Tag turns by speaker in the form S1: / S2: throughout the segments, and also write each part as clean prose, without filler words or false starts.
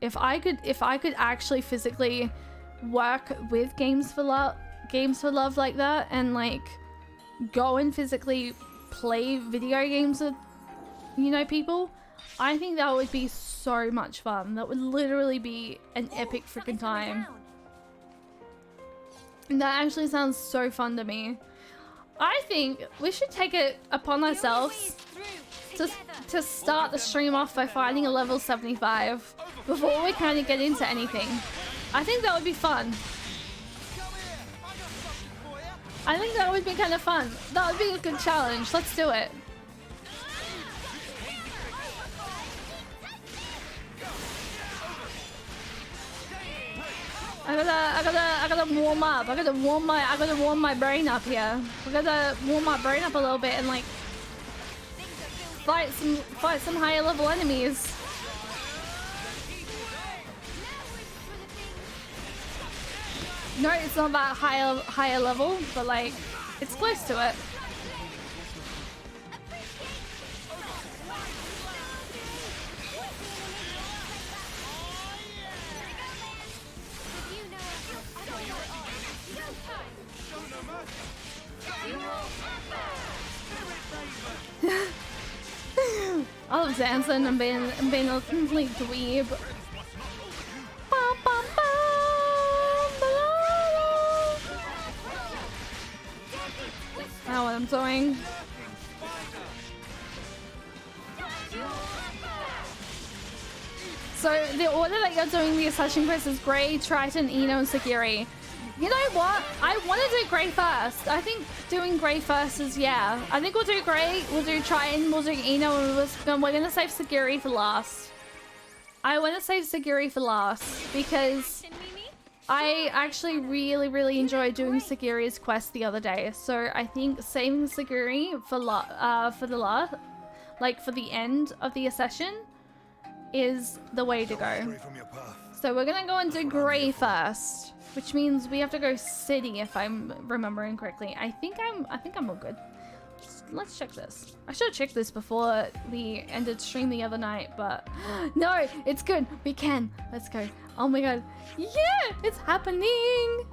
S1: if I could actually physically work with Games for Love like that, and like go and physically play video games with, you know, people, I think that would be so much fun. That would literally be an epic freaking time. And that actually sounds so fun to me. I think we should take it upon ourselves to start the stream off by finding a level 75 before we kind of get into anything. I think that would be fun. I think that would be kind of fun. That would be a good challenge. Let's do it. I gotta warm up. I gotta warm my brain up here. I gotta warm my brain up a little bit and like fight some higher level enemies. No, it's not that higher level, but like it's close to it. I love dancing and being a complete dweeb. Now what I'm doing. So the order that you're doing the Ascension quest is Grey, Triton, Eno, and Sagiri. You know what? I want to do Grey first. I think doing Grey first is, yeah. I think we'll do Grey, we'll do Triton, we'll do Eno, and we're going to save Sagiri for last. I want to save Sagiri for last because I actually really enjoyed doing Sagiri's quest the other day. So I think saving Sagiri for the end of the Ascension is the way to go. So we're going to go and do Grey first. Which means we have to go city if I'm remembering correctly. I think I'm all good. Let's check this. I should have checked this before we ended stream the other night, but no, it's good. We can. Let's go. Oh my god. Yeah, it's happening.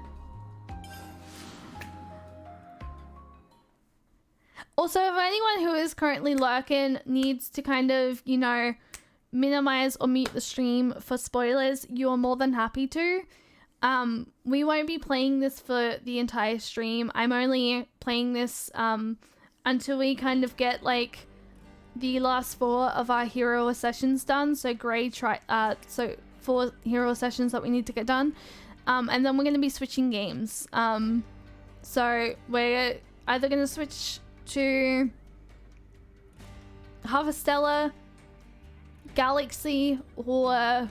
S1: Also, if anyone who is currently lurking needs to kind of, you know, minimize or mute the stream for spoilers, you are more than happy to. We won't be playing this for the entire stream. I'm only playing this until we kind of get like the last 4 of our hero sessions done. So so 4 hero sessions that we need to get done. And then we're going to be switching games. So we're either going to switch to Harvestella, Galaxy, or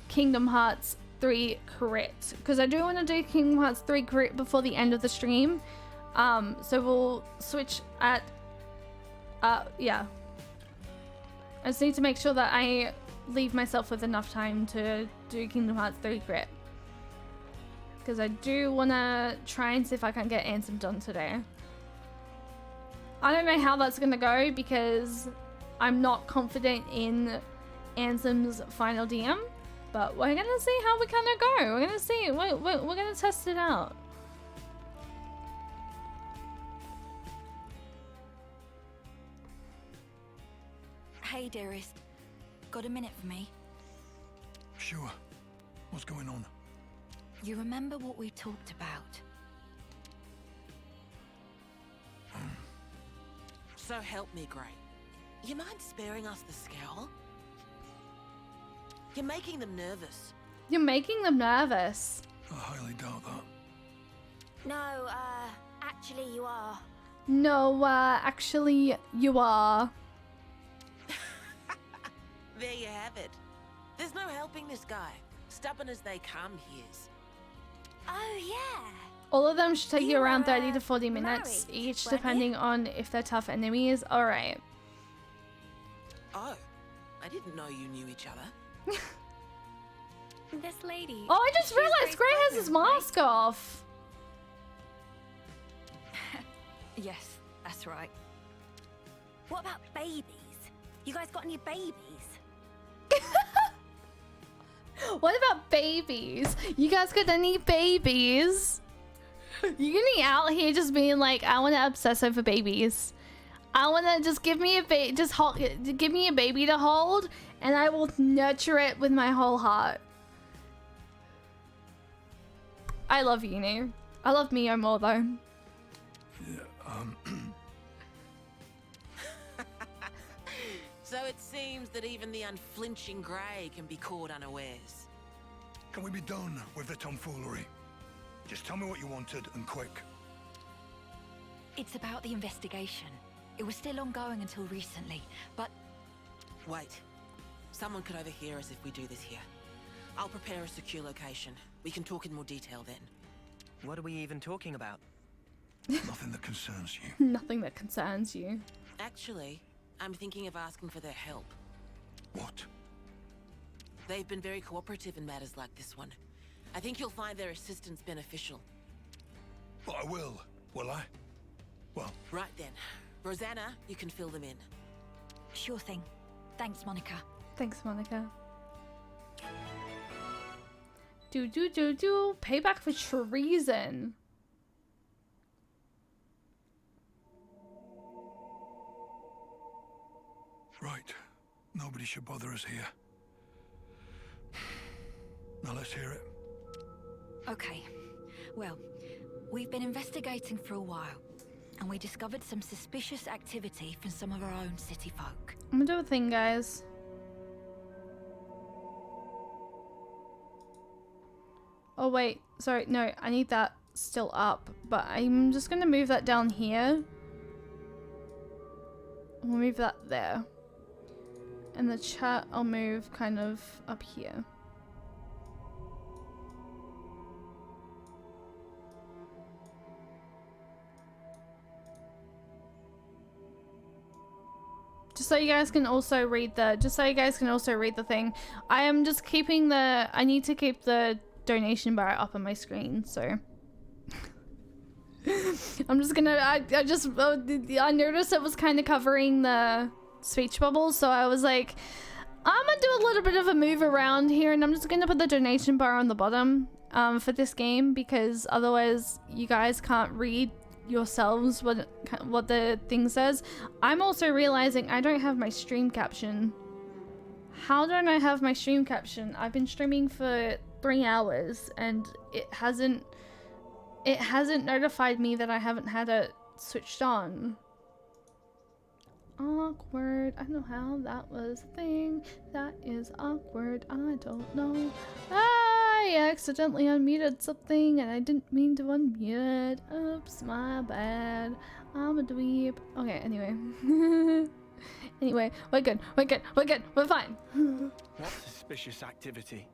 S1: Kingdom Hearts 3 crit, because I do want to do Kingdom Hearts 3 crit before the end of the stream. So we'll switch at yeah, I just need to make sure that I leave myself with enough time to do Kingdom Hearts 3 crit, because I do want to try and see if I can get Ansem done today. I don't know how that's gonna go because I'm not confident in Ansem's final DM. But we're gonna see how we kind of go. We're gonna see. We're gonna test it out.
S2: Hey, dearest. Got a minute for me?
S3: Sure. What's going on?
S2: You remember what we talked about?
S4: So help me, Grey. You mind sparing us the scowl? You're making them nervous.
S1: You're making them nervous.
S3: I highly doubt that.
S2: No, actually you are.
S1: No, actually you are.
S4: There you have it. There's no helping this guy. Stubborn as they come, he is.
S2: Oh, yeah.
S1: All of them should take you around 30 to
S2: were
S1: 40 minutes
S2: married,
S1: each,
S2: weren't
S1: depending on if they're tough enemies. Alright.
S4: Oh, I didn't know you knew each other.
S2: This lady.
S1: Oh, I just
S2: she's
S1: realized Grey has his
S2: pregnant,
S1: mask off.
S2: right? Yes, that's right. What about babies? You guys got any babies?
S1: What about babies? You guys got any babies? You're gonna be out here just being like, I want to obsess over babies. I want to just give me a give me a baby to hold, and I will nurture it with my whole heart. I love Uni. I love Mio more though.
S3: Yeah,
S4: So it seems that even the unflinching Grey can be caught unawares.
S3: can we be done with the tomfoolery? Just tell me what you wanted, and quick.
S2: It's about the investigation. It was still ongoing until recently, but
S4: Wait. Someone could overhear us if we do this here. I'll prepare a secure location. We can talk in more detail then.
S5: What are we even talking about?
S3: Nothing that concerns you.
S1: Nothing that concerns you.
S4: Actually, I'm thinking of asking for their help.
S3: What?
S4: They've been very cooperative in matters like this one. I think you'll find their assistance beneficial.
S3: Well, I will I? Well,
S4: Right then. Rosanna, you can fill them in.
S2: sure thing. Thanks, Monica.
S1: Thanks, Monica. Payback for treason.
S3: right. Nobody should bother us here. Now let's hear it.
S2: Okay. Well, we've been investigating for a while, and we discovered some suspicious activity from some of our own city folk.
S1: I'm gonna do a thing, guys. Oh wait, sorry, no, I need that still up, but I'm just gonna move that down here. We'll move that there. And the chat I'll move kind of up here. Just so you guys can also read the thing. I am just keeping I need to keep the donation bar up on my screen, so I'm just gonna I noticed it was kind of covering the speech bubbles, so I was like, I'm gonna do a little bit of a move around here, and I'm just gonna put the donation bar on the bottom for this game, because otherwise you guys can't read yourselves what the thing says. I'm also realizing I don't have my stream caption. How don't I have my stream caption? I've been streaming for 3 hours and it hasn't notified me that I haven't had it switched on. Awkward. I don't know how that was a thing. That is awkward. I don't know. I accidentally unmuted something and I didn't mean to unmute it. Oops, my bad. I'm a dweeb. Okay, anyway. Anyway, we're good. We're fine.
S5: What suspicious activity?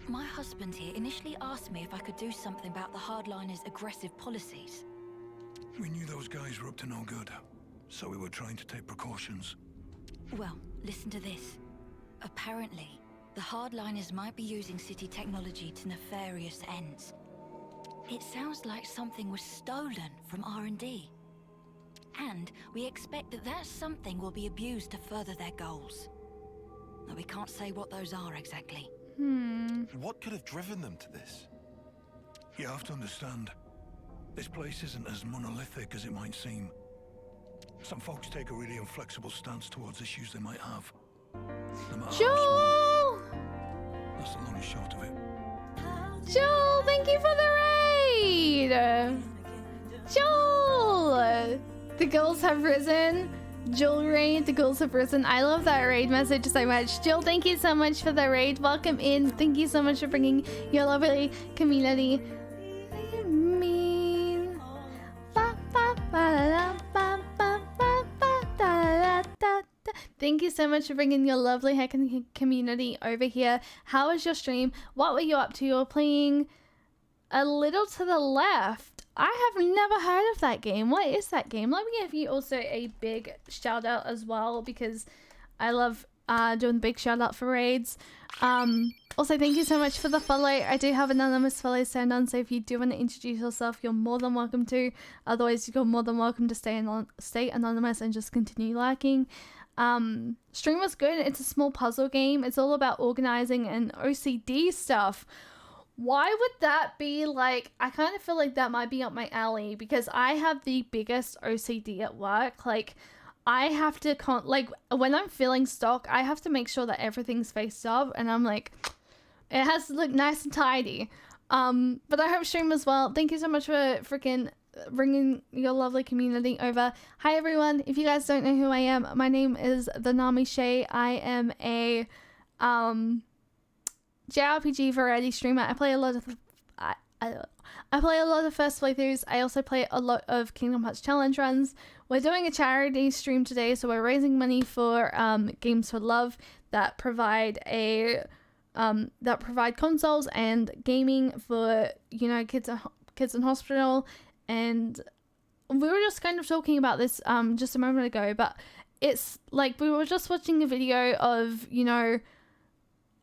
S2: My husband here initially asked me if I could do something about the hardliners' aggressive policies.
S3: We knew those guys were up to no good, so we were trying to take precautions.
S2: Well, listen to this. Apparently, the hardliners might be using city technology to nefarious ends. It sounds like something was stolen from R&D. And we expect that something will be abused to further their goals. Though we can't say what those are exactly.
S6: What could have driven them to this?
S3: You have to understand, this place isn't as monolithic as it might seem. Some folks take a really inflexible stance towards issues they might have. No matter how small.
S1: Joel!
S3: That's the long and short of it.
S1: Joel, thank you for the raid! Joel! The girls have risen. Joel raid, the girls have risen. I love that raid message so much. Joel, thank you so much for the raid. Welcome in. Thank you so much for bringing your lovely community. Thank you so much for bringing your lovely heckin' community over here. How was your stream? What were you up to? You were playing A Little to the Left. I have never heard of that game. What is that game? Let me give you also a big shout out as well, because I love doing the big shout out for raids. Also, thank you so much for the follow. I do have anonymous follows turned on, so if you do want to introduce yourself, you're more than welcome to. Otherwise, you're more than welcome to stay anonymous and just continue liking. Stream was good. It's a small puzzle game. It's all about organizing and OCD stuff. Why would that be like, I kind of feel like that might be up my alley because I have the biggest OCD at work. Like, I have to, like, when I'm filling stock, I have to make sure that everything's faced up, and I'm like, it has to look nice and tidy. But I hope stream as well. Thank you so much for freaking bringing your lovely community over. Hi everyone, if you guys don't know who I am, my name is the Nami Shay. I am a JRPG variety streamer. I play a lot of I play a lot of first playthroughs. I also play a lot of Kingdom Hearts challenge runs. We're doing a charity stream today, so we're raising money for Games for Love that provide consoles and gaming for, you know, kids in hospital. And we were just kind of talking about this just a moment ago, but it's like we were just watching a video of, you know,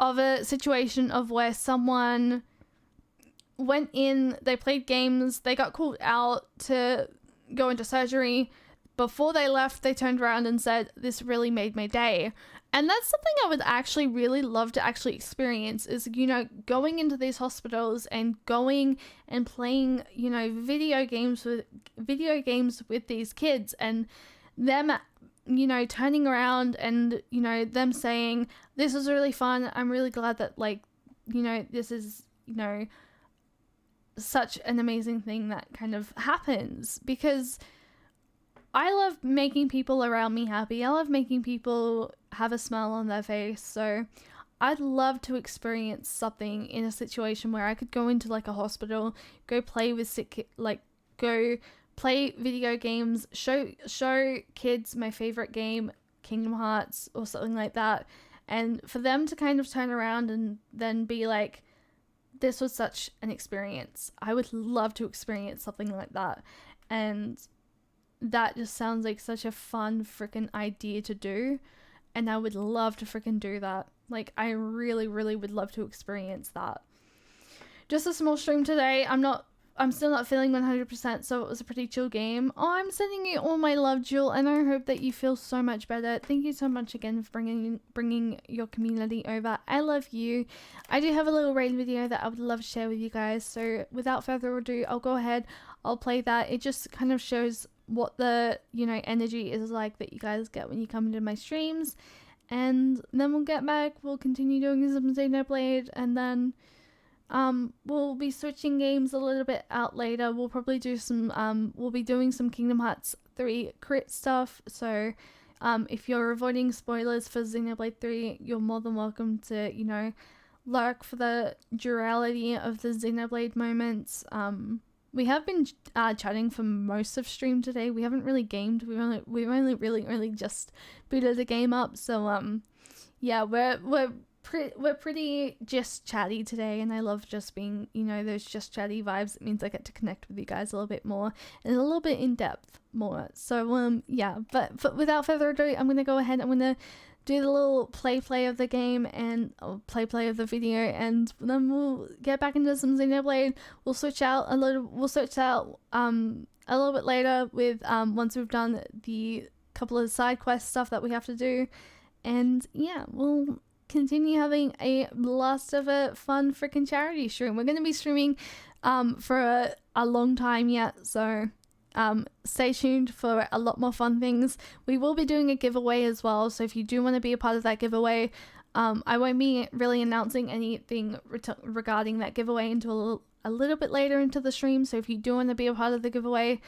S1: of a situation of where someone went in, they played games, they got called out to go into surgery. Before they left, they turned around and said, "This really made my day." And that's something I would actually really love to actually experience, is, you know, going into these hospitals and going and playing, you know, video games with these kids, and them, you know, turning around and, you know, them saying, "This was really fun. I'm really glad that, like, you know, this is, you know, such an amazing thing that kind of happens," because I love making people around me happy. I love making people have a smile on their face. So I'd love to experience something in a situation where I could go into like a hospital, go play with go play video games, show kids my favorite game, Kingdom Hearts or something like that. And for them to kind of turn around and then be like, "This was such an experience." I would love to experience something like that. And that just sounds like such a fun freaking idea to do, and I would love to freaking do that. Like, I really, really would love to experience that. Just a small stream today. I'm still not feeling 100%, so it was a pretty chill game. Oh, I'm sending you all my love, Jewel, and I hope that you feel so much better. Thank you so much again for bringing your community over. I love you. I do have a little raid video that I would love to share with you guys, so without further ado, I'll go ahead, I'll play that. It just kind of shows what the, you know, energy is like that you guys get when you come into my streams, and then we'll get back, we'll continue doing some Xenoblade, and then we'll be switching games a little bit out later. We'll probably do some we'll be doing some Kingdom Hearts 3 crit stuff, so if you're avoiding spoilers for Xenoblade 3, you're more than welcome to, you know, lurk for the duality of the Xenoblade moments. We have been chatting for most of stream today. We haven't really gamed. We've only really just booted the game up. So yeah, we're pretty just chatty today, and I love just being, you know, those just chatty vibes. It means I get to connect with you guys a little bit more and a little bit in depth more. So yeah, but without further ado, I'm gonna go ahead. I'm gonna do the little play of the game and play of the video, and then we'll get back into some Xenoblade. We'll switch out a little bit later with once we've done the couple of side quest stuff that we have to do, and yeah, we'll continue having a blast of a fun freaking charity stream. We're going to be streaming for a long time yet, so stay tuned for a lot more fun things. We will be doing a giveaway as well, so if you do want to be a part of that giveaway, I won't be really announcing anything regarding that giveaway until a little bit later into the stream. So if you do want to be a part of the giveaway,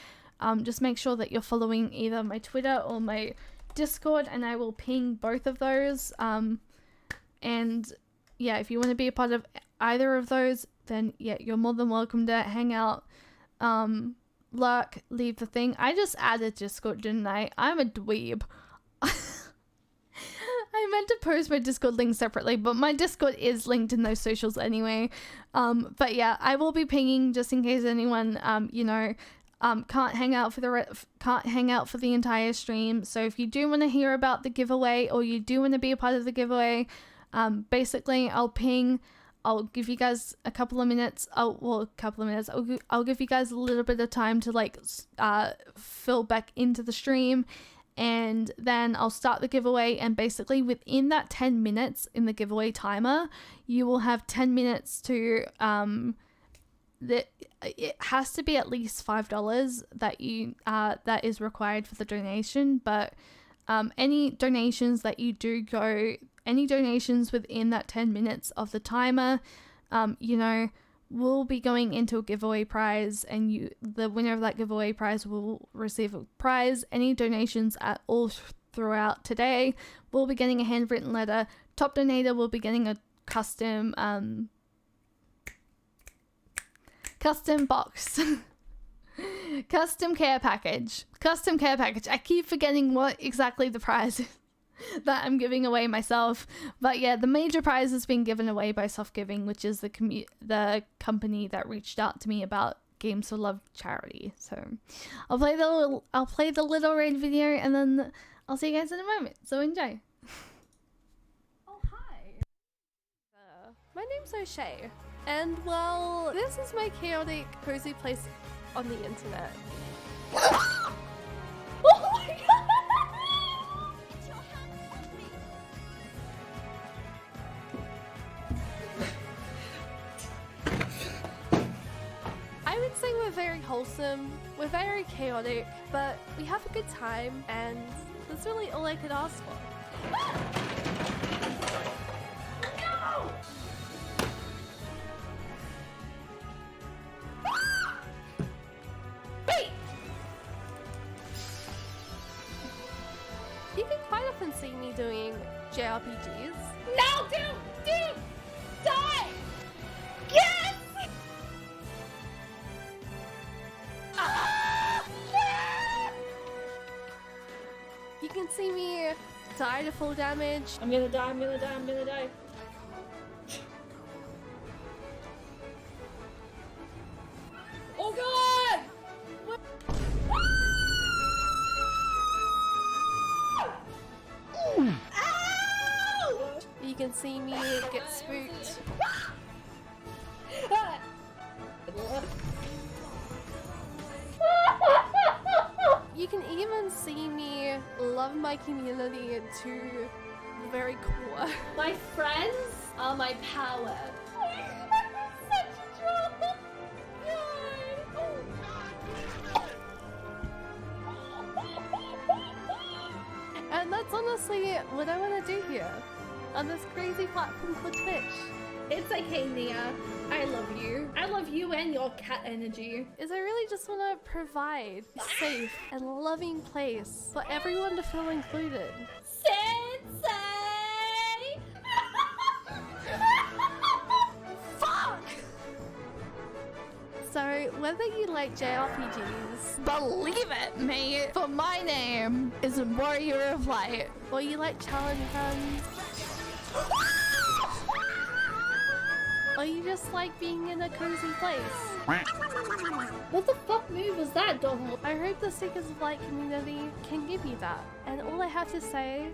S1: just make sure that you're following either my Twitter or my Discord, and I will ping both of those. And yeah, if you want to be a part of either of those, then yeah, you're more than welcome to hang out, lurk, leave the thing. I just added Discord, didn't I? I'm a dweeb. I meant to post my Discord link separately, but my Discord is linked in those socials anyway. But yeah, I will be pinging just in case anyone, you know, can't hang out for the entire stream. So if you do want to hear about the giveaway, or you do want to be a part of the giveaway, basically I'll give you guys a couple of minutes. I'll give you guys a little bit of time to like fill back into the stream, and then I'll start the giveaway, and basically within that 10 minutes in the giveaway timer, you will have 10 minutes to it has to be at least $5 that you that is required for the donation, but any donations that you do go, any donations within that 10 minutes of the timer, you know, will be going into a giveaway prize, and the winner of that giveaway prize will receive a prize. Any donations at all throughout today will be getting a handwritten letter. Top donator will be getting a custom box. Custom care package. I keep forgetting what exactly the prize is that I'm giving away myself, but yeah, the major prize is being given away by Soft Giving, which is the company that reached out to me about Games for Love charity. So I'll play the little raid video, and then I'll see you guys in a moment, so enjoy.
S7: Oh, hi. My name's O'Shea, and well, this is my chaotic, cozy place on the internet. Oh my god! I would say we're very wholesome, we're very chaotic, but we have a good time, and that's really all I could ask for. No! Wait! You can quite often see me doing JRPGs. No, dude! Die! Yes! You can see me die to full damage.
S1: I'm gonna die.
S7: Oh god! Ow! You can see me get spooked. You can even see me love my community to the very core.
S1: My friends are my power.
S7: Such a troll! And that's honestly what I want to do here, on this crazy platform called Twitch.
S1: It's okay, Nia. I love you. I love you and your cat energy.
S7: Is I really just want to provide a safe and loving place for everyone to feel included.
S1: Sensei!
S7: Fuck! So, whether you like JRPGs,
S1: Believe it, mate. For my name is Warrior of Light.
S7: or you like challenge runs, or you just like being in a cozy place,
S1: What the fuck move was that, Donald?
S7: I hope the Seekers of Light community can give you that. And all I have to say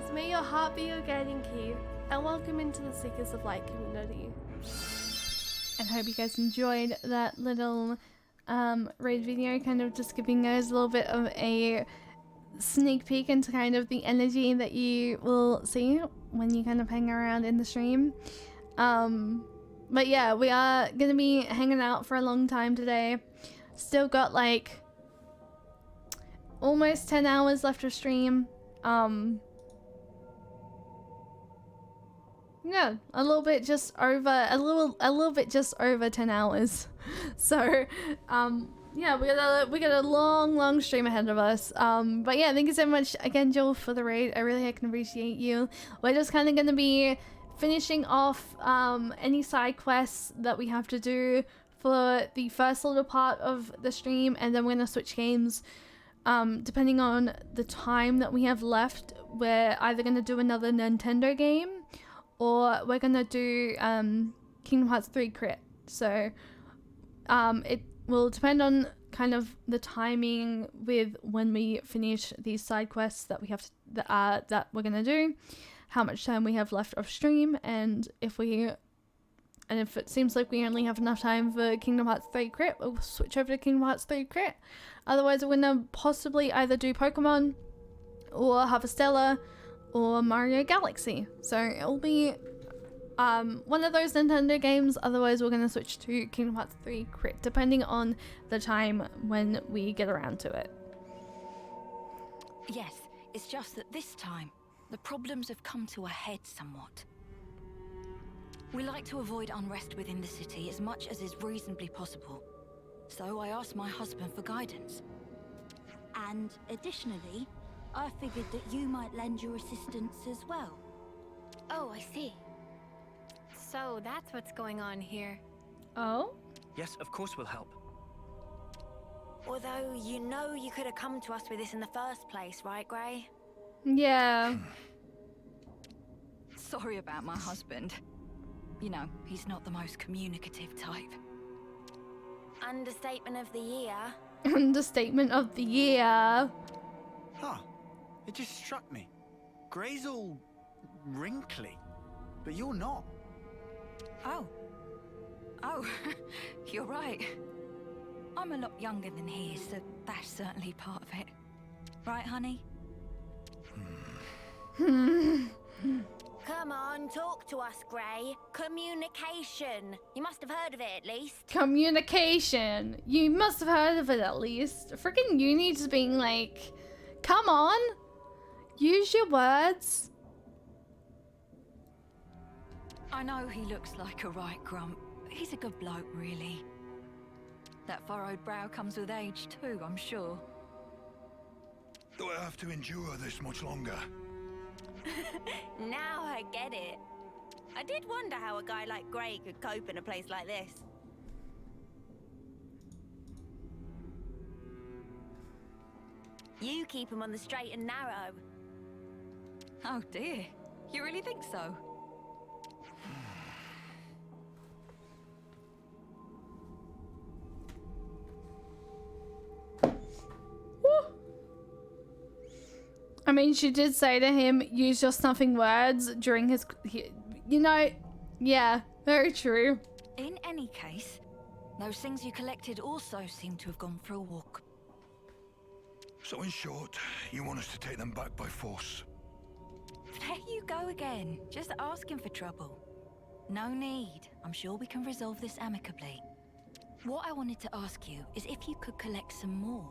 S7: is may your heart be your guiding key, and welcome into the Seekers of Light community.
S1: And I hope you guys enjoyed that little raid video, kind of just giving us a little bit of a sneak peek into kind of the energy that you will see when you kind of hang around in the stream. But yeah, we are gonna be hanging out for a long time today. Still got like almost 10 hours left of stream. No, a little bit just over 10 hours. So, yeah, we got a long stream ahead of us. But yeah, thank you so much again, Joel, for the raid. I really can appreciate you. We're just kind of gonna be finishing off any side quests that we have to do for the first little part of the stream, and then we're gonna switch games. Depending on the time that we have left, we're either gonna do another Nintendo game, or we're gonna do Kingdom Hearts 3 crit. So it will depend on kind of the timing with when we finish these side quests that we have to, that we're gonna do, how much time we have left off stream, and if we And if it seems like we only have enough time for Kingdom Hearts 3 crit, we'll switch over to Kingdom Hearts 3 crit. Otherwise, we're gonna possibly either do Pokemon, or Harvestella, or Mario Galaxy. So it'll be one of those Nintendo games. Otherwise, we're gonna switch to Kingdom Hearts 3 crit, depending on the time when we get around to it.
S2: Yes, it's just that this time, the problems have come to a head somewhat. We like to avoid unrest within the city as much as is reasonably possible. So I asked my husband for guidance.
S8: And additionally, I figured that you might lend your assistance as well.
S9: Oh, I see. So that's what's going on here.
S1: Oh?
S5: Yes, of course we'll help.
S9: Although, you know you could have come to us with this in the first place, right, Grey?
S1: Yeah.
S2: Sorry about my husband. You know, he's not the most communicative type.
S9: Understatement of the year.
S1: Understatement of the year.
S6: Huh. It just struck me. Grey's all wrinkly, but you're not.
S2: Oh. Oh, you're right. I'm a lot younger than he is, so that's certainly part of it. Right, honey?
S9: Come on, talk to us, Grey. Communication. You must have heard of it at least.
S1: Communication. You must have heard of it at least. Freaking uni just being like, come on, use your words.
S2: I know he looks like a right grump. He's a good bloke, really. That furrowed brow comes with age too, I'm sure.
S3: Do I have to endure this much longer?
S9: Now I get it. I did wonder how a guy like Grey could cope in a place like this. You keep him on the straight and narrow.
S2: Oh dear, you really think so?
S1: I mean, she did say to him, use your snuffing words during his, you know, yeah, very true.
S2: In any case, those things you collected also seem to have gone for a walk.
S3: So in short, you want us to take them back by force?
S2: There you go again, just asking for trouble. No need, I'm sure we can resolve this amicably. What I wanted to ask you is if you could collect some more.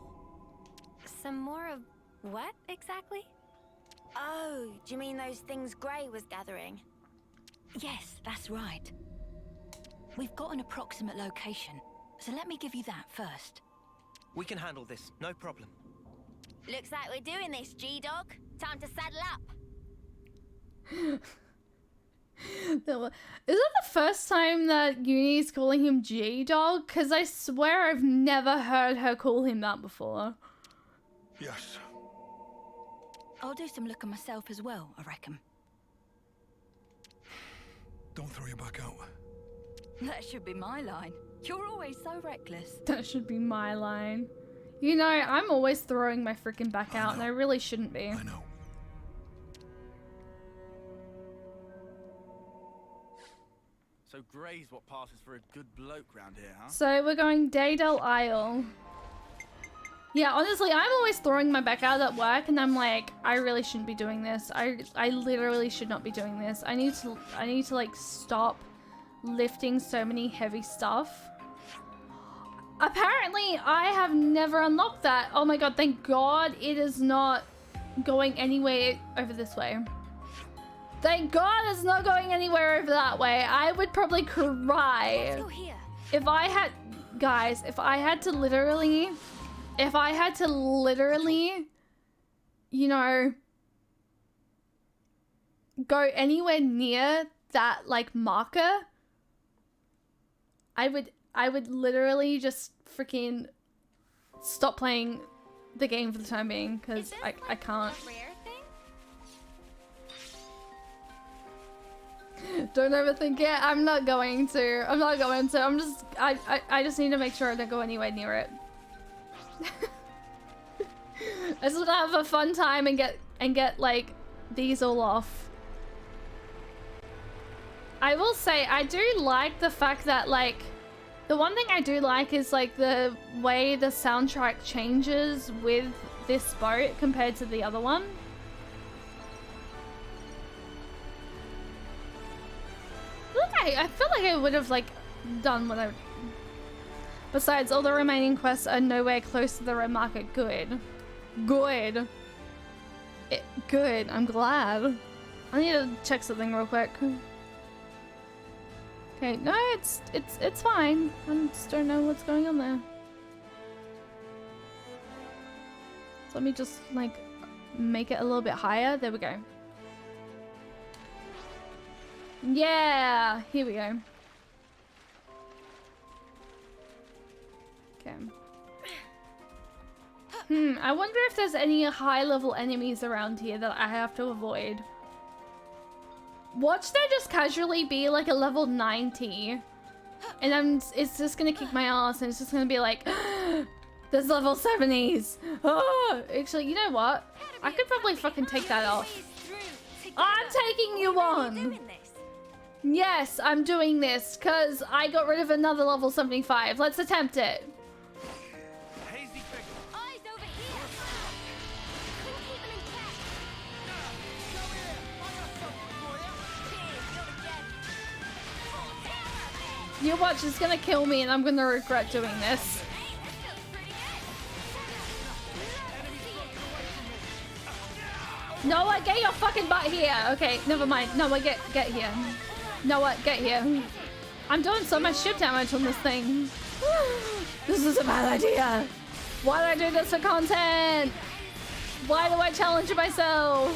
S9: Some more of what, exactly? Oh, do you mean those things Grey was gathering?
S2: Yes, that's right. We've got an approximate location, so let me give you that first.
S5: We can handle this, no problem.
S9: Looks like we're doing this, G-Dog. Time to saddle up.
S1: Is that the first time that Uni's calling him G-Dog? Because I swear I've never heard her call him that before.
S3: Yes.
S2: I'll do some looking myself as well, I reckon.
S3: Don't throw your back out.
S2: That should be my line. You're always so reckless.
S1: That should be my line. You know, I'm always throwing my freaking back out, and I really shouldn't be.
S3: I know.
S6: So Grey's what passes for a good bloke round here, huh?
S1: So we're going Daydell Isle. Yeah, honestly, I'm always throwing my back out at work, and I'm like, I really shouldn't be doing this. I literally should not be doing this. I need to like stop lifting so many heavy stuff. Apparently, I have never unlocked that. Oh my god, thank god it is not going anywhere over this way. Thank god it's not going anywhere over that way. I would probably cry.
S9: Let's go here.
S1: If I had, guys, if I had to literally, you know, go anywhere near that, like, marker, I would literally just freaking stop playing the game for the time being, because I can't.
S9: A rare thing?
S1: Don't overthink it. I'm not going to. I just need to make sure I don't go anywhere near it. I just want to have a fun time and get like these all off. I will say, I do like the fact that, like, the one thing I do like is, like, the way the soundtrack changes with this boat compared to the other one. Look, I feel like I would have, like, done what I... Besides, all the remaining quests are nowhere close to the red market. Good. Good. Good. I'm glad. I need to check something real quick. Okay, no, it's fine. I just don't know what's going on there. So let me just, like, make it a little bit higher. There we go. Yeah, here we go. Okay. I wonder if there's any high-level enemies around here that I have to avoid. Watch there just casually be like a level 90. And it's just gonna kick my ass and it's just gonna be like, there's level 70s. Oh, actually, you know what? I could probably fucking take that off. I'm taking you on. Yes, I'm doing this because I got rid of another level 75. Let's attempt it. You watch, it's gonna kill me and I'm gonna regret doing this. Noah, get your fucking butt here. Okay, never mind. Noah, get here. Noah, get here. I'm doing so much ship damage on this thing. This is a bad idea. Why do I do this for content? Why do I challenge myself?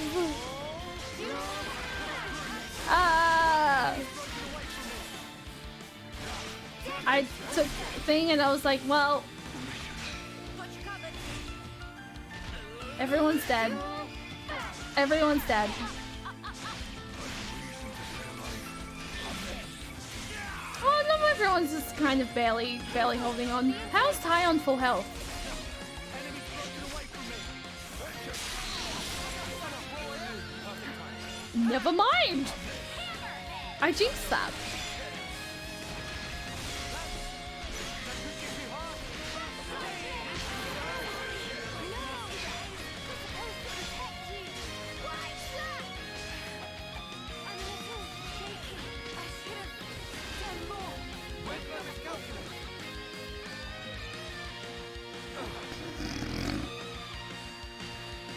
S1: I took the thing and I was like, well, everyone's dead. Everyone's dead. Oh no, everyone's just kind of barely holding on. How's Ty on full health? Never mind. I jinxed that.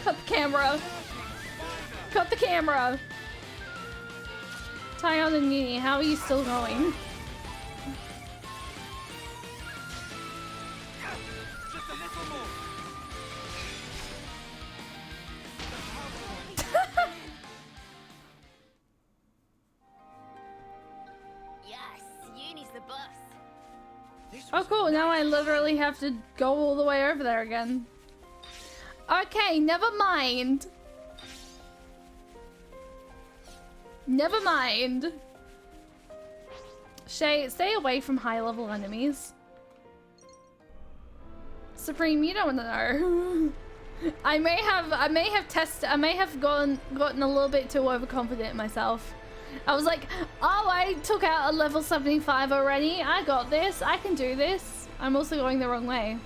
S1: Cut the camera. Cut the camera. Tyon and Nini, how are you still going?
S9: Yes, Uni's the boss.
S1: Oh cool, now I literally have to go all the way over there again. Okay, never mind. Never mind. Shay, stay away from high-level enemies. Supreme, you don't want to know. I may have gotten a little bit too overconfident myself. I was like, oh, I took out a level 75 already. I got this. I can do this. I'm also going the wrong way.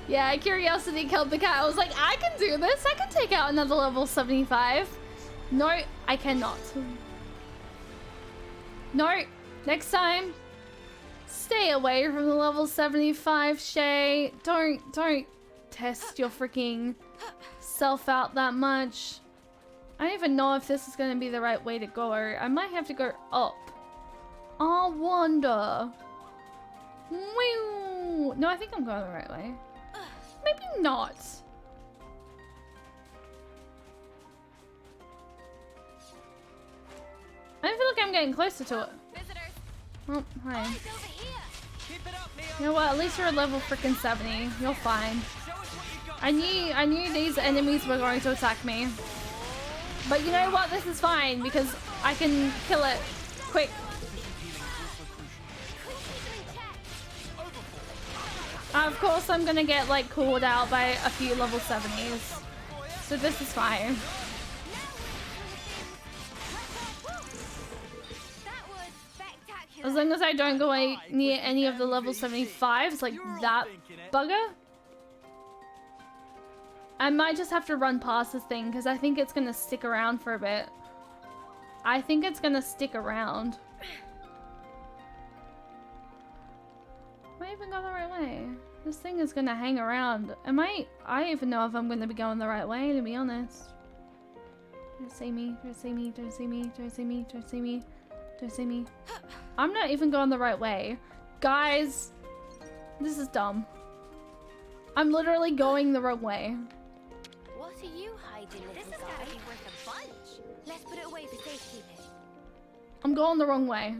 S1: Yeah, curiosity killed the cat. I was like, I can do this. I can take out another level 75. No, I cannot. No, next time. Stay away from the level 75, Shay. Don't test your freaking self out that much. I don't even know if this is gonna be the right way to go. I might have to go up. I wonder. No, I think I'm going the right way. Maybe not. I feel like I'm getting closer to it. Oh, hi. You know what? At least you're at level freaking 70. You're fine. I knew these enemies were going to attack me. But you know what? This is fine because I can kill it quick. Of course, I'm gonna get like called out by a few level 70s. So this is fine. As long as I don't go near any of the level 75s, like that bugger. I might just have to run past this thing because I think it's gonna stick around for a bit. I think it's gonna stick around. Am I even going the right way? This thing is gonna hang around. I don't even know if I'm gonna be going the right way, to be honest. Don't see me, don't see me, don't see me, don't see me, don't see me, don't see me. I'm not even going the right way. Guys, this is dumb. I'm literally going the wrong way.
S9: What are you hiding, this has gotta be worth a bunch. Let's put it away for safekeeping.
S1: I'm going the wrong way.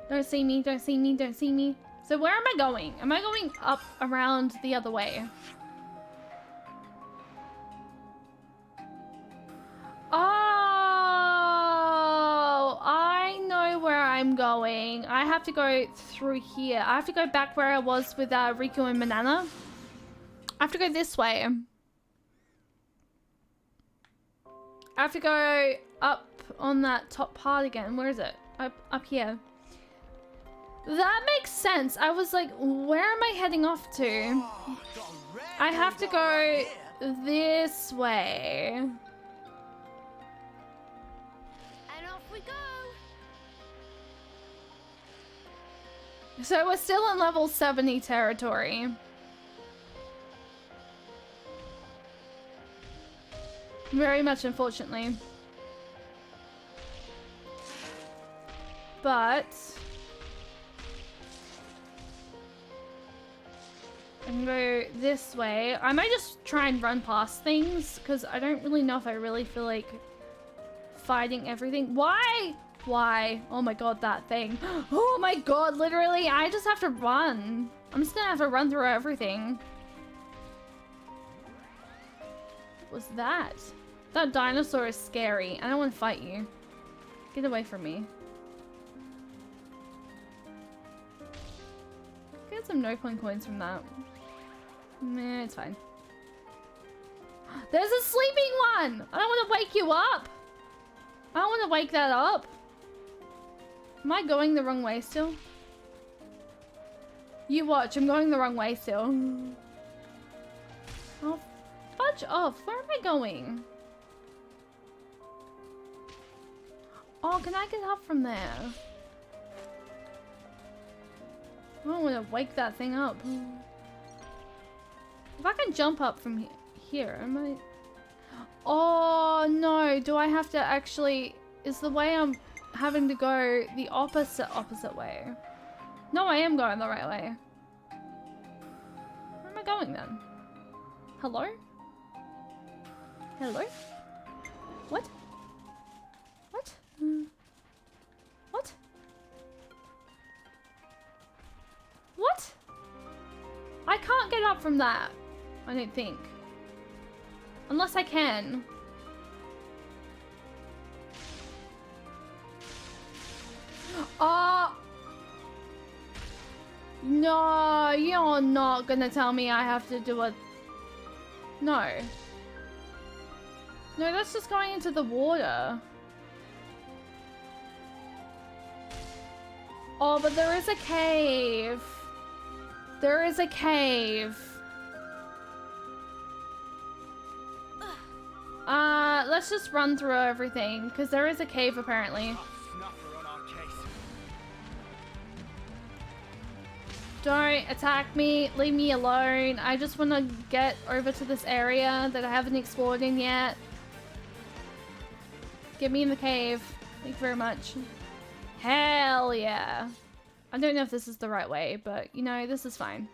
S1: Don't see me, don't see me, don't see me. So where am I going? Am I going up around the other way? Oh, I know where I'm going. I have to go through here. I have to go back where I was with Riku and Banana. I have to go this way. I have to go up on that top part again. Where is it? Up here. That makes sense. I was like, where am I heading off to? I have to go this way.
S9: And off we go.
S1: So we're still in level 70 territory. Very much, unfortunately. But I can go this way. I might just try and run past things because I don't really know if I really feel like fighting everything. Why? Why? Oh my god, that thing. Oh my god, literally, I just have to run. I'm just gonna have to run through everything. What was that? That dinosaur is scary. I don't want to fight you. Get away from me. Get some no point coins from that. Meh, it's fine. There's a sleeping one! I don't want to wake you up! I don't want to wake that up. Am I going the wrong way still? You watch, I'm going the wrong way still. Oh, fudge off. Where am I going? Oh, can I get up from there? I don't want to wake that thing up. If I can jump up from here, am I... Oh, no. Do I have to actually... Is the way I'm having to go the opposite way? No, I am going the right way. Where am I going then? Hello? Hello? What? What? What? What? I can't get up from that. I don't think. Unless I can. Oh! No, you're not gonna tell me I have to do it. No. No, that's just going into the water. Oh, but there is a cave. There is a cave. Let's just run through everything, because there is a cave apparently. Don't attack me. Leave me alone. I just want to get over to this area that I haven't explored in yet. Get me in the cave. Thank you very much. Hell yeah. I don't know if this is the right way, but you know, this is fine.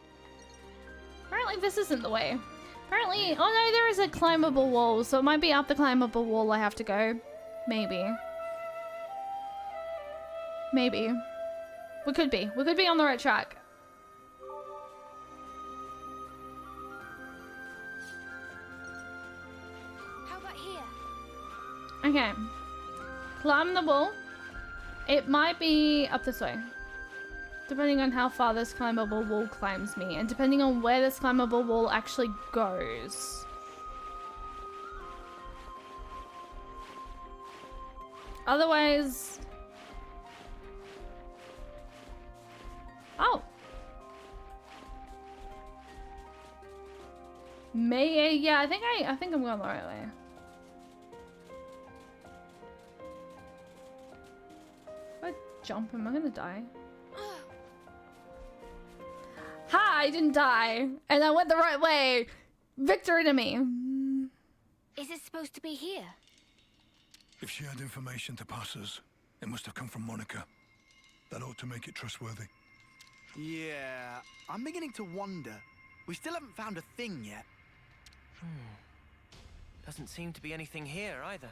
S1: Apparently this isn't the way. Apparently, oh no, there is a climbable wall, so it might be up the climbable wall I have to go. Maybe. Maybe. We could be. We could be on the right track.
S9: How about here?
S1: Okay. Climb the wall. It might be up this way. Depending on how far this climbable wall climbs me, and depending on where this climbable wall actually goes. Otherwise... Oh. Yeah, I think I'm going the right way. If I jump, am I gonna die? Ha! I didn't die, and I went the right way. Victory to me.
S9: Is it supposed to be here?
S3: If she had information to pass us, it must have come from Monica. That ought to make it trustworthy.
S6: Yeah, I'm beginning to wonder. We still haven't found a thing yet.
S5: Doesn't seem to be anything here either.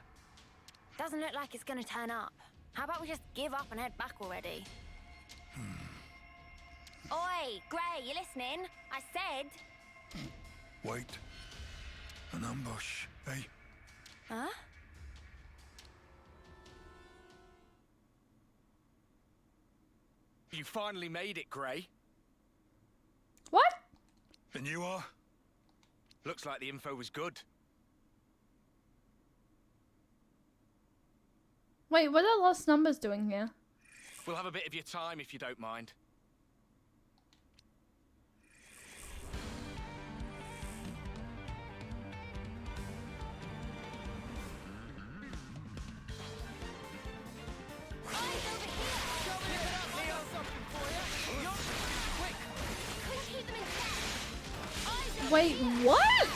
S9: Doesn't look like it's gonna turn up. How about we just give up and head back already? Oi, Gray, you listening? I said...
S3: Wait. An ambush, eh?
S9: Huh?
S6: You finally made it, Gray.
S1: What?
S3: And you are?
S6: Looks like the info was good.
S1: Wait, what are Lost Numbers doing here?
S6: We'll have a bit of your time if you don't mind.
S1: Wait, what?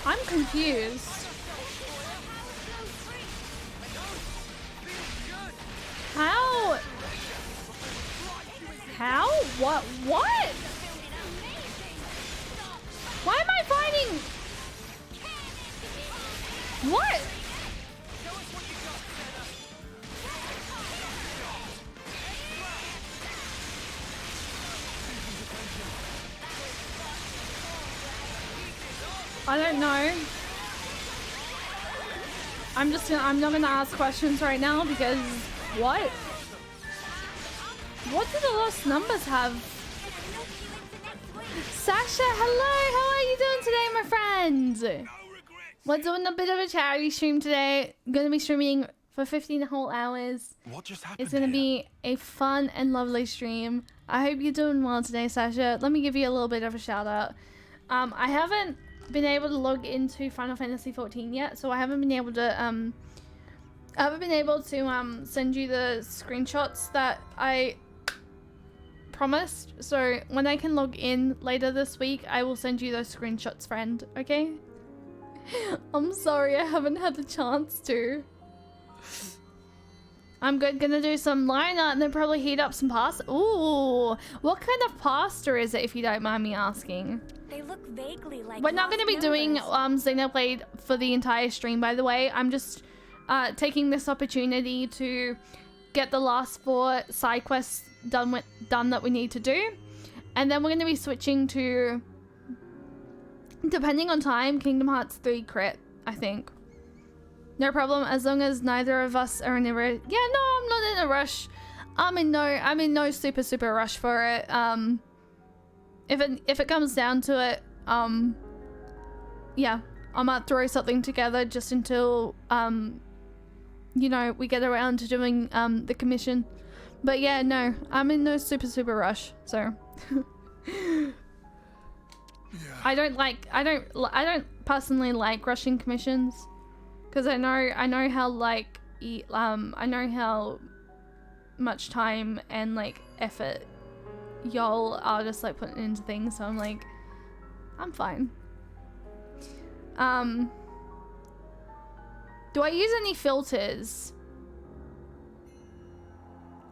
S1: I'm confused. How? How? What? What? Why am I fighting? What? I don't know. I'm not gonna ask questions right now because what? What do the Lost Numbers have? Sasha, hello, how are you doing today, my friend? We're doing a bit of a charity stream today. I'm gonna be streaming for 15 whole hours.
S3: What just happened?
S1: It's gonna be a fun and lovely stream. I hope you're doing well today, Sasha. Let me give you a little bit of a shout out. I haven't been able to log into Final Fantasy 14 yet, so I haven't been able to send you the screenshots that I promised. So when I can log in later this week, I will send you those screenshots, friend. Okay? I'm sorry I haven't had the chance to. I'm gonna do some line art and then probably heat up some pasta. Ooh, what kind of pasta is it, if you don't mind me asking?
S9: They look vaguely like...
S1: We're not gonna be doing Xenoblade for the entire stream, by the way. I'm just taking this opportunity to get the last 4 side quests done that we need to do, and then we're gonna be switching to, depending on time, Kingdom Hearts 3 crit, I think. No problem, as long as neither of us are in a rush. Yeah, no, I'm not in a rush. I'm in no super rush for it. If it comes down to it, yeah, I might throw something together just until you know, we get around to doing the commission. But yeah, no, I'm in no super rush, so.
S3: Yeah.
S1: I don't personally like rushing commissions, because I know how like I know how much time and like effort y'all are just like putting into things, so I'm like, I'm fine. Do I use any filters?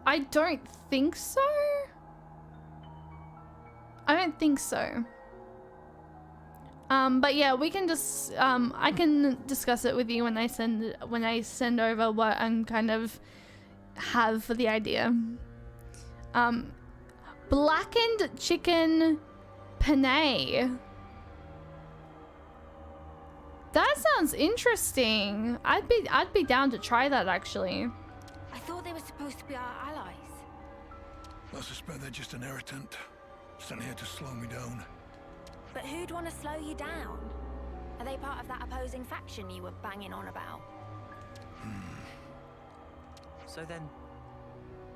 S1: I don't think so. I don't think so. But yeah, we can just I can discuss it with you when I send over what I'm kind of have for the idea. Blackened chicken penne. That sounds interesting. I'd be down to try that, actually.
S9: I thought they were supposed to be our allies.
S3: I suspect they're just an irritant, sent here to slow me down.
S9: But who'd want to slow you down? Are they part of that opposing faction you were banging on about?
S5: So then,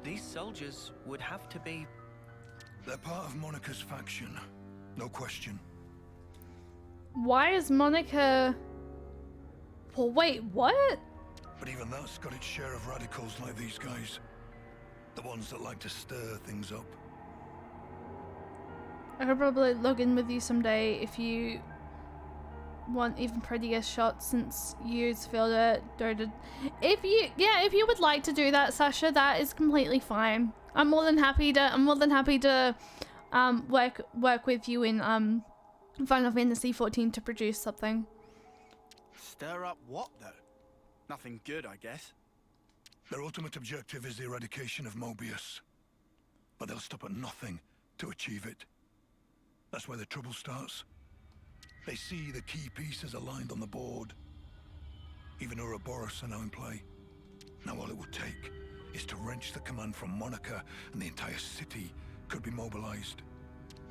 S5: these soldiers would have to be...
S3: They're part of Monica's faction. No question.
S1: Why is Monica... Well, wait, what?
S3: But even that's got its share of radicals like these guys. The ones that like to stir things up.
S1: I could probably log in with you someday if you want even prettier shots, since you feel that if you would like to do that, Sasha, that is completely fine. I'm more than happy to work with you in Final Fantasy 14 to produce something.
S6: Stir up what, though? Nothing good, I guess.
S3: Their ultimate objective is the eradication of Mobius. But they'll stop at nothing to achieve it. That's where the trouble starts. They see the key pieces aligned on the board. Even Ouroboros are now in play. Now all it would take is to wrench the command from Monica, and the entire city could be mobilized.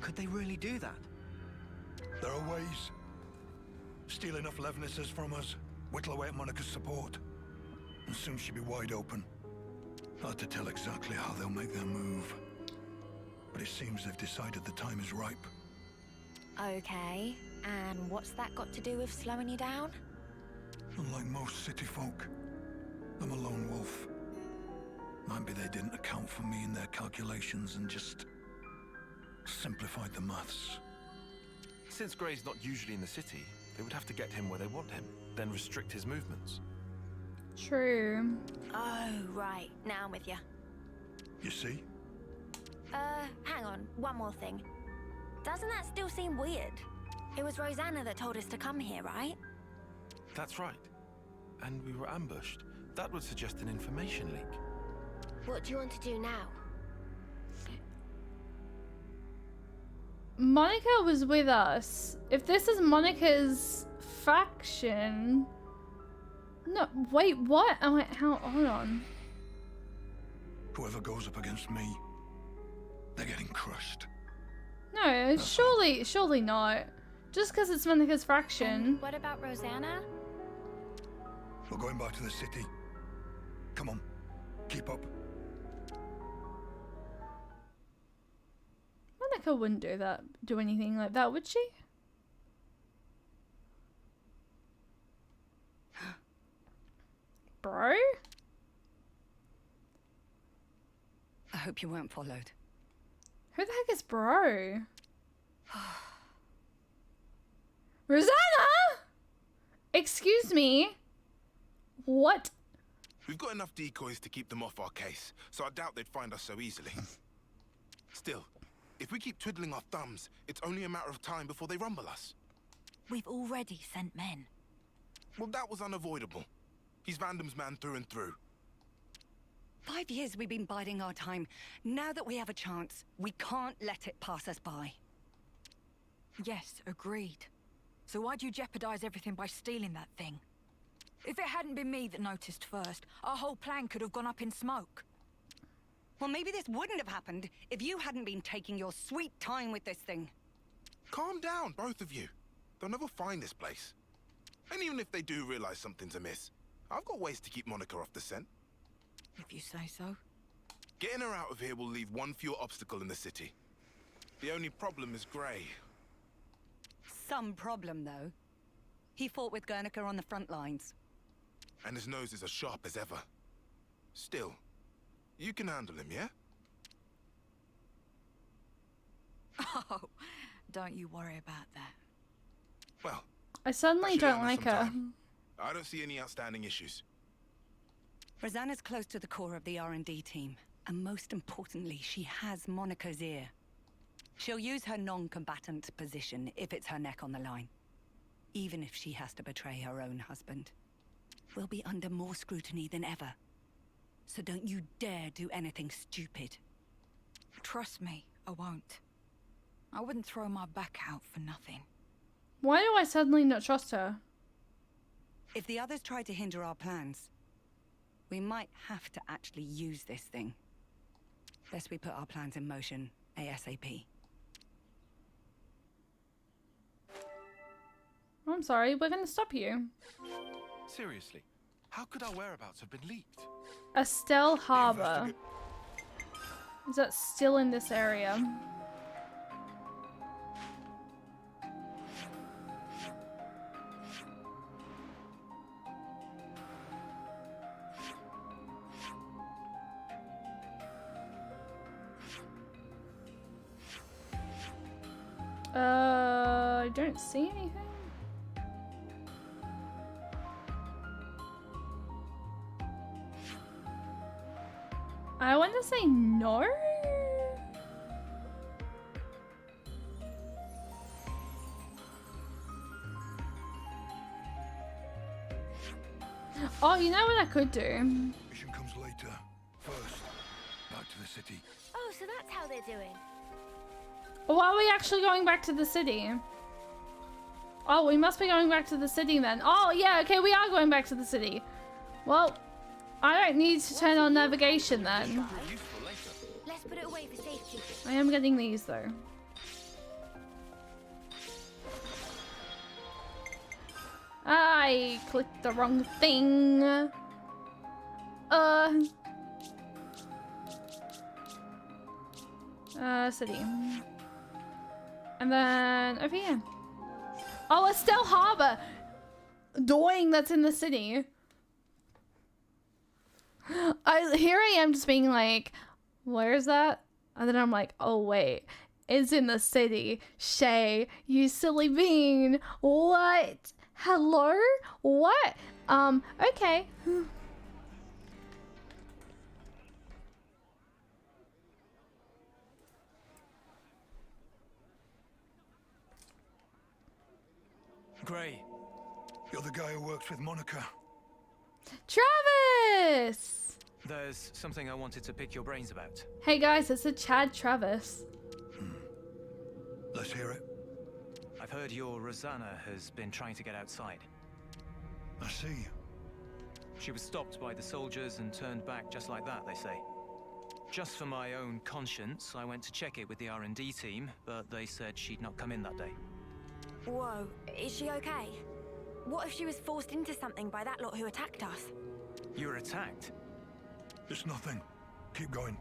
S5: Could they really do that?
S3: There are ways. Steal enough Levnesses from us, whittle away at Monica's support, and soon she'll be wide open. Hard to tell exactly how they'll make their move, but it seems they've decided the time is ripe.
S9: Okay, and what's that got to do with slowing you down?
S3: Unlike most city folk, I'm a lone wolf. Might be they didn't account for me in their calculations and just simplified the maths.
S10: Since Gray's not usually in the city, they would have to get him where they want him, then restrict his movements.
S1: True.
S9: Oh, right. Now I'm with you.
S3: You see?
S9: Hang on. One more thing. Doesn't that still seem weird? It was Rosanna that told us to come here, right?
S10: That's right. And we were ambushed. That would suggest an information leak.
S9: What do you want to do now?
S1: Monica was with us. If this is Monica's faction... No, wait, what? Oh, wait, hold on.
S3: Whoever goes up against me, they're getting crushed.
S1: No, surely not. Just because it's Monica's faction.
S9: What about Rosanna?
S3: We're going back to the city. Come on, keep up.
S1: Monica wouldn't do anything like that, would she? Bro?
S11: I hope you weren't followed.
S1: Who the heck is bro? Rosanna! Excuse me? What?
S12: We've got enough decoys to keep them off our case, so I doubt they'd find us so easily. Still, if we keep twiddling our thumbs, it's only a matter of time before they rumble us.
S2: We've already sent men.
S12: Well, that was unavoidable. He's Vandam's man through and through.
S11: 5 years we've been biding our time. Now that we have a chance, we can't let it pass us by.
S13: Yes, agreed. So why'd you jeopardize everything by stealing that thing? If it hadn't been me that noticed first, our whole plan could have gone up in smoke.
S11: Well, maybe this wouldn't have happened if you hadn't been taking your sweet time with this thing.
S12: Calm down, both of you. They'll never find this place. And even if they do realize something's amiss, I've got ways to keep Monica off the scent.
S13: If you say so.
S12: Getting her out of here will leave one fewer obstacle in the city. The only problem is Gray.
S11: Some problem, though. He fought with Guernica on the front lines.
S12: And his nose is as sharp as ever. Still, you can handle him, yeah?
S13: Oh, don't you worry about that.
S12: Well,
S1: I suddenly
S12: should
S1: don't
S12: earn us
S1: like
S12: some
S1: her.
S12: time. I don't see any outstanding issues.
S11: Rosanna's close to the core of the R&D team. And most importantly, she has Monica's ear. She'll use her non-combatant position if it's her neck on the line. Even if she has to betray her own husband. We'll be under more scrutiny than ever. So don't you dare do anything stupid.
S13: Trust me, I won't. I wouldn't throw my back out for nothing.
S1: Why do I suddenly not trust her?
S11: If the others try to hinder our plans, we might have to actually use this thing. Best we put our plans in motion ASAP.
S1: I'm sorry, we're gonna stop you.
S10: Seriously, how could our whereabouts have been leaked?
S1: Estelle Harbor. Is that still in this area? I don't see anything. I want to say no. Oh, you know what I could do?
S3: Mission comes later. First, back to the city.
S9: Oh, so that's how they're doing.
S1: Why are we actually going back to the city? Oh, we must be going back to the city then. Oh, yeah, okay, we are going back to the city. Well, I don't need to turn on navigation then.
S9: Let's put it away for safety.
S1: I am getting these though. I clicked the wrong thing. City. And then over here. Oh, Estelle Harbor. Doing that's in the city. Here I am just being like, where's that? And then I'm like, oh wait, it's in the city. Shay, you silly bean. What? Hello? What? Okay.
S6: Gray.
S3: You're the guy who works with Monica.
S1: Travis!
S5: There's something I wanted to pick your brains about.
S1: Hey guys, it's a Chad Travis.
S3: Let's hear it.
S5: I've heard your Rosanna has been trying to get outside.
S3: I see.
S5: She was stopped by the soldiers and turned back just like that, they say. Just for my own conscience, I went to check it with the R&D team, but they said she'd not come in that day.
S9: Whoa, is she okay? What if she was forced into something by that lot who attacked us?
S5: You were attacked?
S3: It's nothing. Keep going.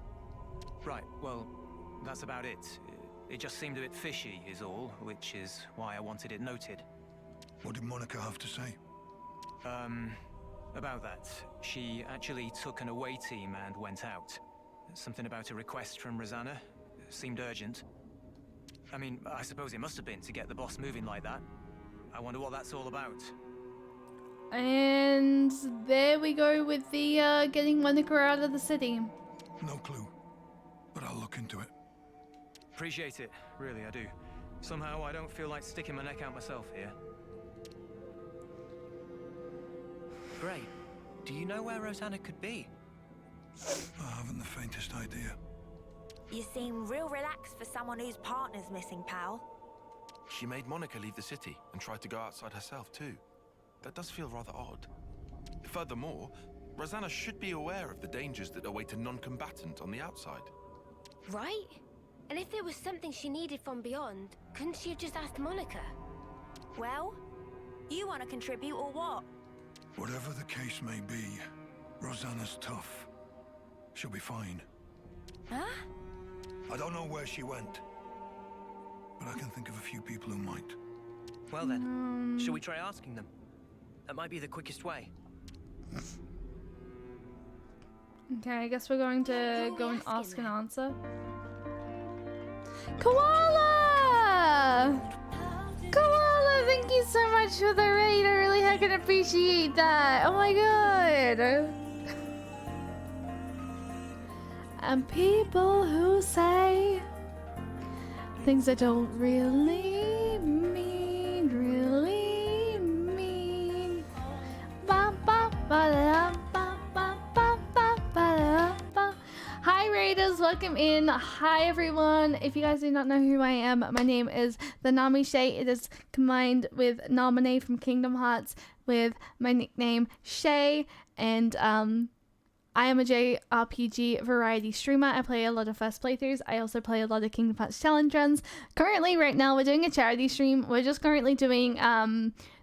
S5: Right, well, that's about it. It just seemed a bit fishy is all, which is why I wanted it noted.
S3: What did Monica have to say?
S5: About that. She actually took an away team and went out. Something about a request from Rosanna. Seemed urgent. I mean, I suppose it must have been to get the boss moving like that. I wonder what that's all about.
S1: And there we go with the getting Monica out of the city.
S3: No clue, but I'll look into it.
S5: Appreciate it, really I do. Somehow I don't feel like sticking my neck out myself here.
S6: Gray, do you know where Rosanna could be?
S3: I haven't the faintest idea.
S9: You seem real relaxed for someone whose partner's missing, pal.
S10: She made Monica leave the city and tried to go outside herself too. That does feel rather odd. Furthermore, Rosanna should be aware of the dangers that await a non-combatant on the outside.
S9: Right? And if there was something she needed from beyond, couldn't she have just asked Monica? Well, you want to contribute or what?
S3: Whatever the case may be, Rosanna's tough. She'll be fine.
S9: Huh?
S3: I don't know where she went, but I can think of a few people who might.
S6: Well then, shall we try asking them? That might be the quickest way.
S1: Okay, I guess we're going to go and ask and answer. Koala! Koala, thank you so much for the raid. I really can appreciate that. Oh my god. And people who say things that don't really mean, Ba, ba, ba, da, ba, ba, ba, ba, ba, ba. Hi Raiders, welcome in. Hi everyone. If you guys do not know who I am, my name is the Nami Shay. It is combined with Nominee from Kingdom Hearts with my nickname Shay, and I am a JRPG variety streamer. I play a lot of first playthroughs. I also play a lot of Kingdom Hearts challenge runs. Currently, right now, we're doing a charity stream. We're just currently doing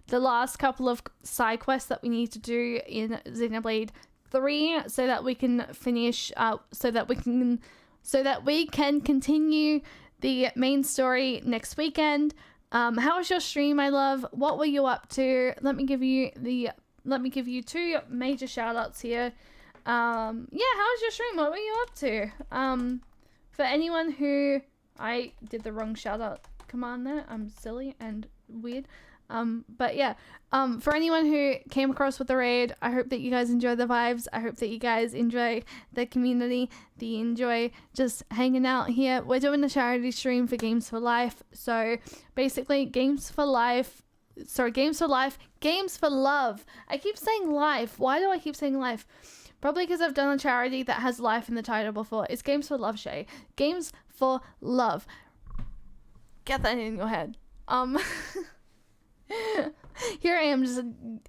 S1: the last couple of side quests that we need to do in Xenoblade 3 so that we can finish, so that we can continue the main story next weekend. How was your stream, my love? What were you up to? Let me give you 2 major shout outs here. Yeah, how was your stream? What were you up to? For anyone who, I did the wrong shout out command there. I'm silly and weird. But yeah, for anyone who came across with the raid, I hope that you guys enjoy the vibes. I hope that you guys enjoy the community, that you enjoy just hanging out here. We're doing a charity stream for Games for Life. So basically, Games for Life, Games for Love. I keep saying life. Why do I keep saying life? Probably because I've done a charity that has life in the title before. It's Games for Love, Shay. Games for Love. Get that in your head. Here I am just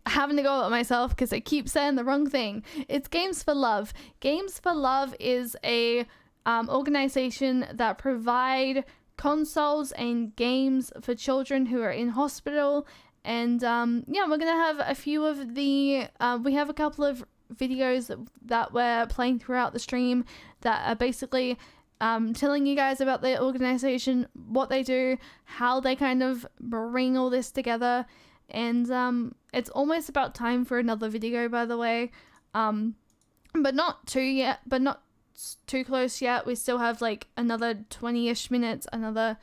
S1: having to go at myself because I keep saying the wrong thing. It's Games for Love. Games for Love is a organization that provide consoles and games for children who are in hospital. And yeah, we're gonna have a few of the we have a couple of videos that we're playing throughout the stream that are basically telling you guys about the organization, what they do, how they kind of bring all this together. And it's almost about time for another video, by the way, but not too close yet. We still have like another 20-ish minutes, another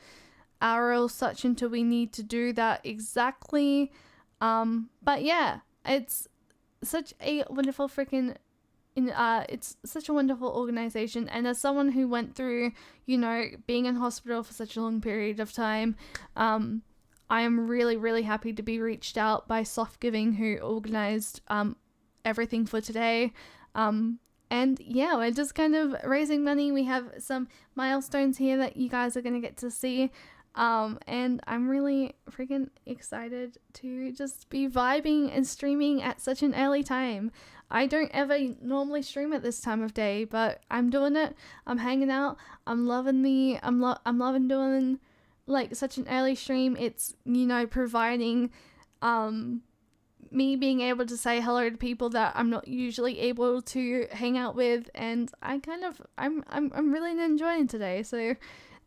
S1: hour or such until we need to do that exactly. But yeah, it's such a wonderful it's such a wonderful organization, and as someone who went through, you know, being in hospital for such a long period of time, I am really, really happy to be reached out by Soft Giving, who organized everything for today. And yeah, we're just kind of raising money. We have some milestones here that you guys are going to get to see. And I'm really freaking excited to just be vibing and streaming at such an early time. I don't ever normally stream at this time of day, but I'm doing it. I'm hanging out. I'm loving doing like such an early stream. It's, you know, providing me being able to say hello to people that I'm not usually able to hang out with, and I'm really enjoying today. So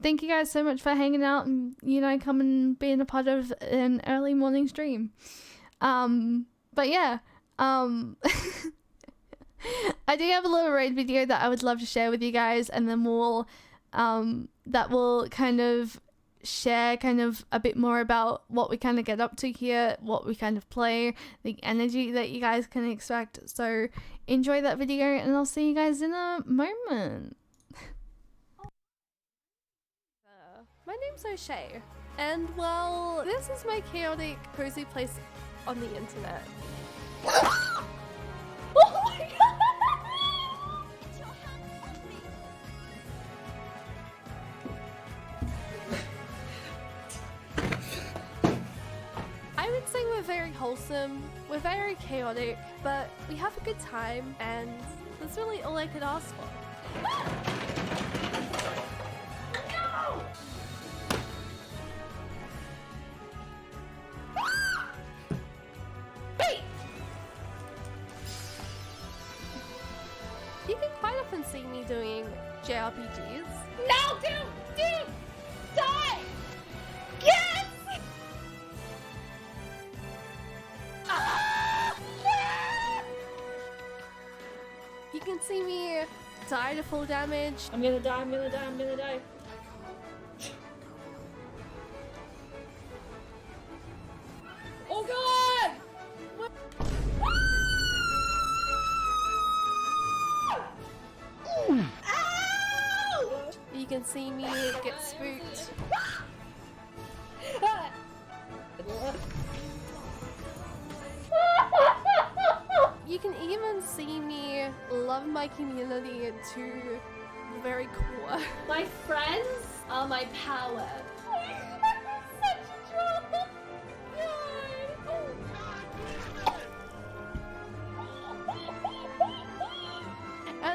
S1: thank you guys so much for hanging out and, you know, coming and being a part of an early morning stream. But yeah, I do have a little raid video that I would love to share with you guys, and then we'll that will kind of share kind of a bit more about what we kind of get up to here, what we kind of play, the energy that you guys can expect. So enjoy that video, and I'll see you guys in a moment.
S7: My name's O'Shea, and well, this is my chaotic, cozy place on the internet. Oh my god! I would say we're very wholesome, we're very chaotic, but we have a good time, and that's really all I could ask for. No! Wait! You can quite often see me doing JRPGs. No, dude! Die! Yes! You can see me die to full damage. I'm gonna die. Oh god! What? Ow! You can see me get spooked. You can even see me love my community to the very core.
S1: My friends are my power.
S7: Such a troll.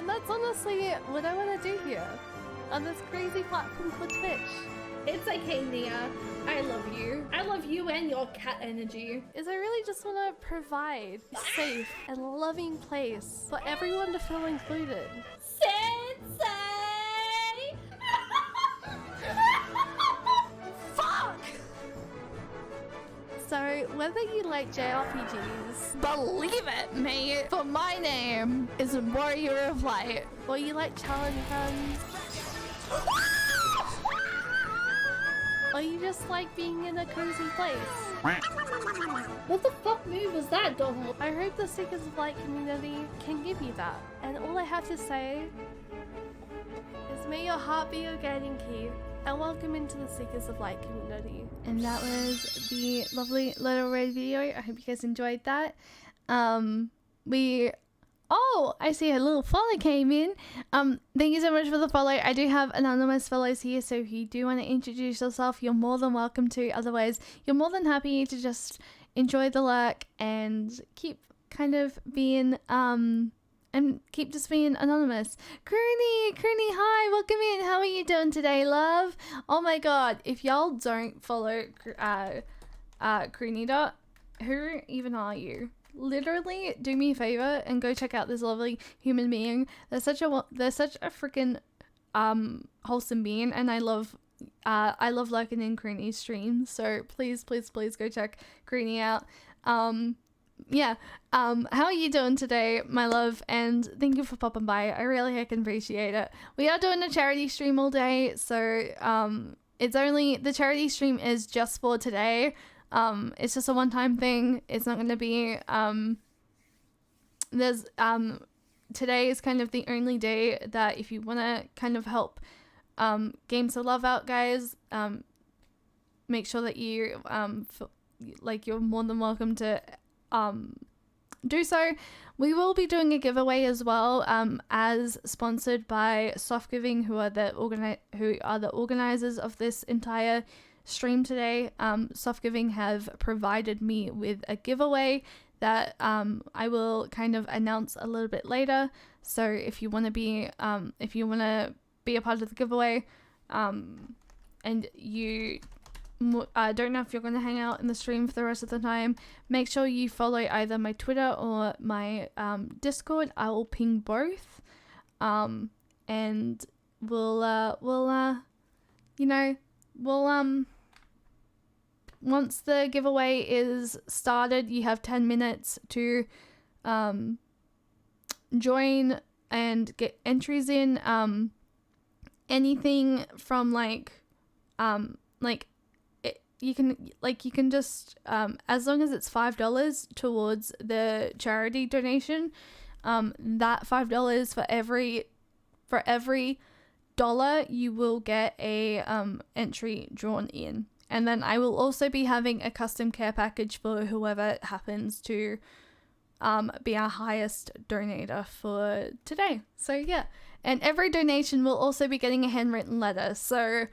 S7: And that's honestly what I want to do here on this crazy platform called Twitch.
S1: It's okay, Nia. I love you. I love you and your cat energy.
S7: Is I really just want to provide a safe and loving place for everyone to feel included.
S1: Sensei!
S7: Fuck! So, whether you like JRPGs,
S1: Believe it, mate. For my name is Warrior of Light.
S7: or you like challenge runs, or you just like being in a cozy place,
S1: What the fuck move was that, Donald?
S7: I hope the Seekers of Light community can give you that. And all I have to say is may your heart be your guiding key, and welcome into the Seekers of Light community.
S1: And that was the lovely little red video. I hope you guys enjoyed that. Oh, I see a little follow came in. Thank you so much for the follow. I do have anonymous follows here, so if you do want to introduce yourself, you're more than welcome to. Otherwise, you're more than happy to just enjoy the lurk and keep kind of being and keep just being anonymous. Crooney, hi, welcome in. How are you doing today, love? Oh my god, if y'all don't follow Crooney, who even are you? Literally do me a favor and go check out this lovely human being. They're such a freaking wholesome being, and I love lurking in Crooney's streams, so please go check Crooney out. How are you doing today, my love? And thank you for popping by. I really can appreciate it. We are doing a charity stream all day, so the charity stream is just for today. It's just a one-time thing. It's not going to be today is kind of the only day that if you want to kind of help Games of Love out, guys, make sure that you like you're more than welcome to do so. We will be doing a giveaway as well, as sponsored by Soft Giving, who are the organizers of this entire stream today. Soft Giving have provided me with a giveaway that I will kind of announce a little bit later. So if you want to be a part of the giveaway, and you don't know if you're going to hang out in the stream for the rest of the time, make sure you follow either my Twitter or my Discord. I will ping both, and once the giveaway is started, you have 10 minutes to join and get entries in. Anything from you can just as long as it's $5 towards the charity donation, that $5 for every dollar you will get a entry drawn in. And then I will also be having a custom care package for whoever happens to be our highest donator for today. So yeah, and every donation will also be getting a handwritten letter. So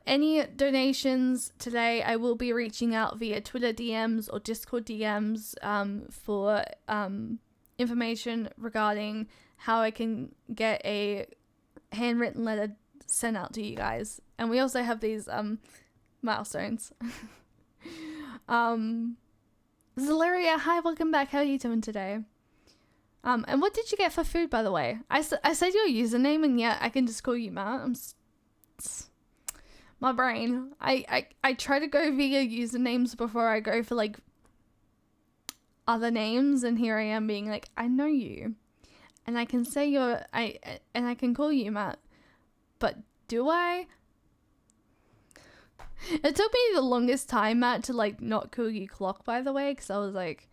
S1: any donations today, I will be reaching out via Twitter DMs or Discord DMs for information regarding how I can get a handwritten letter sent out to you guys. And we also have these milestones. Zaleria, hi, welcome back. How are you doing today? And what did you get for food, by the way? I said your username, and yet I can just call you Matt. My brain. I try to go via usernames before I go for like other names, and here I am being like, I know you, and I can say and I can call you Matt, but do I? It took me the longest time, Matt, to like not call you Clock, by the way, because I was like,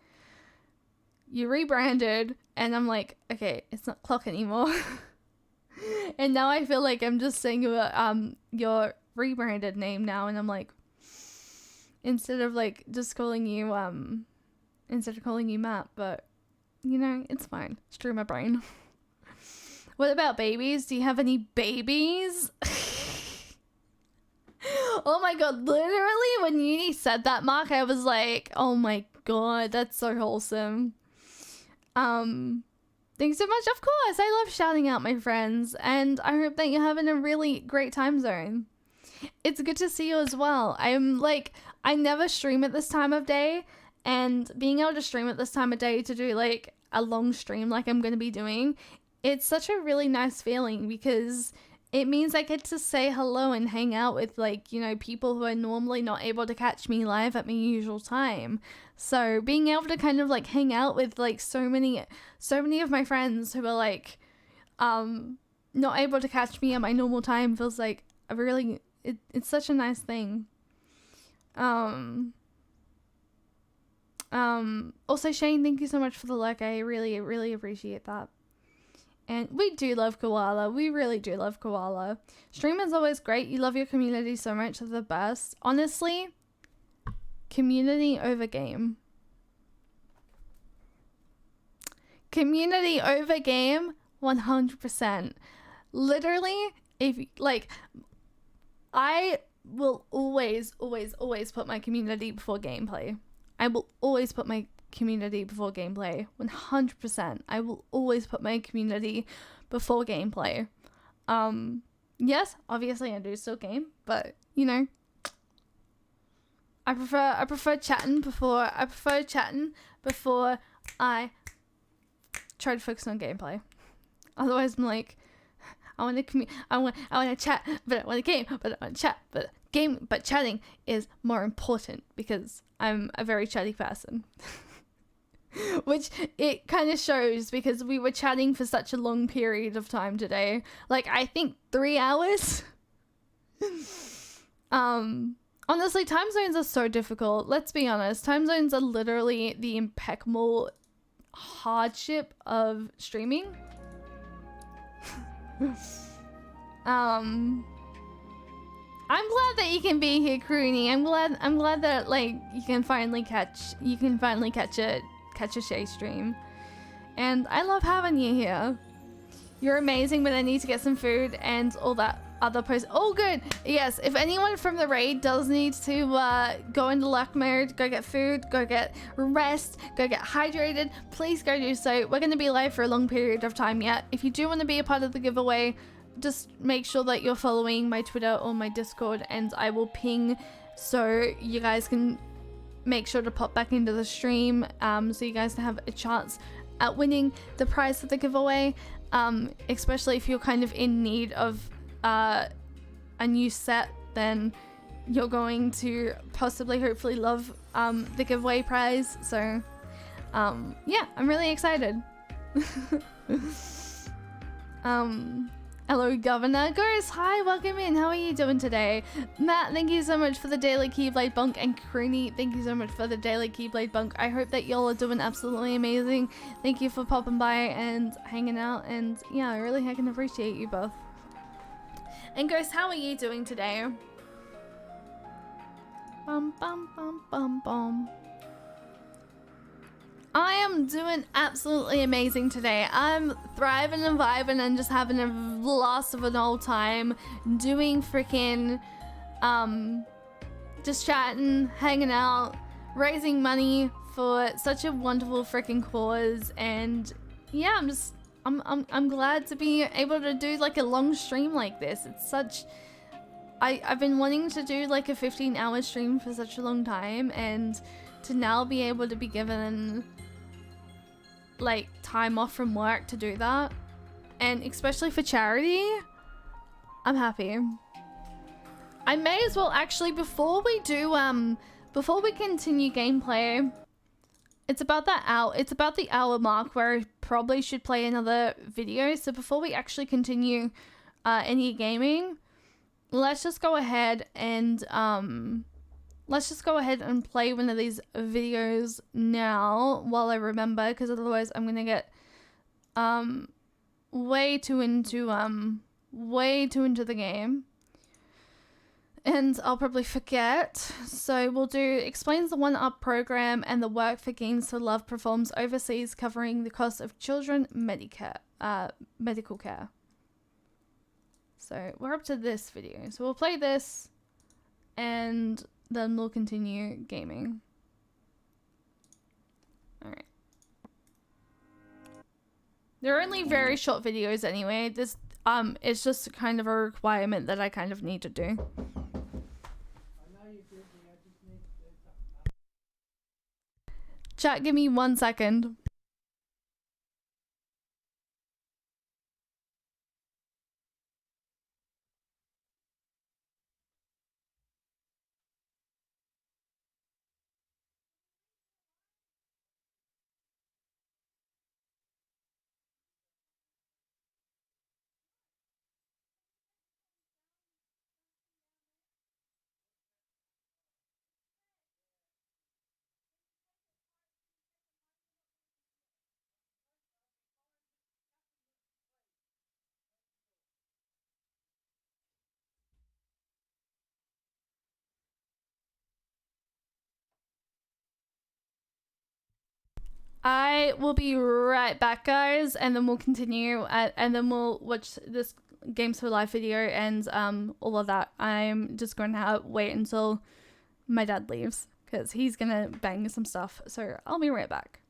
S1: you rebranded, and I'm like, okay, it's not Clock anymore. And now I feel like I'm just saying your rebranded name now, and I'm like, instead of calling you Matt, but it's fine. Screw my brain. What about babies? Do you have any babies? Oh my god, literally when you said that, Mark, I was like, oh my god, that's so wholesome. Thanks so much. Of course, I love shouting out my friends, and I hope that you're having a really great time zone. It's good to see you as well. I'm like, I never stream at this time of day, and being able to stream at this time of day to do like a long stream like I'm going to be doing, it's such a really nice feeling because it means I get to say hello and hang out with, like, you know, people who are normally not able to catch me live at my usual time. So being able to kind of like hang out with like so many of my friends who are like not able to catch me at my normal time feels like a really it's such a nice thing. Also, Shane, thank you so much for the like. I really, really appreciate that. And we do love Koala. We really do love Koala. Stream is always great. You love your community so much. They're the best. Honestly, community over game. Community over game, 100%. Literally, if like, I will always put my community before gameplay. I will always put my community before gameplay. 100%. I will always put my community before gameplay. Yes, obviously I do still game, but you know, I prefer chatting before I try to focus on gameplay. Otherwise I'm like, I want to chat, but I want to game, but I want to chat, but chatting is more important because I'm a very chatty person. Which it kind of shows because we were chatting for such a long period of time today. Like, I think 3 hours. Honestly, time zones are so difficult. Let's be honest. Time zones are literally the impeccable hardship of streaming. I'm glad that you can be here, Croony. I'm glad that like you can finally catch a Shay stream. And I love having you here. You're amazing, but I need to get some food and all that other post. Oh, good. Yes, if anyone from the raid does need to go into luck mode, go get food, go get rest, go get hydrated, please go do so. We're going to be live for a long period of time yet. If you do want to be a part of the giveaway, just make sure that you're following my Twitter or my Discord, and I will ping so you guys can make sure to pop back into the stream, so you guys can have a chance at winning the prize for the giveaway, especially if you're kind of in need of a new set. Then you're going to possibly hopefully love the giveaway prize. So yeah, I'm really excited. Hello, Governor. Ghost, hi, welcome in. How are you doing today? Matt, thank you so much for the daily Keyblade bunk. And Croony, thank you so much for the daily Keyblade bunk. I hope that y'all are doing absolutely amazing. Thank you for popping by and hanging out. And yeah, I really heckin' appreciate you both. And Ghost, how are you doing today? Bum, bum, bum, bum, bum. I am doing absolutely amazing today. I'm thriving and vibing and just having a blast of an old time doing freaking just chatting, hanging out, raising money for such a wonderful freaking cause. And yeah, I'm glad to be able to do like a long stream like this. It's such I've been wanting to do like a 15-hour stream for such a long time, and to now be able to be given like time off from work to do that, and especially for charity, I'm happy. I may as well actually, before we continue gameplay, it's about the hour mark where I probably should play another video. So before we actually continue any gaming, let's just go ahead and play one of these videos now while I remember, because otherwise I'm gonna get way too into the game and I'll probably forget. So we'll do explains the 1UP program and the work for Games for Love performs overseas, covering the cost of children medical care. So we're up to this video. So we'll play this and then we'll continue gaming. Alright. They're only very short videos anyway. This it's just kind of a requirement that I kind of need to do. Chat, give me 1 second. I will be right back, guys, and then we'll continue, and then we'll watch this Games for Life video and all of that. I'm just going to wait until my dad leaves because he's gonna bang some stuff. So I'll be right back.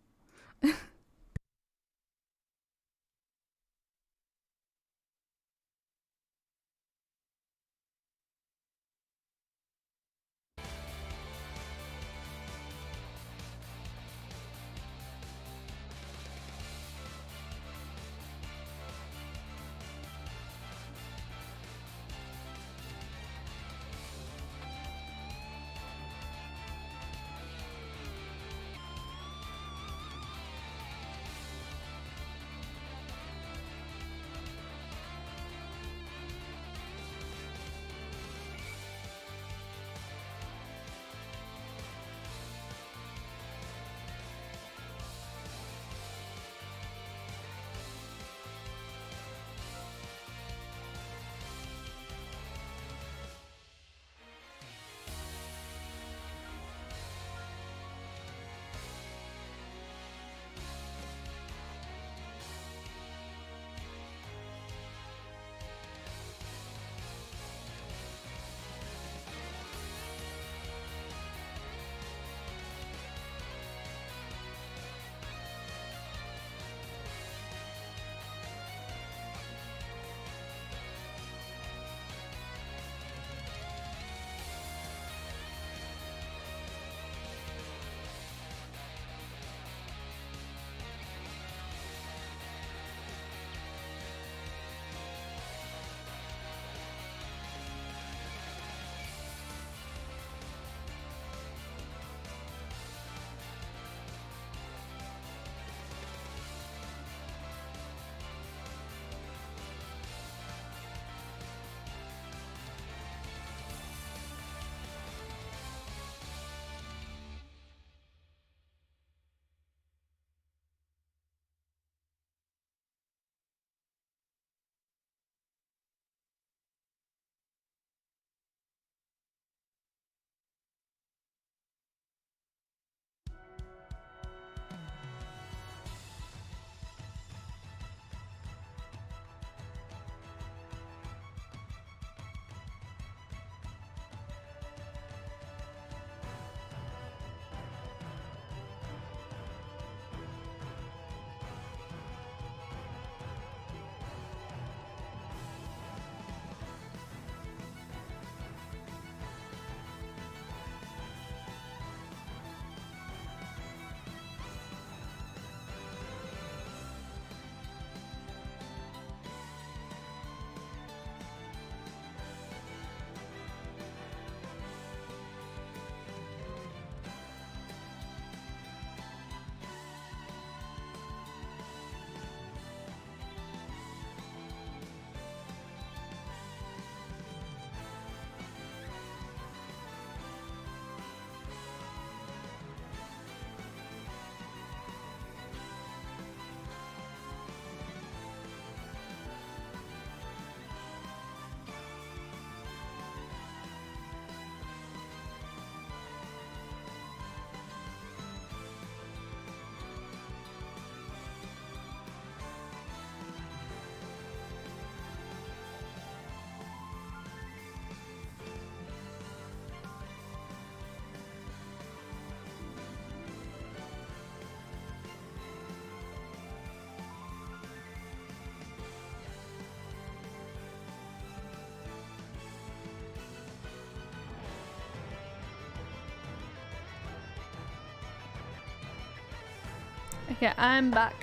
S1: Okay, I'm back.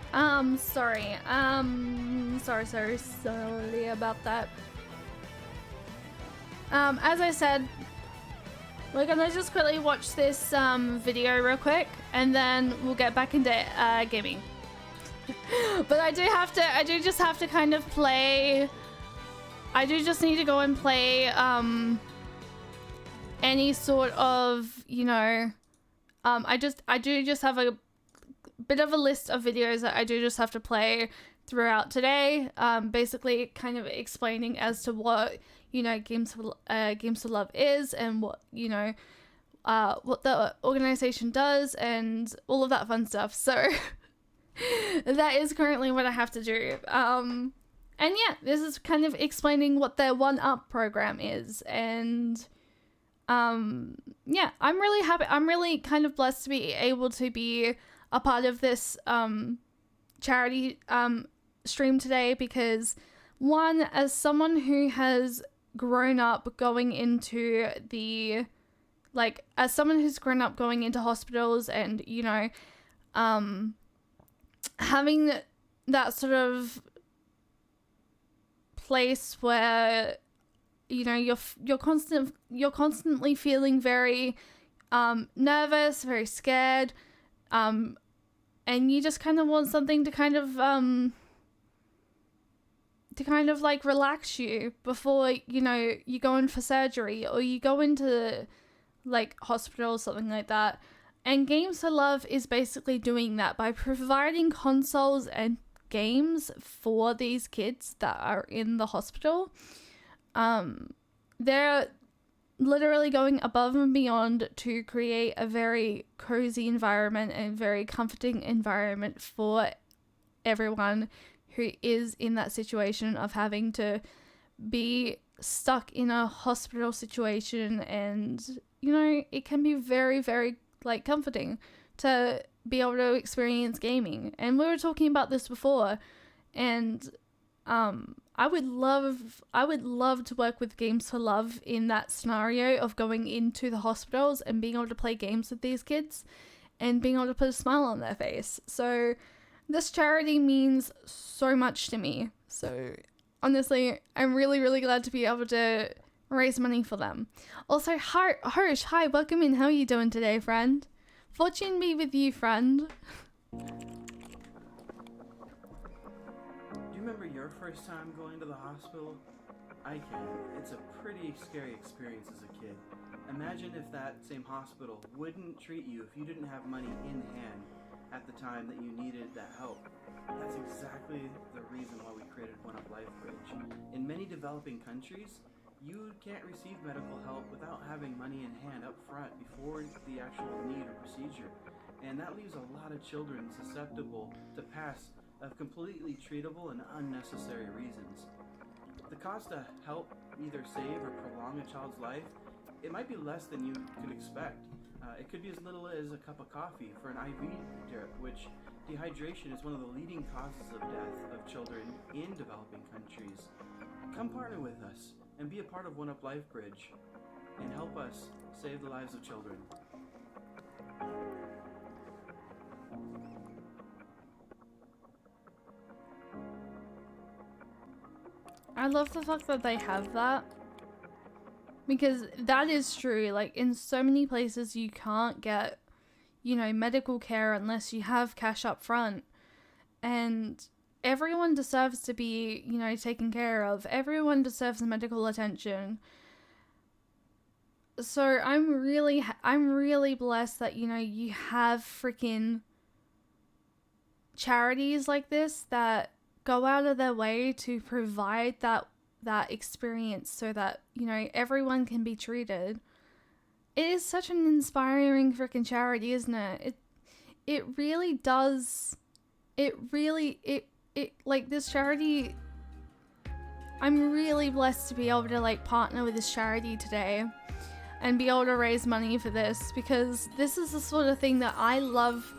S1: Sorry. Sorry about that. As I said, we're gonna just quickly watch this video real quick, and then we'll get back into gaming. But I do just have to kind of play. I do just need to go and play any sort of, you know, I do just have a bit of a list of videos that I do just have to play throughout today, basically kind of explaining as to what, you know, Games for Love is, and what, you know, what the organization does, and all of that fun stuff. So that is currently what I have to do. And yeah, this is kind of explaining what their 1UP program is, and yeah, I'm really happy. I'm really kind of blessed to be able to be a part of this charity stream today, because one, as someone who has grown up going into the, like, as someone who's grown up going into hospitals, and, you know, having that sort of place where, you know, you're constantly feeling very nervous, very scared, and you just kind of want something to kind of like relax you before, you know, you go in for surgery or you go into like hospital or something like that. And Games for Love is basically doing that by providing consoles and games for these kids that are in the hospital. They're literally going above and beyond to create a very cozy environment and very comforting environment for everyone who is in that situation of having to be stuck in a hospital situation. And, you know, it can be very, very, like, comforting to be able to experience gaming. And we were talking about this before, and I would love to work with Games for Love in that scenario of going into the hospitals and being able to play games with these kids and being able to put a smile on their face. So this charity means so much to me. So honestly, I'm really, really glad to be able to raise money for them. Also, Harsh, hi, welcome in. How are you doing today, friend? Fortune be with you, friend.
S14: Do you remember your first time going to the hospital? I can. It's a pretty scary experience as a kid. Imagine if that same hospital wouldn't treat you if you didn't have money in hand at the time that you needed that help. That's exactly the reason why we created 1UP Life Bridge. In many developing countries, you can't receive medical help without having money in hand up front before the actual need or procedure. And that leaves a lot of children susceptible to pass of completely treatable and unnecessary reasons. The cost to help either save or prolong a child's life, it might be less than you could expect. It could be as little as a cup of coffee for an IV drip, which dehydration is one of the leading causes of death of children in developing countries. Come partner with us and be a part of 1UP Life Bridge and help us save the lives of children.
S1: I love the fact that they have that, because that is true. Like, in so many places you can't get, you know, medical care unless you have cash up front, and everyone deserves to be, you know, taken care of. Everyone deserves medical attention. So I'm really blessed that, you know, you have freaking charities like this that go out of their way to provide that experience so that, you know, everyone can be treated. It is such an inspiring freaking charity, isn't it? It really does. It like, this charity, I'm really blessed to be able to, like, partner with this charity today and be able to raise money for this, because this is the sort of thing that I love,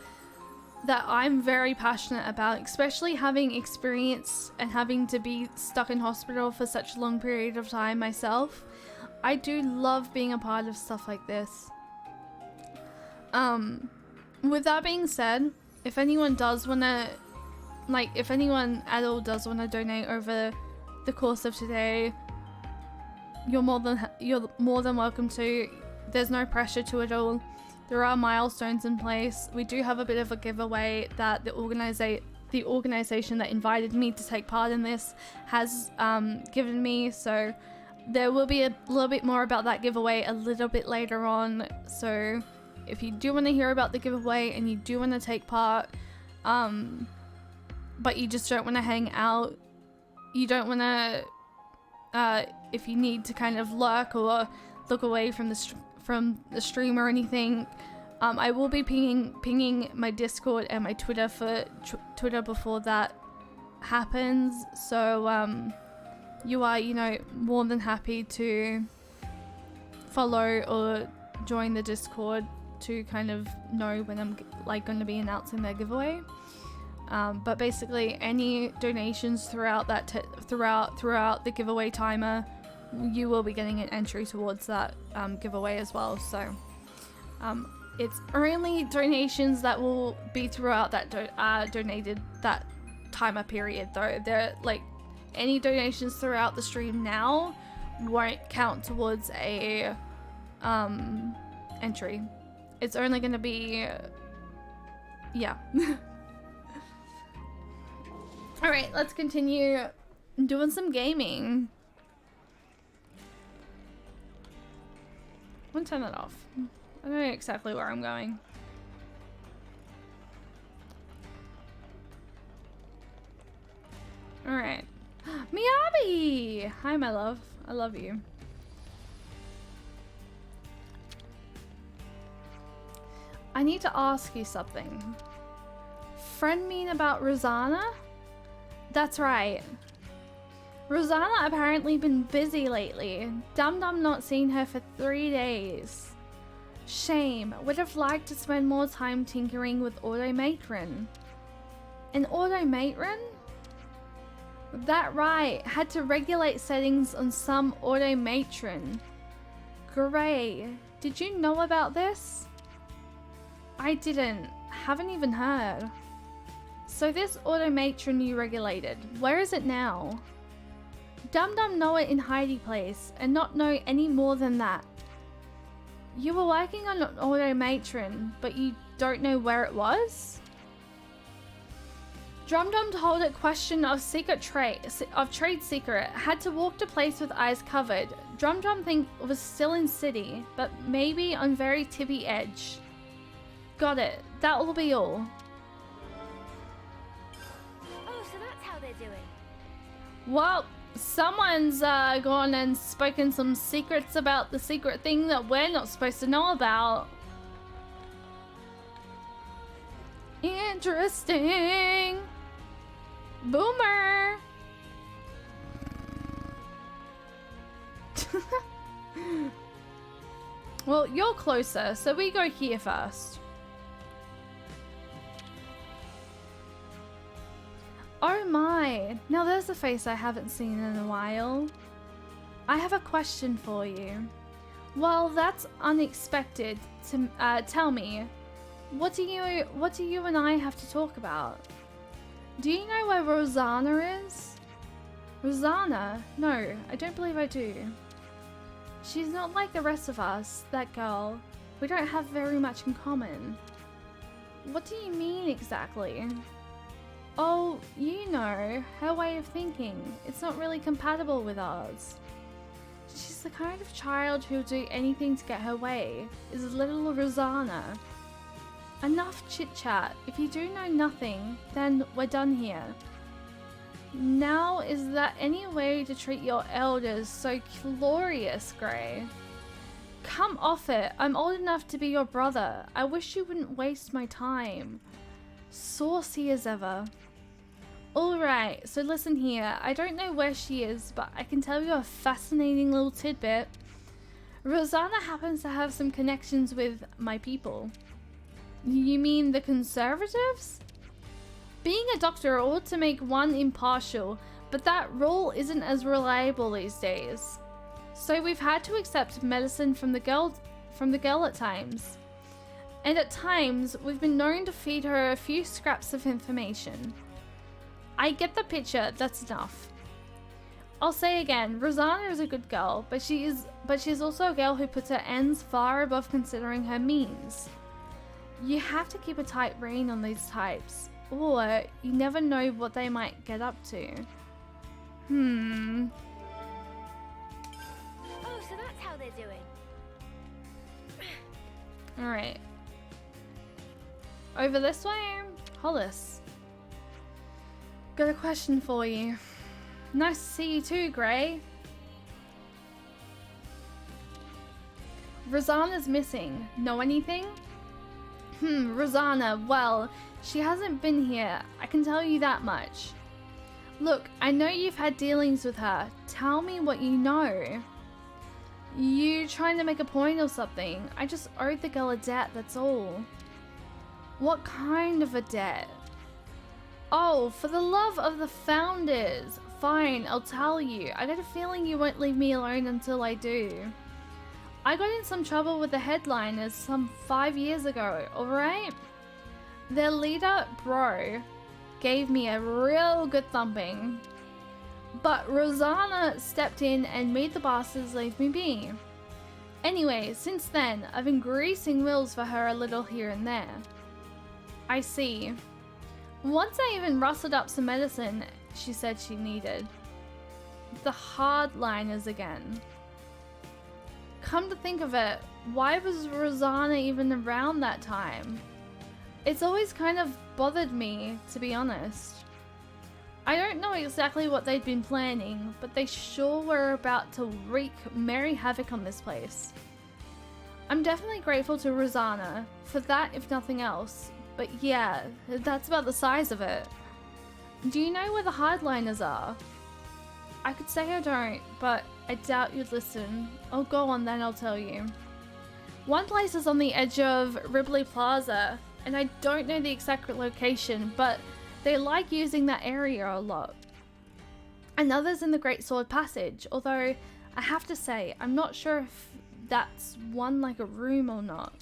S1: that I'm very passionate about, especially having experience and having to be stuck in hospital for such a long period of time myself. I do love being a part of stuff like this. With that being said, if anyone does want to, like, if anyone at all does want to donate over the course of today, you're more than welcome to. There's no pressure to it all. There are milestones in place. We do have a bit of a giveaway that the organization that invited me to take part in this has given me, so there will be a little bit more about that giveaway a little bit later on. So if you do want to hear about the giveaway and you do want to take part, but you just don't want to hang out, you don't want to, if you need to kind of lurk or look away from the stream or anything, I will be pinging my Discord and my Twitter for Twitter before that happens. So you are, you know, more than happy to follow or join the Discord to kind of know when I'm like going to be announcing their giveaway. But basically, any donations throughout that throughout the giveaway timer, you will be getting an entry towards that giveaway as well. So it's only donations that will be throughout that donated that timer period, though. They're like, any donations throughout the stream now won't count towards a entry. It's only going to be, yeah. All right, let's continue doing some gaming. I'm gonna turn that off. I don't know exactly where I'm going. All right. Miyabi! Hi, my love. I love you. I need to ask you something. Friend mean about Rosanna? That's right. Rosanna apparently been busy lately. Dum Dum not seen her for 3 days. Shame. Would have liked to spend more time tinkering with Automatron. An Automatron? That right. Had to regulate settings on some Automatron. Gray. Did you know about this? I didn't. Haven't even heard. So this Automatron you regulated, where is it now? Dum Dum know it in hidey place and not know any more than that. You were working on an Automatron, but you don't know where it was? Dum Dum told it question of trade secret, had to walk to place with eyes covered. Dum Dum think it was still in city, but maybe on very tippy edge. Got it. That will be all.
S9: Oh, so that's how they're doing.
S1: Well, someone's gone and spoken some secrets about the secret thing that we're not supposed to know about. Interesting. Boomer. Well, you're closer, so we go here first. Oh my, now there's a face I haven't seen in a while. I have a question for you. Well, that's unexpected. Tell me, what do you and I have to talk about? Do you know where Rosanna is? Rosanna? No, I don't believe I do. She's not like the rest of us, that girl. We don't have very much in common. What do you mean exactly? Oh, you know, her way of thinking. It's not really compatible with ours. She's the kind of child who'll do anything to get her way, is little Rosanna. Enough chit-chat. If you do know nothing, then we're done here. Now, is that any way to treat your elders so glorious, Grey? Come off it. I'm old enough to be your brother. I wish you wouldn't waste my time. Saucy as ever. Alright, so listen here. I don't know where she is, but I can tell you a fascinating little tidbit. Rosanna happens to have some connections with my people. You mean the Conservatives? Being a doctor ought to make one impartial, but that rule isn't as reliable these days. So we've had to accept medicine from the girl at times. and at times we've been known to feed her a few scraps of information. I get the picture, that's enough. I'll say again, Rosanna is a good girl, but she's also a girl who puts her ends far above considering her means. You have to keep a tight rein on these types, or you never know what they might get up to.
S9: Oh, so that's how they're doing.
S1: Alright. Over this way, Hollis. Got a question for you. Nice to see you too, Gray. Rosanna's missing. Know anything? Rosanna, well, she hasn't been here. I can tell you that much. Look, I know you've had dealings with her. Tell me what you know. You trying to make a point or something? I just owed the girl a debt, that's all. What kind of a debt? Oh, for the love of the founders. Fine, I'll tell you. I got a feeling you won't leave me alone until I do. I got in some trouble with the headliners some 5 years ago, alright? Their leader, Bro, gave me a real good thumping. But Rosanna stepped in and made the bastards leave me be. Anyway, since then, I've been greasing wheels for her a little here and there. I see. Once I even rustled up some medicine she said she needed. The hardliners again. Come to think of it, why was Rosanna even around that time? It's always kind of bothered me, to be honest. I don't know exactly what they'd been planning, but they sure were about to wreak merry havoc on this place. I'm definitely grateful to Rosanna for that, if nothing else, but yeah, that's about the size of it. Do you know where the hardliners are? I could say I don't, but I doubt you'd listen. Oh, go on then, I'll tell you. One place is on the edge of Ripley Plaza, and I don't know the exact location, but they like using that area a lot. Another's in the Great Sword Passage, although I have to say, I'm not sure if that's one like a room or not.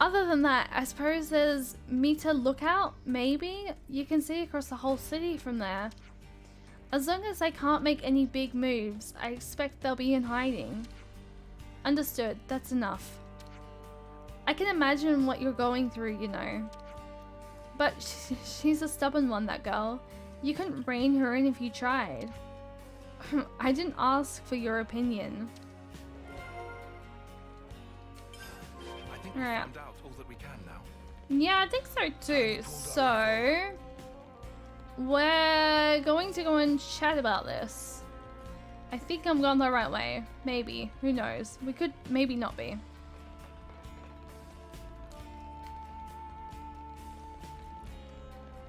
S1: Other than that, I suppose there's Meter Lookout, maybe? You can see across the whole city from there. As long as they can't make any big moves, I expect they'll be in hiding. Understood, that's enough. I can imagine what you're going through, you know. But she's a stubborn one, that girl. You couldn't rein her in if you tried. I didn't ask for your opinion.
S10: I think we found out all that we can now.
S1: Yeah, I think so too. So, we're going to go and chat about this. I think I'm going the right way. Maybe. Who knows? We could maybe not be.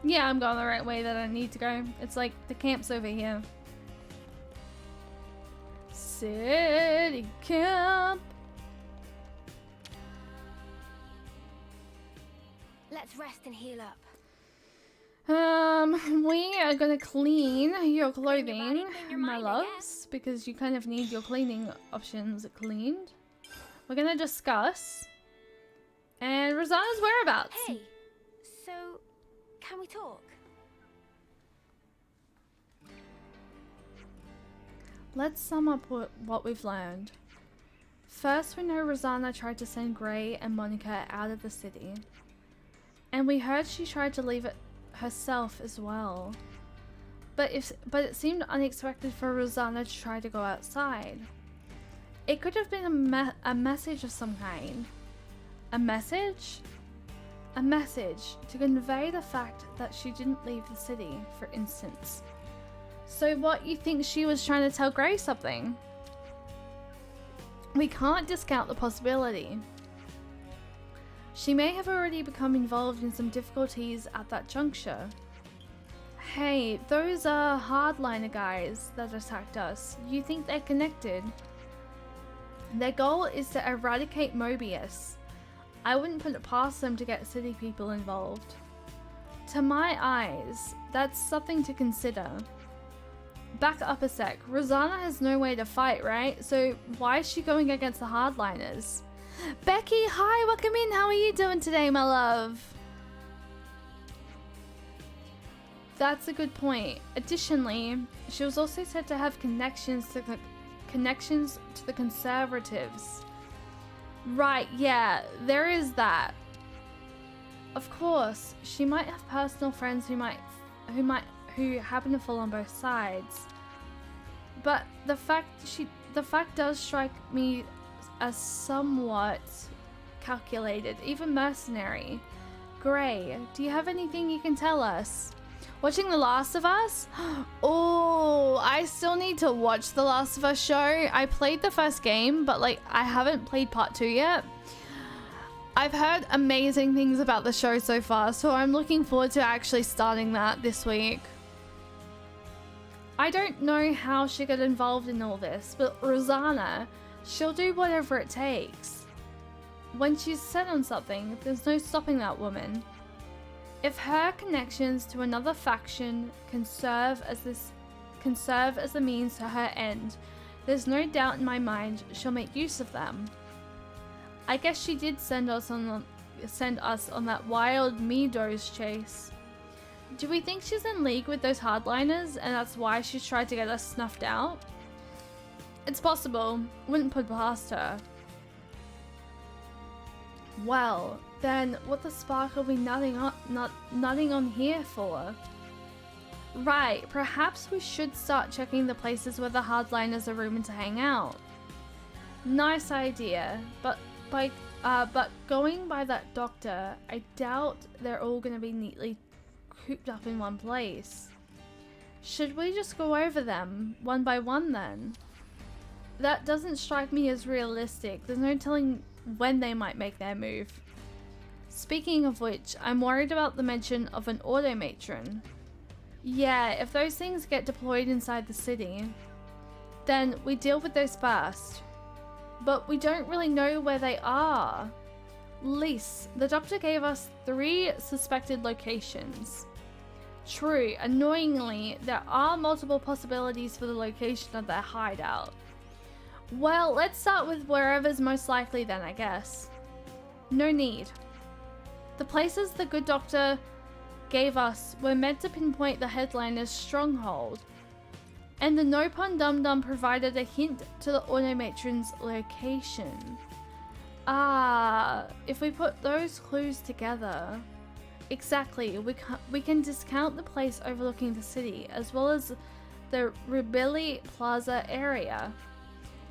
S1: Yeah, I'm going the right way that I need to go. It's like the camp's over here. City camp.
S9: Let's rest and heal up.
S1: We are gonna clean your clothing, my loves, because you kind of need your cleaning options cleaned. We're gonna discuss and Rosanna's whereabouts.
S9: Hey, so can we talk?
S1: Let's sum up what we've learned. First, we know Rosanna tried to send Gray and Monica out of the city. And we heard she tried to leave it herself as well. But it seemed unexpected for Rosanna to try to go outside. It could have been a message of some kind. A message? A message to convey the fact that she didn't leave the city, for instance. So what, you think she was trying to tell Gray something? We can't discount the possibility. She may have already become involved in some difficulties at that juncture. Hey, those are hardliner guys that attacked us. You think they're connected? Their goal is to eradicate Mobius. I wouldn't put it past them to get city people involved. To my eyes, that's something to consider. Back up a sec. Rosanna has no way to fight, right? So why is she going against the hardliners? Becky, hi, welcome in. How are you doing today, my love? That's a good point. Additionally, she was also said to have connections to the Conservatives. Right, yeah, there is that. Of course, she might have personal friends who happen to fall on both sides. But the fact does strike me as somewhat calculated, even mercenary. Gray, do you have anything you can tell us? Watching The Last of Us? Oh, I still need to watch The Last of Us show. I played the first game, but like I haven't played part 2 yet. I've heard amazing things about the show so far, so I'm looking forward to actually starting that this week. I don't know how she got involved in all this, but Rosanna, she'll do whatever it takes. When she's set on something, there's no stopping that woman. If her connections to another faction can serve as a means to her end, there's no doubt in my mind she'll make use of them. I guess she did send us on that wild Meadows chase. Do we think she's in league with those hardliners and that's why she's tried to get us snuffed out? It's possible. Wouldn't put past her. Well, then what the spark are we nutting on here for? Right, perhaps we should start checking the places where the hardliners are rumored to hang out. Nice idea, but going by that doctor, I doubt they're all gonna be neatly cooped up in one place. Should we just go over them one by one then? That doesn't strike me as realistic. There's no telling when they might make their move. Speaking of which, I'm worried about the mention of an automatron. Yeah, if those things get deployed inside the city, then we deal with those first. But we don't really know where they are. Lise, the doctor gave us 3 suspected locations. True, annoyingly, there are multiple possibilities for the location of their hideout. Well, let's start with wherever's most likely then, I guess. No need. The places the good doctor gave us were meant to pinpoint the headliner's stronghold, and the No Pun Dum Dum provided a hint to the automatron's location. Ah, if we put those clues together... Exactly, we can discount the place overlooking the city, as well as the Ribili Plaza area.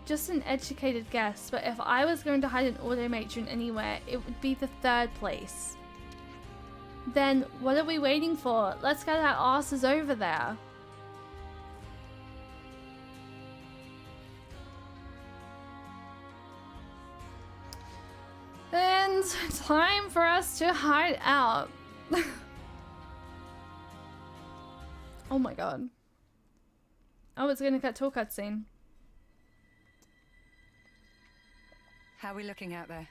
S1: Just an educated guess, but if I was going to hide an automatron anywhere, it would be the 3rd place. Then, what are we waiting for? Let's get our asses over there. And time for us to hide out. Oh my god. Oh, it's gonna cut to a cutscene.
S11: How are we looking out there?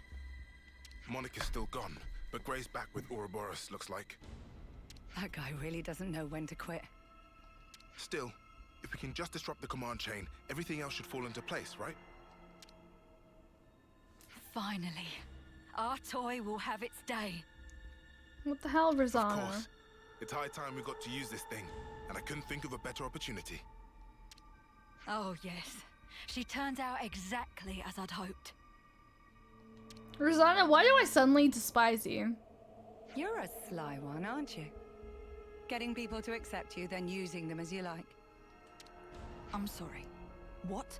S12: Monica's still gone, but Gray's back with Ouroboros, looks like.
S11: That guy really doesn't know when to quit.
S12: Still, if we can just disrupt the command chain, everything else should fall into place, right?
S13: Finally. Our toy will have its day.
S1: What the hell, Rosanna?
S12: Of course. It's high time we got to use this thing, and I couldn't think of a better opportunity.
S13: Oh, yes. She turns out exactly as I'd hoped.
S1: Rosanna, why do I suddenly despise you?
S11: You're a sly one, aren't you? Getting people to accept you, then using them as you like.
S13: I'm sorry. What?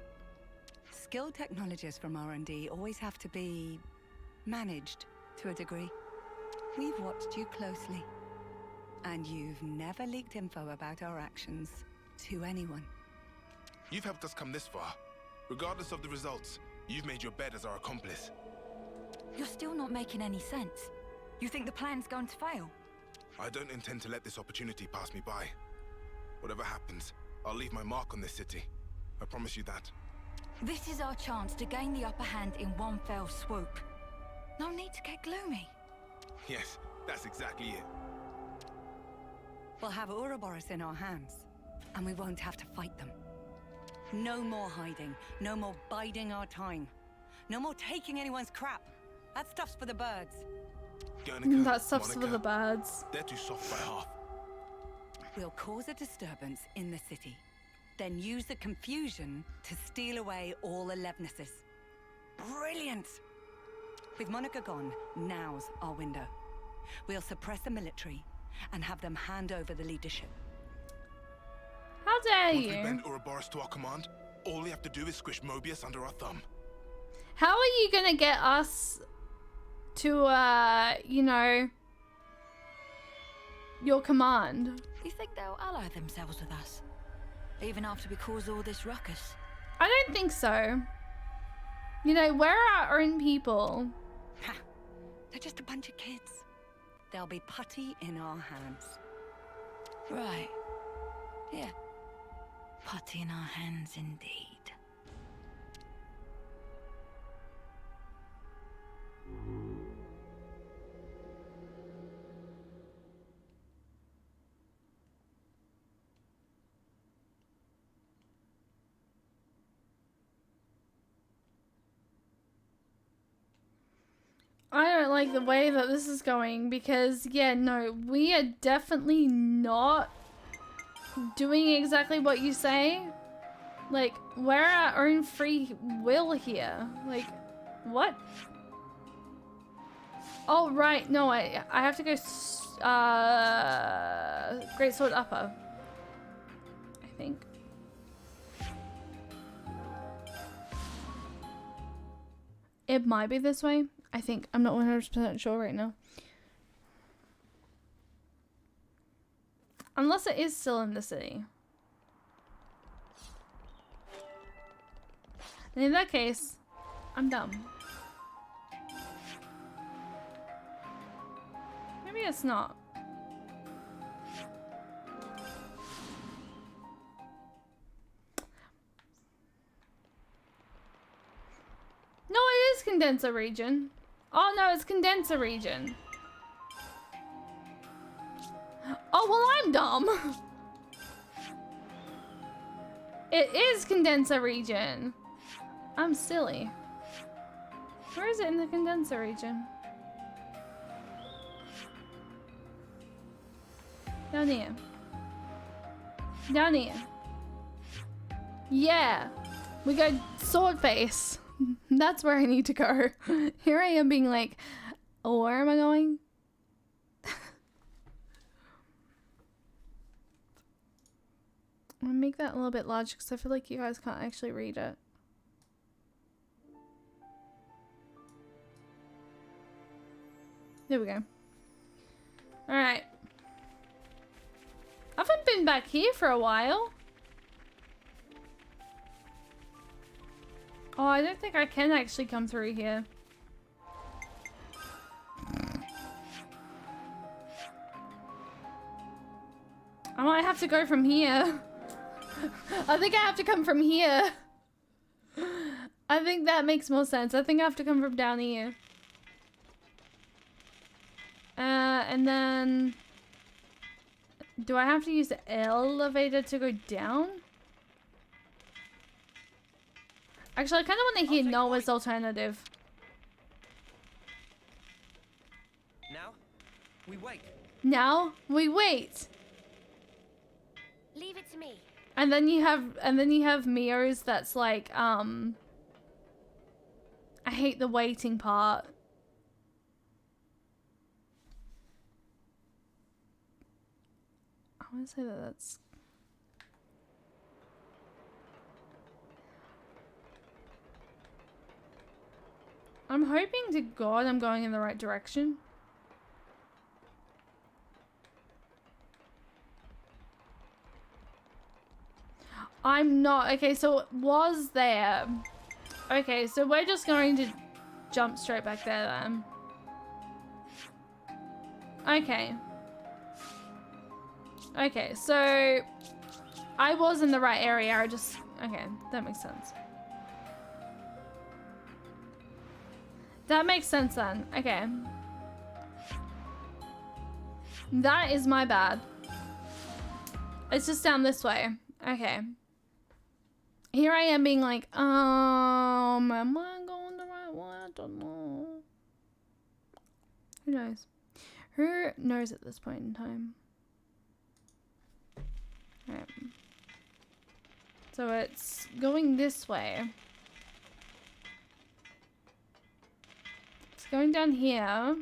S11: Skilled technologists from R&D always have to be... managed, to a degree. We've watched you closely. And you've never leaked info about our actions to anyone.
S12: You've helped us come this far. Regardless of the results, you've made your bed as our accomplice.
S13: You're still not making any sense. You think the plan's going to fail?
S12: I don't intend to let this opportunity pass me by. Whatever happens, I'll leave my mark on this city. I promise you that.
S13: This is our chance to gain the upper hand in one fell swoop. No need to get gloomy.
S12: Yes, that's exactly it.
S11: We'll have Ouroboros in our hands, and we won't have to fight them. No more hiding, no more biding our time. No more taking anyone's crap. That stuff's for the birds.
S1: That stuff's for the birds.
S12: They're too soft by half.
S11: We'll cause a disturbance in the city, then use the confusion to steal away all the Levnesses. Brilliant! With Monica gone, now's our window. We'll suppress the military and have them hand over the leadership.
S1: How dare
S12: Once
S1: you?
S12: we bend Ouroboros to our command, all we have to do is squish Mobius under our thumb.
S1: How are you gonna get us to, you know, your command?
S2: You think they'll ally themselves with us? Even after we cause all this ruckus?
S1: I don't think so. You know, we're our own people.
S11: Ha! They're just a bunch of kids. They'll be putty in our hands.
S2: Right. Yeah. Putty in our hands indeed.
S1: I don't like the way that this is going because, yeah, no, we are definitely not doing exactly what you say. Like, we're our own free will here. Like, what? Oh, right, no, I have to go, Great Sword Upper, I think. It might be this way. I think. I'm not 100% sure right now. Unless it is still in the city. And in that case, I'm dumb. Maybe it's not. No, it is condenser region. Oh no, it's condenser region. Oh, well, I'm dumb. It is condenser region. I'm silly. Where is it in the condenser region? Down here. Down here. Yeah. We go sword face. That's where I need to go. Here I am being like, oh, where am I going? I'm gonna make that a little bit large because I feel like you guys can't actually read it. There we go. Alright. I haven't been back here for a while. Oh, I don't think I can actually come through here. I might have to go from here. I think I have to come from here. I think that makes more sense. I think I have to come from down here. And then... do I have to use the elevator to go down? Actually, I kind of want to hear Noah's alternative.
S15: Now, we wait.
S1: Now, we wait.
S9: Leave it to me.
S1: And then you have Mio's that's like, I hate the waiting part. I want to say that that's... I'm hoping to God I'm going in the right direction. I'm not. Okay, so it was there. Okay, so we're just going to jump straight back there then. Okay. Okay, so I was in the right area. I just... okay, that makes sense. That makes sense then. Okay. That is my bad. It's just down this way. Okay. Here I am being like, am I going the right don't know. Who knows? Who knows at this point in time? Alright. So it's going this way. It's going down here.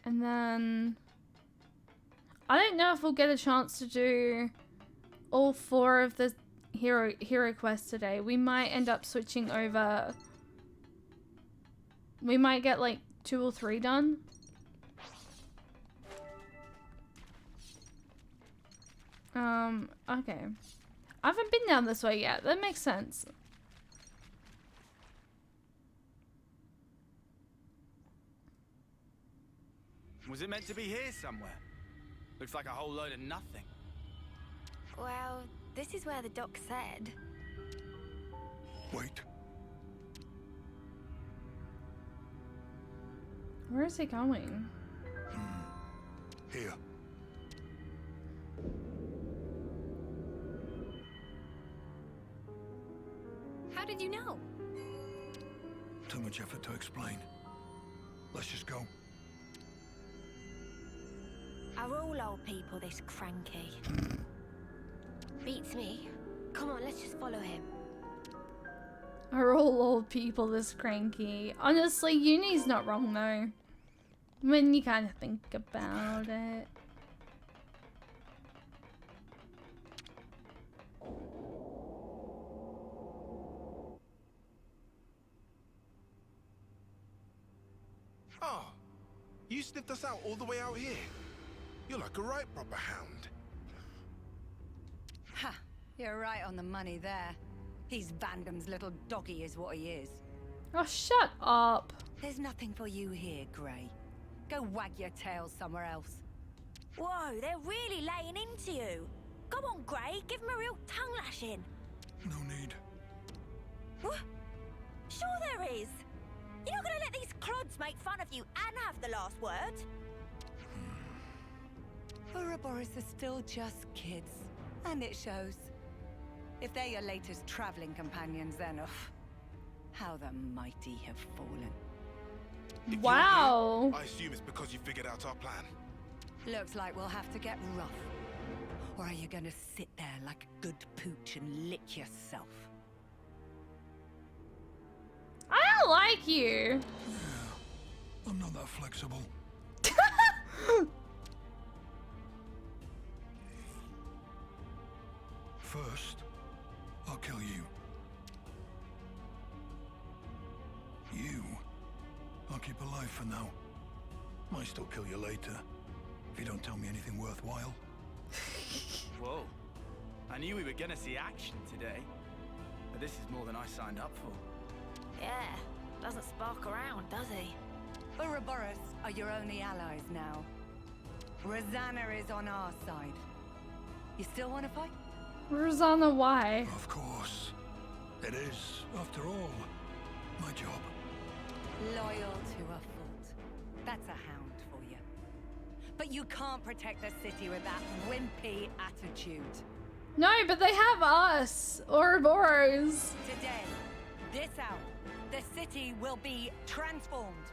S1: And then I don't know if we'll get a chance to do all 4 of the hero quests today. We might end up switching over. We might get like 2 or 3 done. Okay. I haven't been down this way yet. That makes sense.
S6: Was it meant to be here somewhere? Looks like a whole load of nothing.
S9: Well, this is where the doc said.
S3: Wait.
S1: Where is he going?
S3: Here.
S9: How did you know?
S3: Too much effort to explain. Let's just go.
S9: Are all old people this cranky? Beats me. Come on, let's just follow him.
S1: Are all old people this cranky? Honestly, Uni's not wrong though. When you kind of think about it.
S12: Oh, you sniffed us out all the way out here. You're like a right proper hound.
S11: Ha! You're right on the money there. He's Vandam's little doggy is what he is.
S1: Oh, shut up.
S11: There's nothing for you here, Grey. Go wag your tail somewhere else.
S9: Whoa, they're really laying into you. Go on, Grey, give him a real tongue lashing.
S3: No need.
S9: What? Sure there is. You're not gonna let these clods make fun of you and have the last word?
S11: Ouroboros are still just kids, and it shows. If they're your latest traveling companions, then how the mighty have fallen.
S12: If
S1: wow.
S12: You're here, I assume it's because you figured out our plan.
S11: Looks like we'll have to get rough. Or are you gonna sit there like a good pooch and lick yourself?
S1: I don't like you.
S3: Yeah, I'm not that flexible. First, I'll kill you. You, I'll keep alive for now. Might still kill you later, if you don't tell me anything worthwhile.
S6: Whoa. I knew we were gonna see action today. But this is more than I signed up for.
S9: Yeah, doesn't spark around, does he?
S11: Ouroboros are your only allies now. Rosanna is on our side. You still want to fight?
S1: Rosanna, why?
S3: Of course. It is, after all, my job.
S11: Loyal to a fault. That's a hound for you. But you can't protect the city with that wimpy attitude.
S1: No, but they have us, Ouroboros.
S11: Today, this hour, the city will be transformed.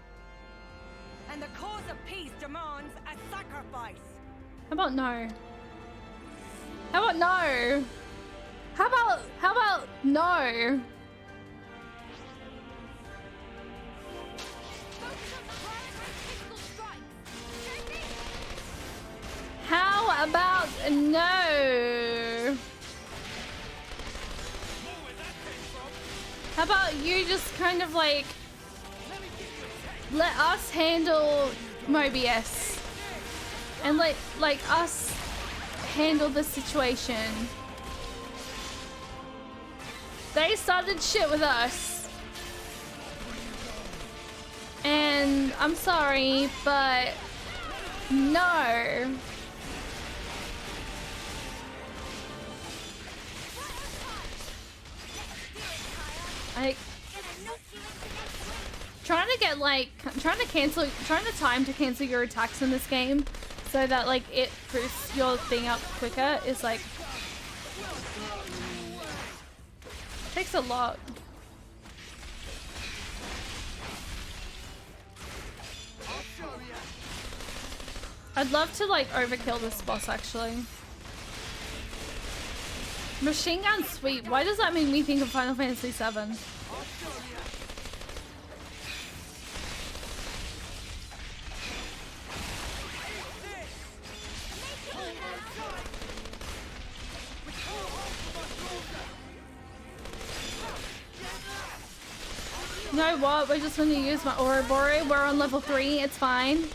S11: And the cause of peace demands a sacrifice.
S1: How about no? How about no? How about no? How about no? How about you just kind of like let us handle Mobius and let us handle the situation. They started shit with us. And I'm sorry, but no. Trying to time to cancel your attacks in this game so that like it boosts your thing up quicker is like takes a lot. I'd love to like overkill this boss actually. Machine gun sweep. Why does that make me think of Final Fantasy VII? You know what? We're just gonna use my Ouroboros. We're on level 3. It's fine.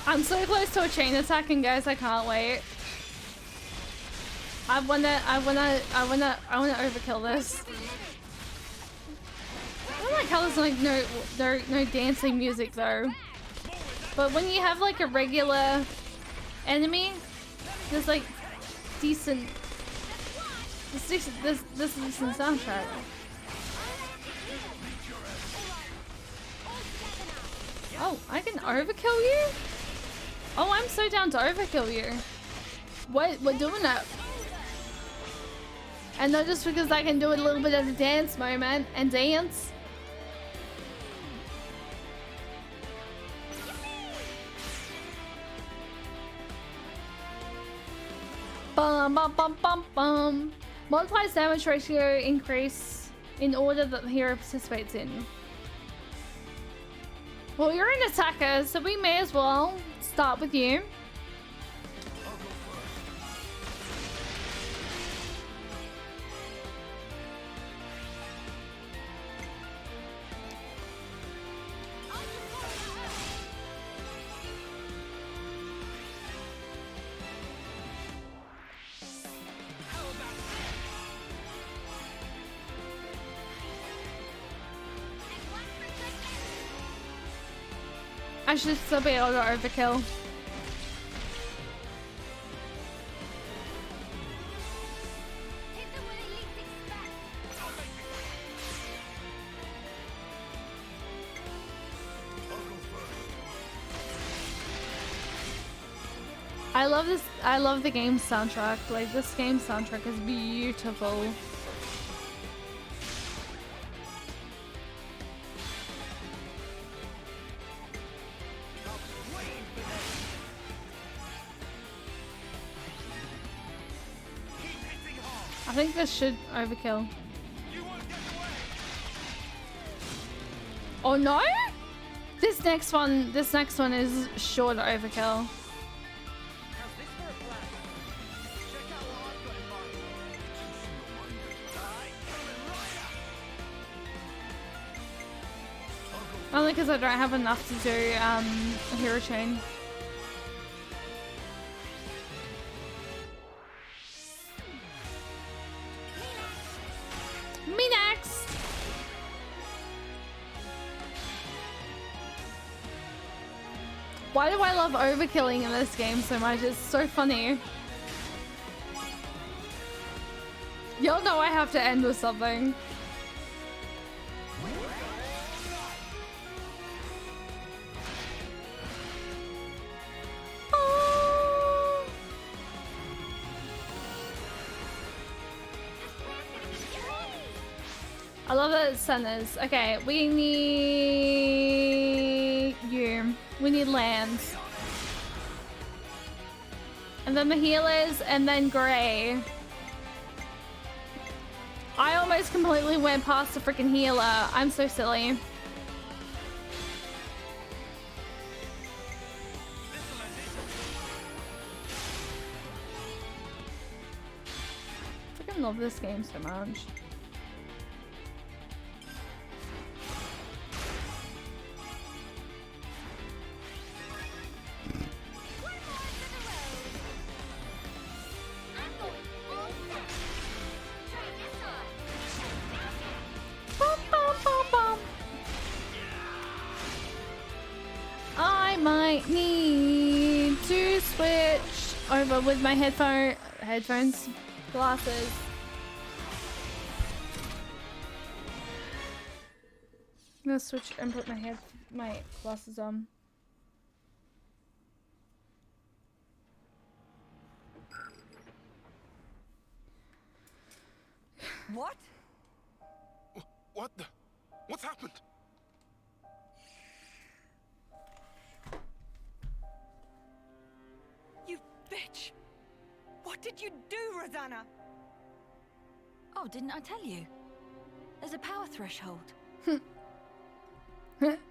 S1: I'm so close to a chain attack, and guys, I can't wait. I wanna overkill this. I don't like how there's like no dancing music though. But when you have like a regular enemy, there's like decent. This is a decent soundtrack. Oh, I can overkill you? Oh, I'm so down to overkill you. What? We're doing that. And not just because I can do a little bit of a dance moment and dance. Bum bum bum bum bum. Multiplies damage ratio increase in order that the hero participates in. Well, you're an attacker, so we may as well start with you. I should still be able to overkill. I love the game soundtrack. Like, this game soundtrack is beautiful. I think this should overkill. Oh no? This next one is sure to overkill. Only because I don't have enough to do a hero chain. Me next! Why do I love overkilling in this game so much? It's so funny. Y'all know I have to end with something. I love that it's centers. Okay, we need you. We need lands. And then the healers, and then Gray. I almost completely went past the freaking healer. I'm so silly. I freaking love this game so much. I might need to switch over with my headphones, glasses. I'm gonna switch and put my glasses on.
S11: What?
S12: What the? What's happened?
S11: You bitch! What did you do, Rosanna?
S2: Oh, didn't I tell you? There's a power threshold.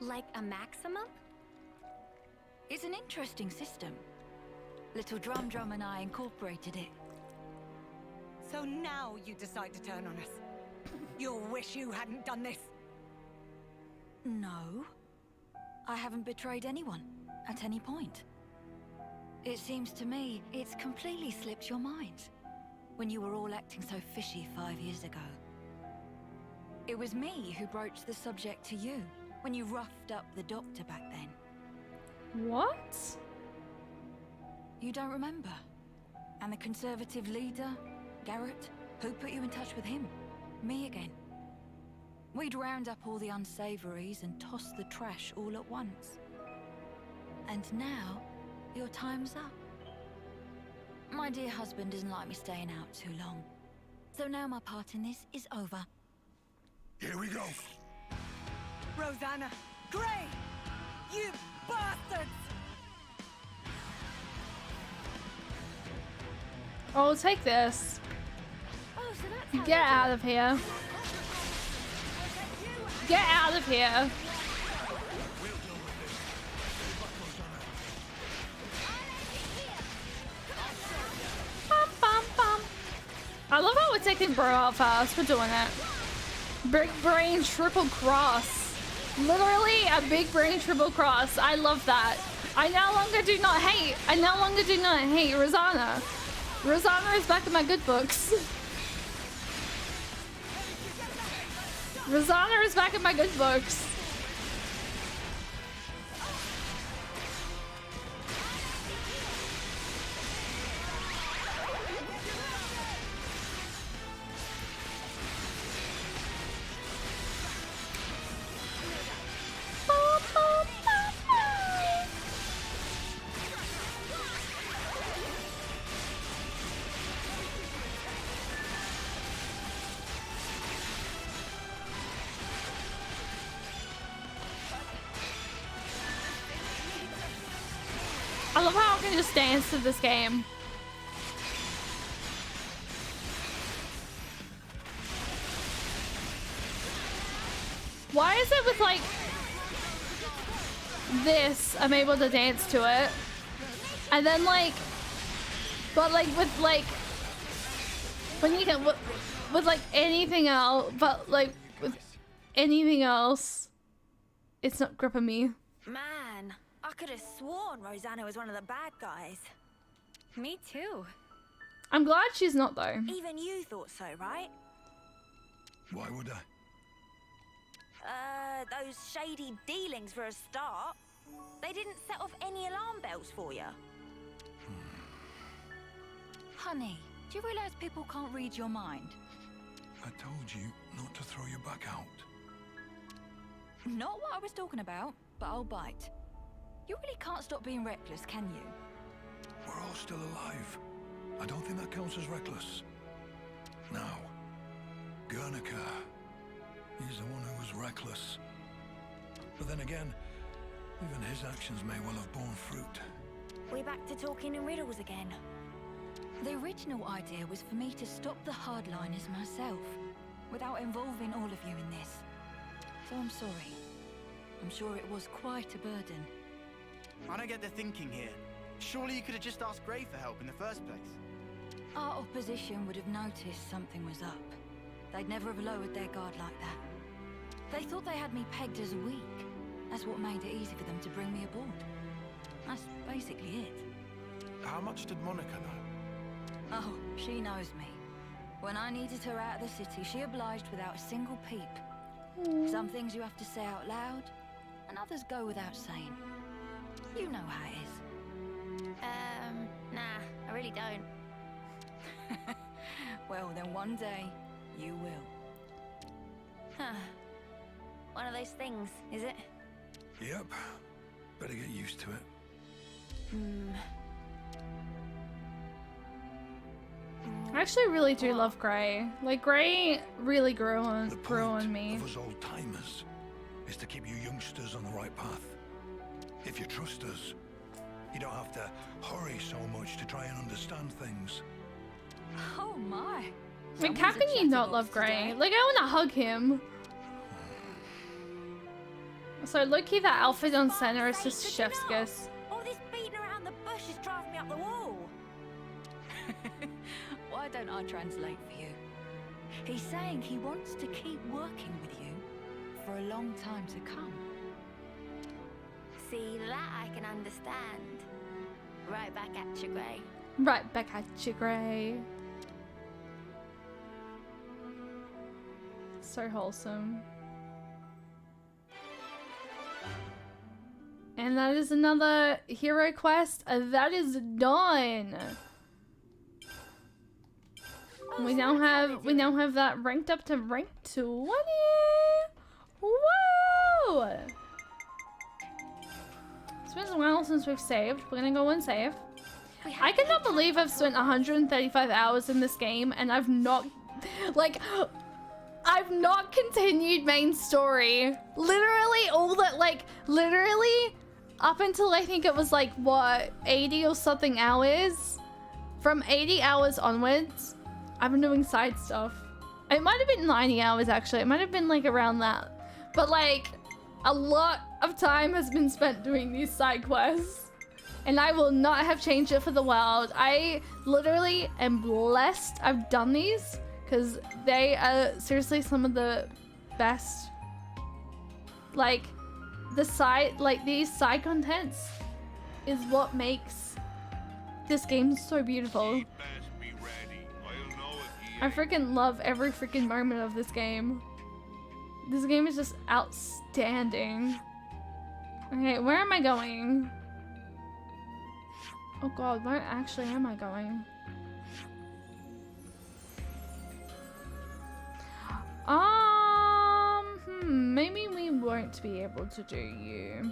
S9: Like a maximum?
S2: It's an interesting system. Little Drum and I incorporated it.
S11: So now you decide to turn on us. You'll wish you hadn't done this.
S2: No. I haven't betrayed anyone at any point. It seems to me it's completely slipped your mind when you were all acting so fishy 5 years ago. It was me who broached the subject to you when you roughed up the doctor back then.
S1: What?
S2: You don't remember? And the Conservative leader, Garrett, who put you in touch with him? Me again. We'd round up all the unsavories and toss the trash all at once. And now, your time's up. My dear husband doesn't like me staying out too long. So now my part in this is over.
S3: Here we go.
S11: Rosanna! Gray! You bastards!
S1: Oh, take this.
S9: Oh, so that's how
S1: Get out of here. Get out of here. Bum, bum, bum. I love how we're taking bro out fast. We're doing it. Big brain triple cross. Literally a big brain triple cross. I love that. I no longer do not hate. I no longer do not hate Rosanna. Rosanna is back in my good books. Rosanna is back in my good books. I love how I can just dance to this game. Why is it with like this, I'm able to dance to it, and then like, but like with like, when you can, with like anything else, but like with anything else, it's not gripping me.
S9: Man, I could have sworn Rosanna was one of the bad guys. Me too.
S1: I'm glad she's not though.
S9: Even you thought so, right?
S3: Why would I?
S9: Those shady dealings for a start. They didn't set off any alarm bells for you.
S2: Honey, do you realize people can't read your mind?
S3: I told you not to throw your back out.
S2: Not what I was talking about, but I'll bite. You really can't stop being reckless, can you?
S3: We're all still alive. I don't think that counts as reckless. Now, Guernica. He's the one who was reckless. But then again, even his actions may well have borne fruit.
S9: We back to talking in riddles again.
S2: The original idea was for me to stop the hardliners myself, without involving all of you in this. So I'm sorry. I'm sure it was quite a burden.
S6: I don't get the thinking here. Surely you could have just asked Gray for help in the first place.
S2: Our opposition would have noticed something was up. They'd never have lowered their guard like that. They thought they had me pegged as weak. That's what made it easy for them to bring me aboard. That's basically it.
S10: How much did Monica know?
S2: Oh, she knows me. When I needed her out of the city, she obliged without a single peep. Some things you have to say out loud, and others go without saying. You know how it is.
S9: Nah, I really don't.
S2: Well, then one day, you will.
S9: Huh. One of those things, is it?
S3: Yep. Better get used to it.
S1: I actually really do love Grey. Like, Grey really grew on me.
S3: Of us old timers is to keep you youngsters on the right path. If you trust us, you don't have to hurry so much to try and understand things.
S13: Oh my.
S1: Like, how can you not love Grey? Like, I want to hug him. So, low-key, that outfit on center is just chef's kiss.
S9: All this beating around the bush is driving me up the wall.
S11: Why don't I translate for you? He's saying he wants to keep working with you for a long time to come.
S9: See, that I can understand. Right back at you, Grey.
S1: Right back at you, Grey. So wholesome. And that is another hero quest. That is done. We now have that ranked up to rank 20. Whoa! It's been a while since we've saved. We're gonna go and save. I cannot believe I've spent 135 hours in this game and I've not, like, I've not continued main story. Literally all that, like, literally up until I think it was like, what, 80 or something hours? From 80 hours onwards, I've been doing side stuff. It might have been 90 hours actually. It might have been like around that. But like, a lot of time has been spent doing these side quests. And I will not have changed it for the world. I literally am blessed I've done these because they are seriously some of the best. Like, these side contents is what makes this game so beautiful. I freaking love every freaking moment of this game. This game is just outstanding. Okay, where am I going? Oh god, where actually am I going? Maybe we won't be able to do you.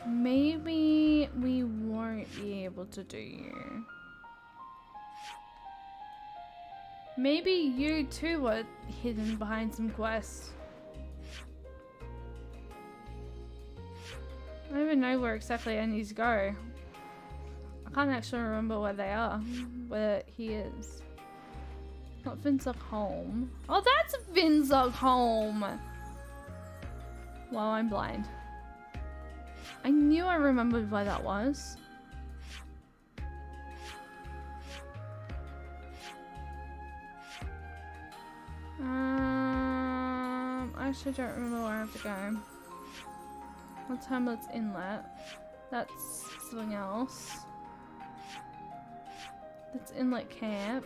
S1: Maybe we won't be able to do you. Maybe you too are hidden behind some quests. I don't even know where exactly I need to go. I can't actually remember where they are. Where he is. Not Vinsog home. Oh, that's Vinsog home! Well, I'm blind. I knew I remembered where that was. I actually don't remember where I have to go. What's Hamlet's Inlet? That's something else. That's Inlet Camp.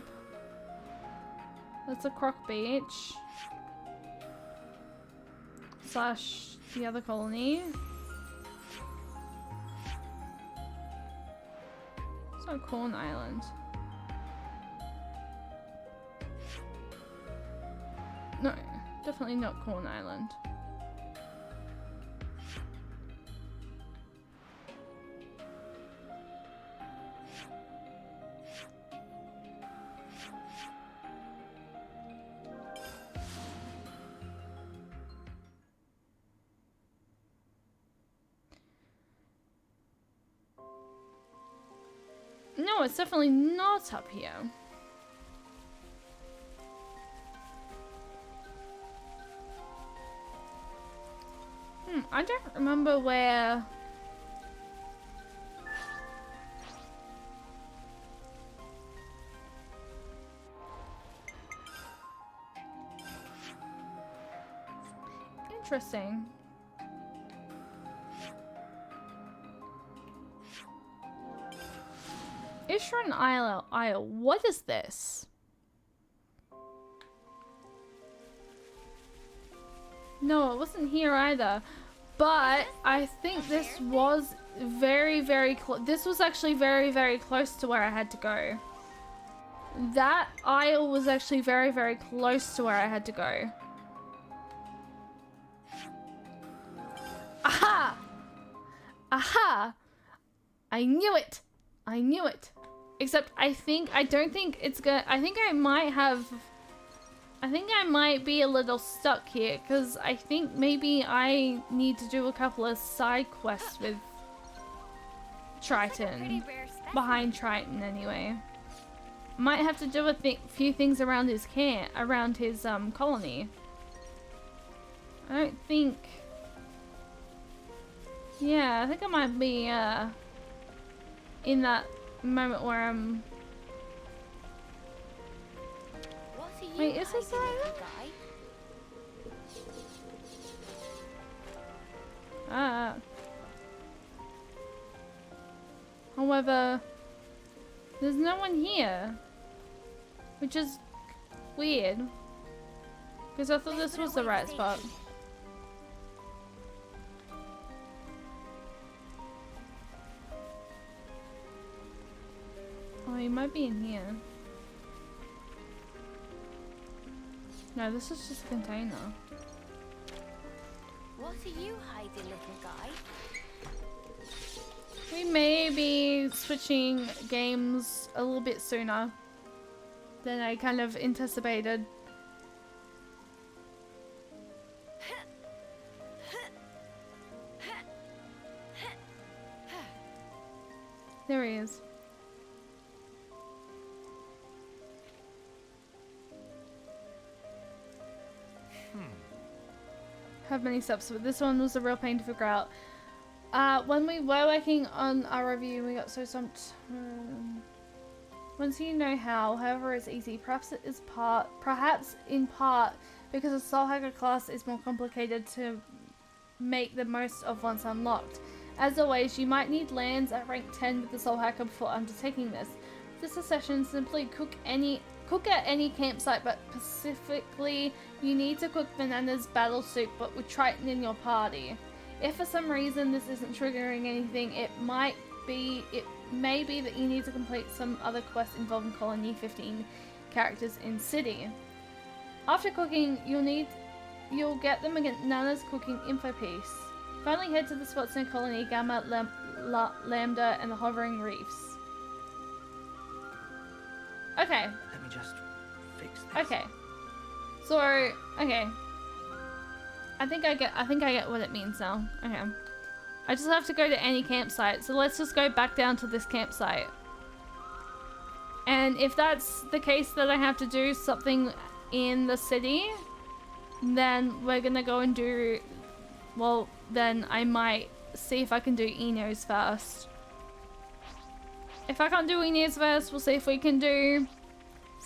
S1: That's a Croc Beach. Slash the other colony. It's not Corn Island. No, definitely not Corn Island. No, it's definitely not up here. I don't remember where... Interesting. Ishran Isle. What is this? No, it wasn't here either. But I think this was very close. This was actually very close to where I had to go. That isle was actually very close to where I had to go. Aha! Aha! I knew it. I knew it. Except I don't think it's gonna, I think I might be a little stuck here because I think maybe I need to do a couple of side quests with Triton. Behind Triton anyway. Might have to do a few things around his camp, around his colony. I don't think. Yeah, I think I might be in that moment where I'm. Wait, is this right? Ah. However, there's no one here, which is weird, because I thought this was the right spot. Oh, he might be in here. No, this is just a container.
S9: What are you hiding, little guy?
S1: We may be switching games a little bit sooner than I kind of anticipated. There he is. Have many steps, but this one was a real pain to figure out. When we were working on our review, we got so stumped. Once you know how, however, it's easy. Perhaps in part because the Soul Hacker class is more complicated to make the most of once unlocked. As always, you might need lands at rank 10 with the Soul Hacker before undertaking this. This session, simply cook at any campsite, but specifically you need to cook Banana's battle soup, but with Triton in your party. If for some reason this isn't triggering anything, it may be that you need to complete some other quest involving Colony 15 characters in City. After cooking, you'll get them against Nana's cooking info piece. Finally head to the spots in Colony Gamma, Lambda, and the Hovering Reefs. Okay.
S15: Let me just fix this.
S1: Okay. So, okay. I think I get what it means now. Okay. I just have to go to any campsite. So let's just go back down to this campsite. And if that's the case that I have to do something in the city, then we're gonna go and do, well, then I might see if I can do Enos first. If I can't do Enos first, we'll see if we can do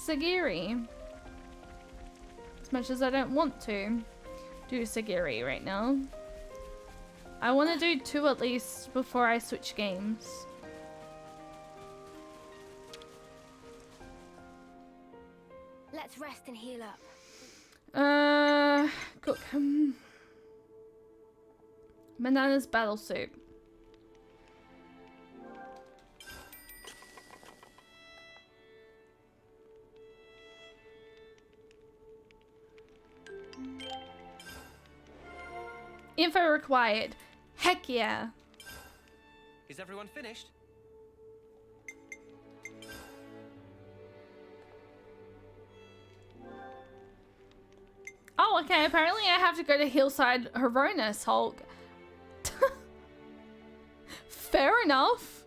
S1: Sagiri. As much as I don't want to do Sagiri right now. I want to do 2 at least before I switch games.
S9: Let's rest and heal up.
S1: Cook. Banana's battle soup. Info required. Heck yeah.
S15: Is everyone finished?
S1: Oh, okay. Apparently I have to go to Hillside Horonis, Hulk. Fair enough.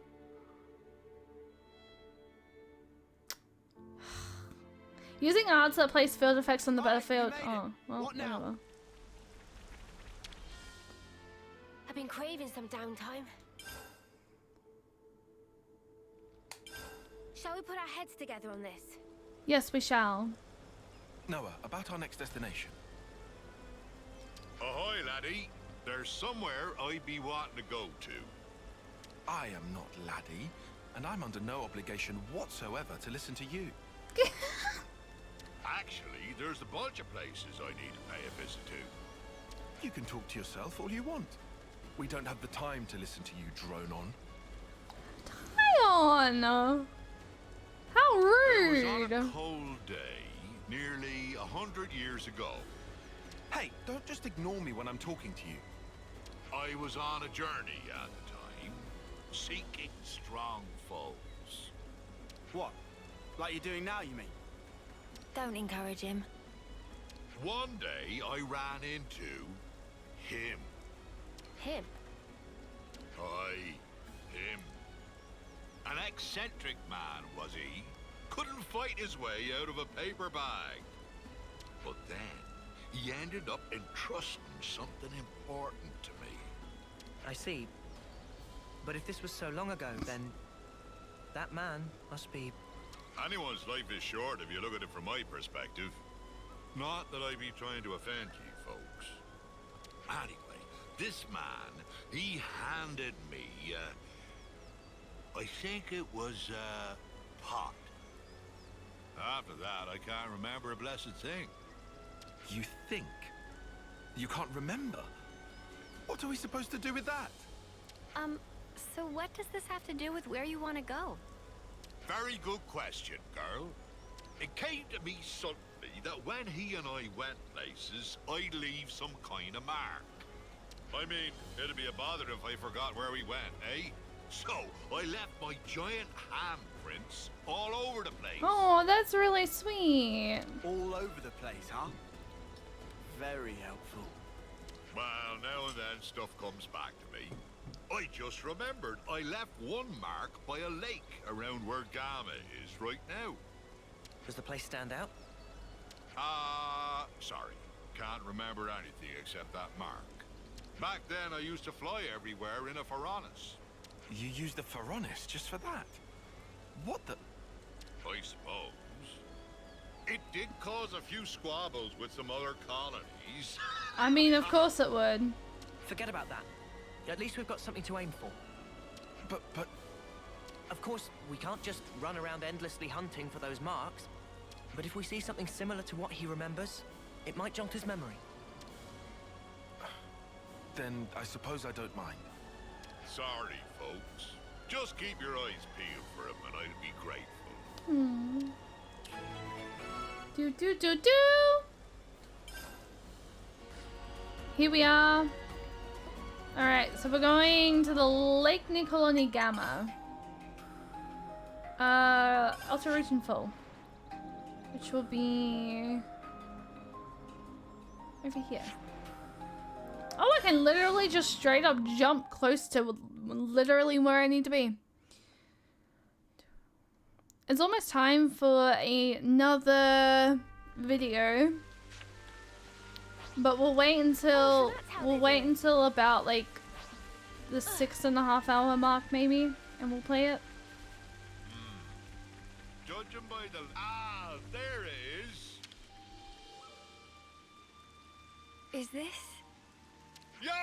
S1: Using arts that place field effects on the battlefield. Oh, well, whatever.
S9: I've been craving some downtime. Shall we put our heads together on this?
S1: Yes, we shall.
S10: Noah, about our next destination.
S16: Ahoy, laddie. There's somewhere I'd be wanting to go to.
S10: I am not laddie, and I'm under no obligation whatsoever to listen to you.
S16: Actually, there's a bunch of places I need to pay a visit to.
S10: You can talk to yourself all you want. We don't have the time to listen to you drone on.
S1: Triton! How rude!
S16: It was on a cold day, nearly 100 years ago.
S10: Hey, don't just ignore me when I'm talking to you.
S16: I was on a journey at the time. seeking strong foes.
S6: What? Like you're doing now, you mean?
S9: Don't encourage him.
S16: One day I ran into him.
S9: Him?
S16: Aye, him. An eccentric man, was he? Couldn't fight his way out of a paper bag. But then, he ended up entrusting something important to me.
S15: I see. But if this was so long ago, then that man must be...
S16: Anyone's life is short if you look at it from my perspective. Not that I be trying to offend you folks. Anyway, this man, he handed me, I think it was a pot. After that, I can't remember a blessed thing.
S10: You think? You can't remember? What are we supposed to do with that?
S9: So what does this have to do with where you want to go?
S16: Very good question, girl. It came to me suddenly that when he and I went places, I'd leave some kind of mark. I mean, it'd be a bother if I forgot where we went, eh? So, I left my giant handprints all over the place.
S1: Oh, that's really sweet.
S6: All over the place, huh? Very helpful.
S16: Well, now and then stuff comes back to me. I just remembered I left one mark by a lake around where Gamma is right now.
S15: Does the place stand out?
S16: Sorry. Can't remember anything except that mark. Back then, I used to fly everywhere in a Pharaonis.
S10: You used the Pharaonis just for that? What the...
S16: I suppose. It did cause a few squabbles with some other colonies.
S1: I mean, of course it would.
S15: Forget about that. At least we've got something to aim for.
S10: But...
S15: Of course, we can't just run around endlessly hunting for those marks. But if we see something similar to what he remembers, it might jog his memory.
S10: Then I suppose I don't mind.
S16: Sorry, folks. Just keep your eyes peeled for him and I'd be grateful.
S1: Hmm. Do. Here we are. Alright, so we're going to the Lake Nicoloni Gamma. Alteration Full. Which will be... over here. Oh, I can literally just straight up jump close to literally where I need to be. It's almost time for another video. But we'll wait until about like the 6.5 hour mark maybe, and we'll play it.
S16: Judging by the... there it is.
S9: Is this?
S16: Yar,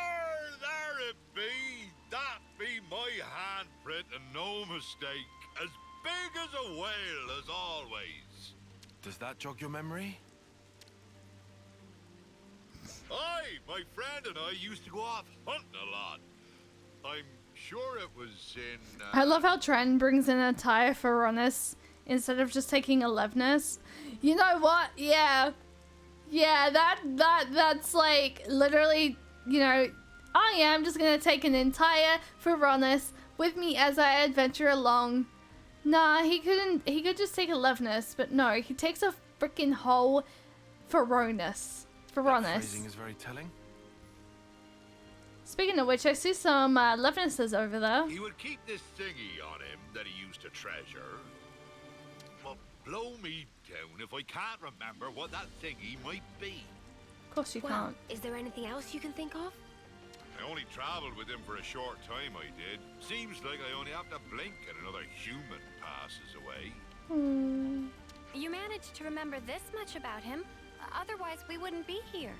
S16: there it be. That be my handprint and no mistake. As big as a whale as always.
S10: Does that jog your memory?
S16: Aye, my friend and I used to go off hunting a lot. I'm sure it was in...
S1: I love how Triton brings in a tire for Ronis instead of just taking 11ness. You know what? Yeah, that's like literally, you know, I am just gonna take an entire Pharaonis with me as I adventure along. Nah, he could just take 11ness, but no, he takes a freaking whole Pharaonis.
S10: That phrasing is very telling.
S1: Speaking of which, I see some 11nesses over there.
S16: He would keep this thingy on him that he used to treasure. But blow me down if I can't remember what that thingy might be.
S1: Of course you can't.
S9: Is there anything else you can think of?
S16: I only traveled with him for a short time, I did. Seems like I only have to blink and another human passes away.
S9: You managed to remember this much about him. Otherwise, we wouldn't be here.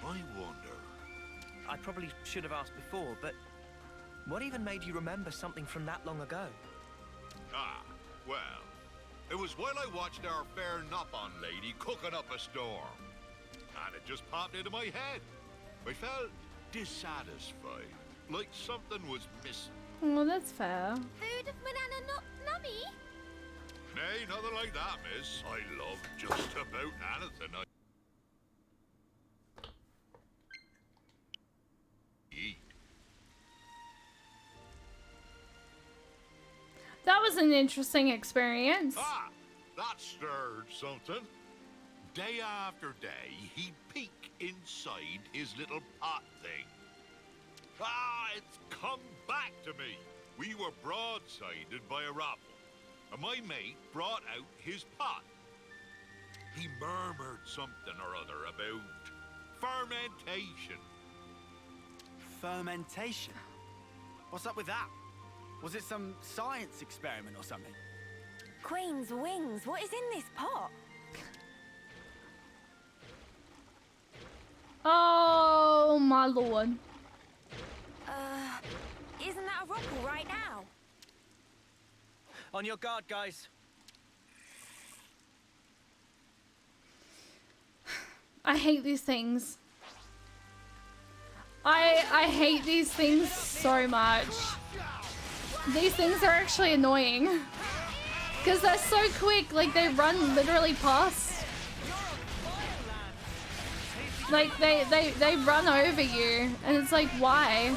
S16: I wonder.
S15: I probably should have asked before, but what even made you remember something from that long ago?
S16: Well, it was while I watched our fair Nopon lady cooking up a storm. And it just popped into my head. I felt dissatisfied, like something was missing.
S1: Oh, that's fair.
S9: Food of banana nummy?
S16: Nay, nothing like that, miss. I love just about anything I eat.
S1: was an interesting experience.
S16: Ah, that stirred something. Day after day, he'd peek inside his little pot thing. Ah, it's come back to me. We were broadsided by a raffle, and my mate brought out his pot. He murmured something or other about fermentation.
S6: Fermentation? What's up with that? Was it some science experiment or something?
S9: Queen's wings, what is in this pot?
S1: Oh my lord.
S9: Isn't that a ruffle right now?
S15: On your guard, guys.
S1: I hate these things. I hate these things so much. These things are actually annoying. Because they're so quick, like they run literally past. Like they run over you and it's like, why?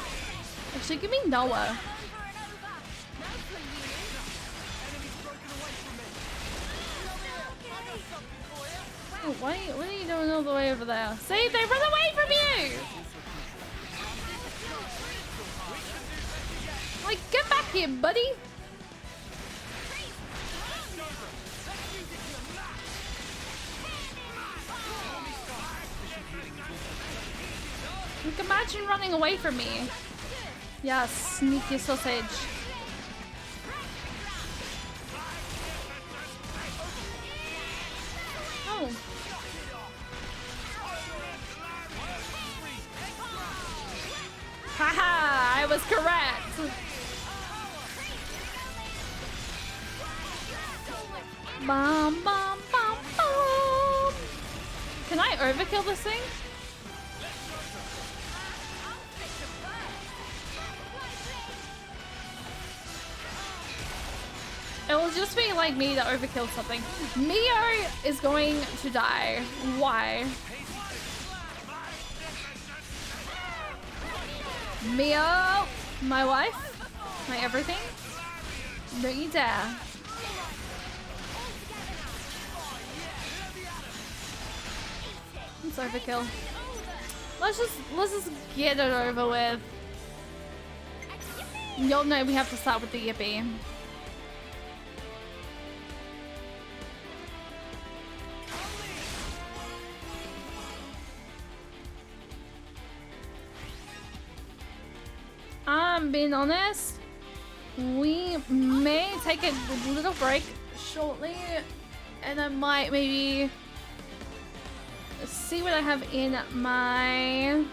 S1: Actually, give me Noah. Oh, what are you doing all the way over there? See, they run away from you! Like, get back here, buddy! Like, imagine running away from me. Yeah, sneaky sausage. Oh. Haha, I was correct. Bum, bum, bum, bum. Can I overkill this thing? It will just be like me to overkill something. Mio is going to die. Why? Mio, my wife, my everything. Don't you dare. It's overkill. Let's just get it over with. You'll know we have to start with the yippee. I'm being honest, we may take a little break shortly and I might maybe see what I have in my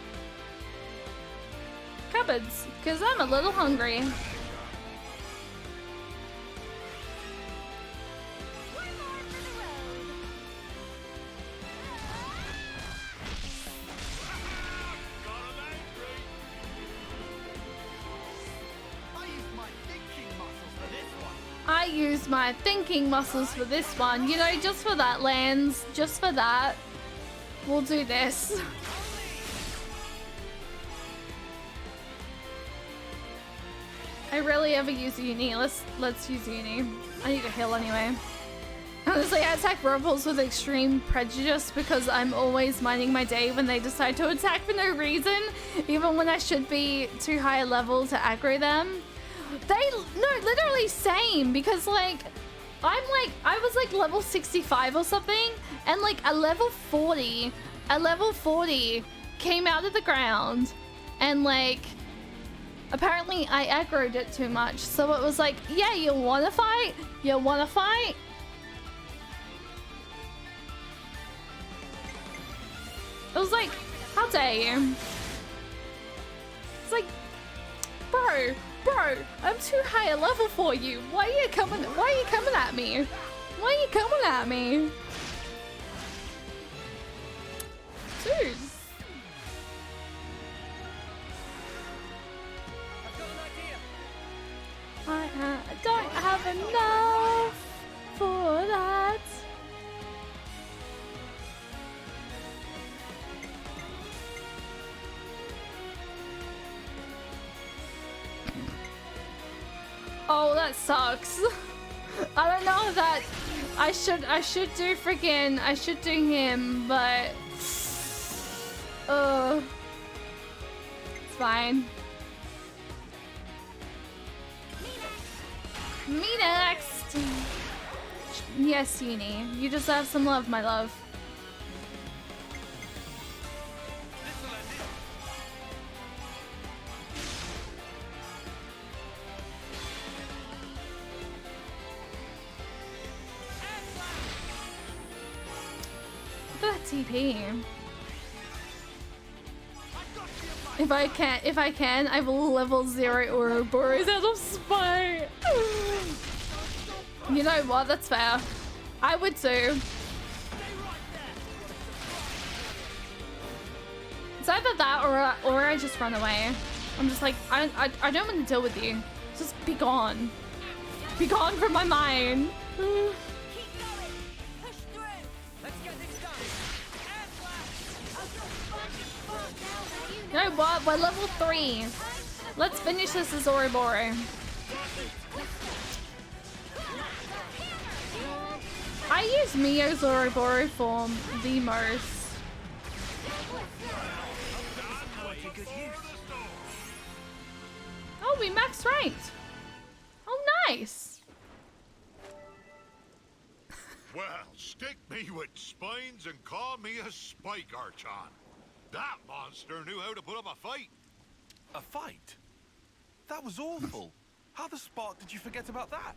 S1: cupboards because I'm a little hungry. I used my thinking muscles for this one. You know, just for that, Lance. Just for that. We'll do this. I rarely ever use uni. Let's use uni. I need a heal anyway. Honestly, I attack rebels with extreme prejudice because I'm always minding my day when they decide to attack for no reason, even when I should be too high a level to aggro them. No, literally same, because like I was like level 65 or something, and like a level 40 came out of the ground, and like apparently I aggroed it too much, so it was like, yeah, you wanna fight? You wanna fight? It was like, how dare you? It's like, bro, I'm too high a level for you. Why are you coming at me? Why are you coming at me? Dude. I don't have enough for that. Oh, that sucks. I don't know that I should do freaking, I should do him, but it's fine. Me next. Yes, Uni, you deserve some love, my love. Look at that TP. If I can, I will level 0 Ouroboros out of spite. You know what? That's fair. I would too. It's either that or I just run away. I'm just like, I don't want to deal with you. Just be gone. Be gone from my mind. You know what? We're level 3. Let's finish this as Ouroboros. I use Mio's Ouroboros form the most. Oh, we maxed ranked. Oh, nice.
S16: Well, stick me with spines and call me a spike archon. That monster knew how to put up a fight.
S10: A fight? That was awful. How the spark did you forget about that?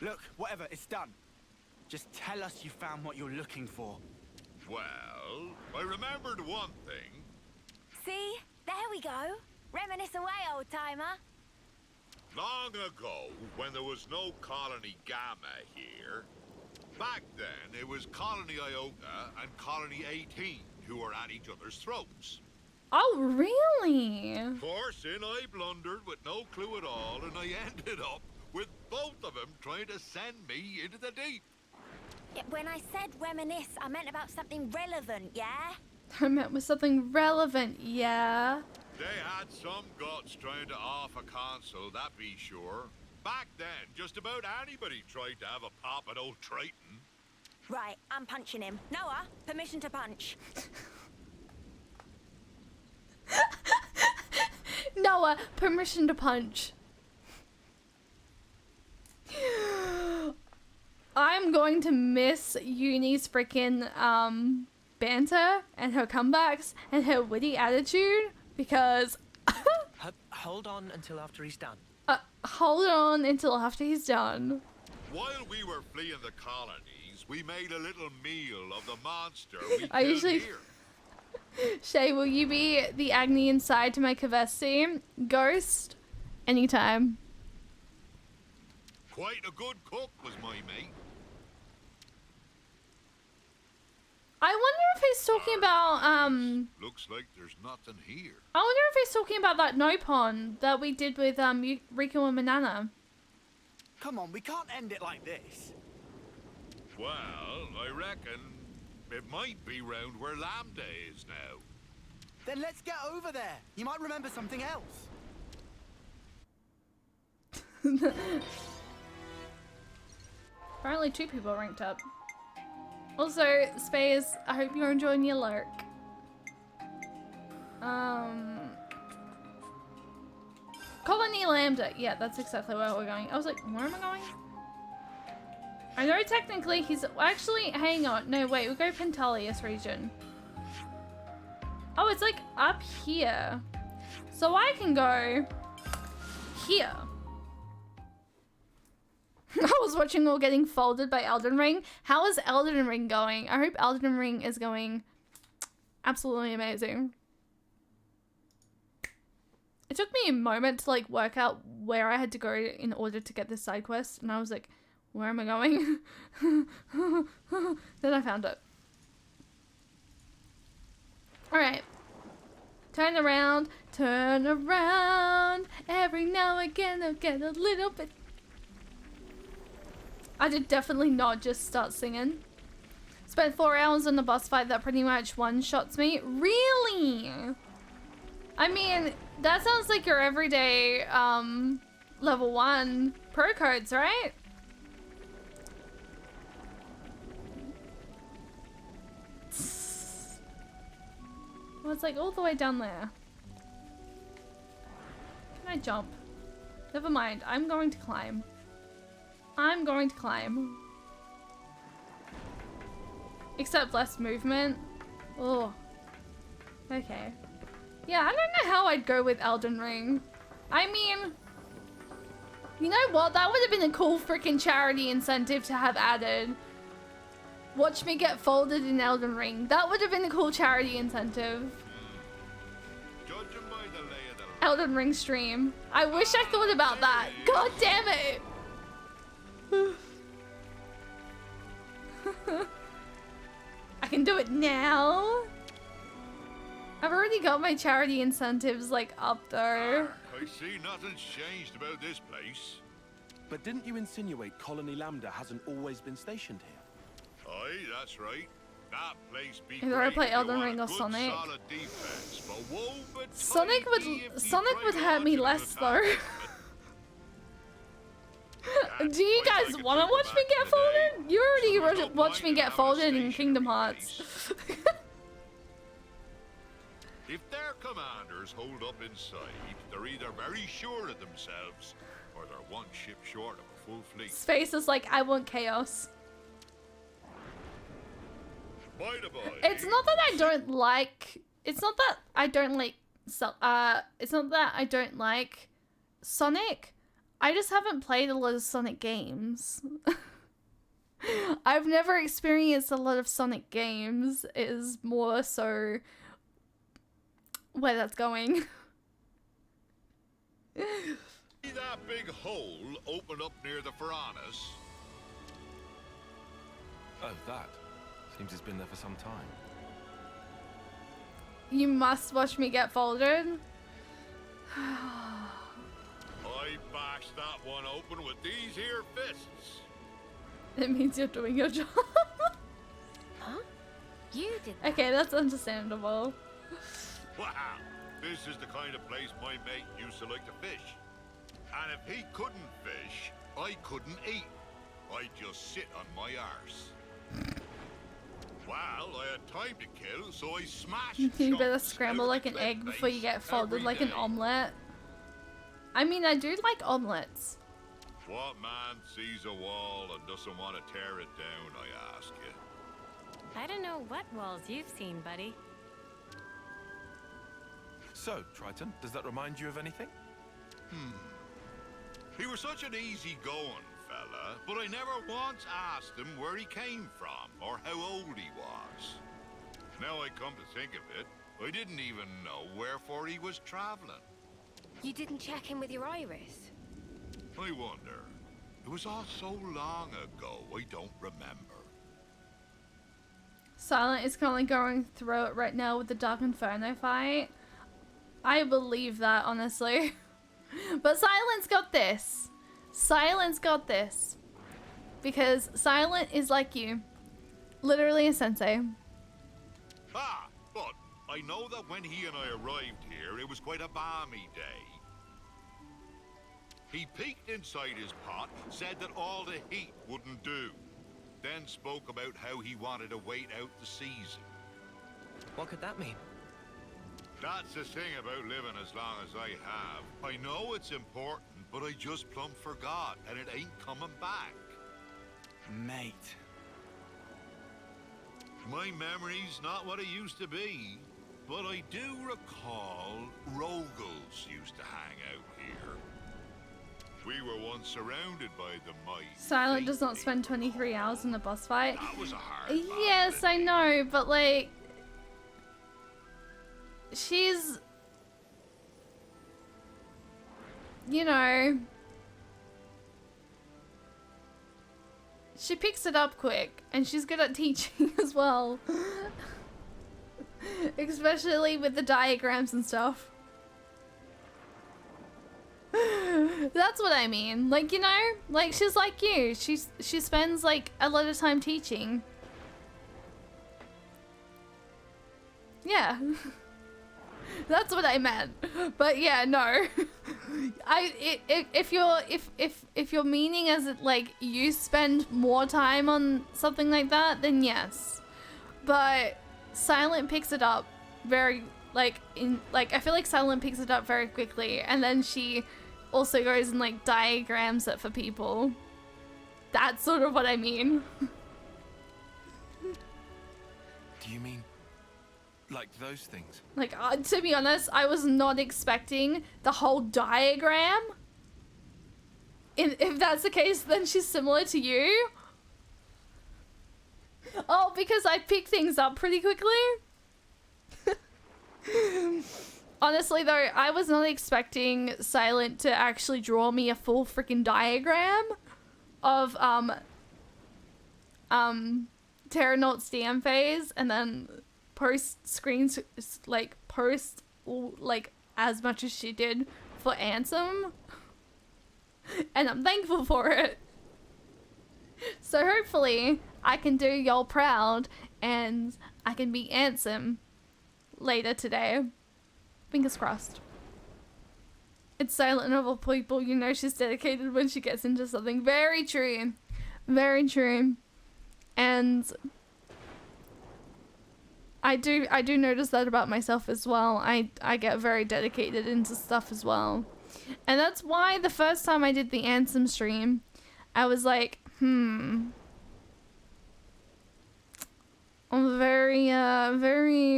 S6: Look, whatever, it's done. Just tell us you found what you're looking for.
S16: Well, I remembered one thing.
S9: See? There we go. Reminisce away, old-timer.
S16: Long ago, when there was no Colony Gamma here, back then it was Colony Iota and Colony 18 who were at each other's throats.
S1: Oh, really?
S16: Forcing, I blundered with no clue at all, and I ended up with both of them trying to send me into the deep.
S9: Yeah, when I said reminisce, I meant about something relevant, yeah?
S1: I meant with something relevant, yeah?
S16: They had some guts trying to off a console, that be sure. Back then, just about anybody tried to have a pop at old Triton.
S9: Right, I'm punching him. Noah, permission to punch.
S1: Noah, permission to punch. I'm going to miss Uni's freaking banter and her comebacks and her witty attitude because
S15: Hold on until after he's done.
S1: Hold on until after he's done.
S16: While we were fleeing the colonies, we made a little meal of the monster we
S1: I
S16: killed
S1: usually
S16: here.
S1: Shay, will you be the Agni inside to my Kavesti? Ghost? Anytime.
S16: Quite a good cook was my mate.
S1: I wonder if he's talking about,
S16: Looks like there's nothing here.
S1: I wonder if he's talking about that Nopon that we did with, Riku and Banana.
S6: Come on, we can't end it like this.
S16: Well, I reckon it might be round where Lambda is now.
S6: Then let's get over there. You might remember something else.
S1: Apparently 2 people ranked up. Also, Space, I hope you're enjoying your lurk. Colony Lambda. Yeah, that's exactly where we're going. I was like, where am I going? I know technically he's... Actually, hang on. No, wait. We'll go Pentalius region. Oh, it's like up here. So I can go here. I was watching all getting folded by Elden Ring. How is Elden Ring going? I hope Elden Ring is going absolutely amazing. It took me a moment to like work out where I had to go in order to get this side quest, and I was like, where am I going? Then I found it. Alright. Turn around, turn around. Every now and again I'll get a little bit. I did definitely not just start singing. Spent 4 hours on the boss fight that pretty much one-shots me. Really? I mean, that sounds like your everyday level 1 pro codes, right? Well, it's like all the way down there. Can I jump? Never mind. I'm going to climb. I'm going to climb. Except less movement. Oh. Okay. Yeah, I don't know how I'd go with Elden Ring. I mean, you know what? That would have been a cool freaking charity incentive to have added. Watch me get folded in Elden Ring. That would have been a cool charity incentive. Elden Ring stream. I wish I thought about that. God damn it. I can do it now. I've already got my charity incentives like up though.
S16: I see nothing's changed about this place.
S17: But didn't you insinuate Colony Lambda hasn't always been stationed here?
S16: Aye, that's right. That place be
S1: Either I play Elden Ring or Sonic. Sonic would hurt me less though. Do you guys want to watch me get folded? You already watched me get folded in Kingdom Hearts.
S16: If their commanders hold up in sight, they're either very sure of themselves or they're one ship short of a full fleet.
S1: His face is like, I want chaos.
S16: By the by,
S1: It's not that I don't like. It's not that I don't like. It's not that I don't like Sonic. I just haven't played a lot of Sonic games. I've never experienced a lot of Sonic games. It is more so where that's going.
S16: See that big hole open up near the Piranhas?
S10: Oh, that. Seems it's been there for some time.
S1: You must watch me get folded.
S16: I bashed that one open with these here fists.
S1: It means you're doing your job.
S9: Huh? You did
S1: that. Okay, that's understandable.
S16: Wow, this is the kind of place my mate used to like to fish. And if he couldn't fish, I couldn't eat. I'd just sit on my arse. Well, I had time to kill, so I smashed.
S1: You better scramble like an egg before you get folded like an omelette. I mean, I do like omelets.
S16: What man sees a wall and doesn't want to tear it down, I ask you?
S9: I don't know what walls you've seen, buddy.
S10: So, Triton, does that remind you of anything?
S16: He was such an easy-going fella, but I never once asked him where he came from or how old he was. Now I come to think of it, I didn't even know wherefore he was traveling.
S9: You didn't check in with your iris?
S16: I wonder. It was all so long ago, I don't remember.
S1: Silent is currently going through it right now with the Dark Inferno fight. I believe that, honestly. But Silent's got this. Silent's got this. Because Silent is like you. Literally a sensei.
S16: Ah, but I know that when he and I arrived here, it was quite a balmy day. He peeked inside his pot, said that all the heat wouldn't do. Then spoke about how he wanted to wait out the season.
S15: What could that mean?
S16: That's the thing about living as long as I have. I know it's important, but I just plumb forgot, and it ain't coming back.
S6: Mate.
S16: My memory's not what it used to be, but I do recall Rogals used to hang out here. We were once surrounded by the might.
S1: Silent does not spend 23 hours in a boss fight.
S16: That was a hard
S1: Yes, I know, but like... She's... You know... She picks it up quick, and she's good at teaching as well. Especially with the diagrams and stuff. That's what I mean. Like, you know, like she's like you. She spends like a lot of time teaching. Yeah. That's what I meant. But yeah, no. If your meaning is it like you spend more time on something like that, then yes. But Silent picks it up very, like, I feel like Silent picks it up very quickly, and then she also goes and, like, diagrams it for people. That's sort of what I mean.
S10: Do you mean like those things?
S1: Like, to be honest, I was not expecting the whole diagram. If that's the case, then she's similar to you. Oh, because I pick things up pretty quickly. Honestly, though, I was not expecting Silent to actually draw me a full freaking diagram of Terranaut's DM phase, and then post screens, like, post, like, as much as she did for Ansem. And I'm thankful for it. So hopefully I can do y'all proud and I can be Ansem later today. Fingers crossed. It's Silent of all people, you know she's dedicated when she gets into something. Very true. Very true. And I do notice that about myself as well. I get very dedicated into stuff as well. And that's why the first time I did the Ansem stream, I was like, I'm very,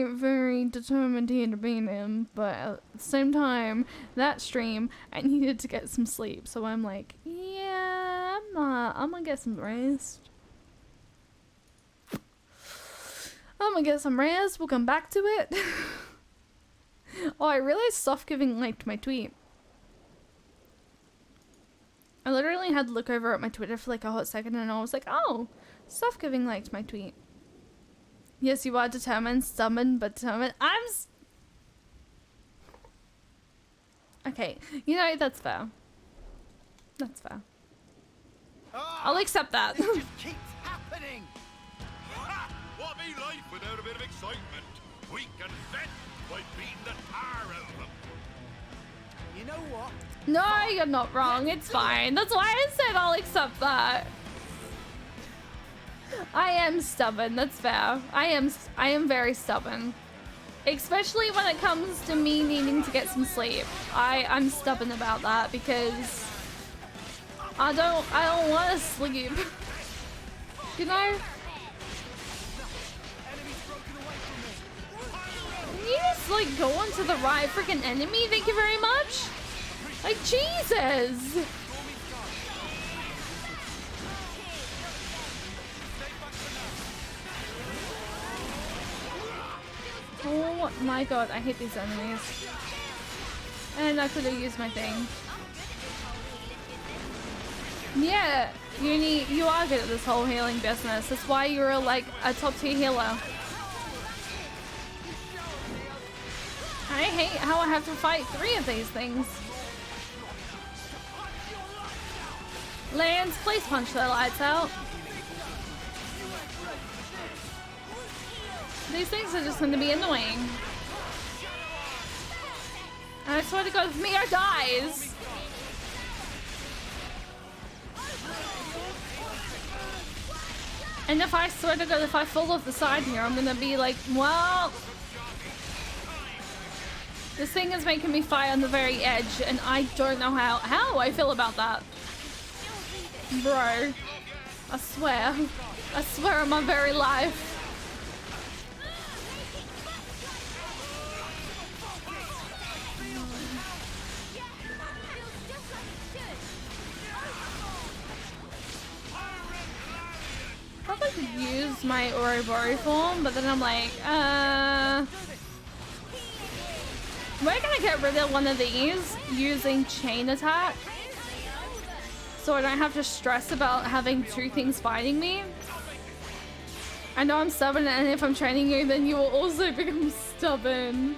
S1: very determined here to beat him, but at the same time, that stream, I needed to get some sleep, so I'm like, yeah, I'm gonna get some rest. We'll come back to it. Oh, I realized Soft Giving liked my tweet. I literally had to look over at my Twitter for like a hot second, and I was like, oh, Soft Giving liked my tweet. Yes, you are determined, stubborn, but determined. Okay, you know, that's fair. That's fair. I'll accept that.
S6: It just keeps happening.
S16: What be life without a bit of excitement? We can vent by beating the tar out of them.
S6: You know what?
S1: No, you're not wrong. It's fine. That's why I said I'll accept that. I am stubborn. That's fair. I am very stubborn. Especially when it comes to me needing to get some sleep. I'm stubborn about that because I don't want to sleep. You know? Can you just like go on to the right freaking enemy? Thank you very much. Like, Jesus! Oh my god, I hate these enemies. And I could have used my thing. Yeah, you are good at this whole healing business. That's why you're like a top tier healer. I hate how I have to fight 3 of these things. Lance, please punch their lights out. These things are just going to be annoying. And I swear to God, if Mio dies. And if I swear to God, if I fall off the side here, I'm going to be like, well, this thing is making me fight on the very edge, and I don't know how I feel about that. Bro, I swear on my very life. Probably could use my Ouroboros form, but then I'm like, we're gonna get rid of one of these using chain attack. So I don't have to stress about having 2 things fighting me. I know I'm stubborn, and if I'm training you, then you will also become stubborn.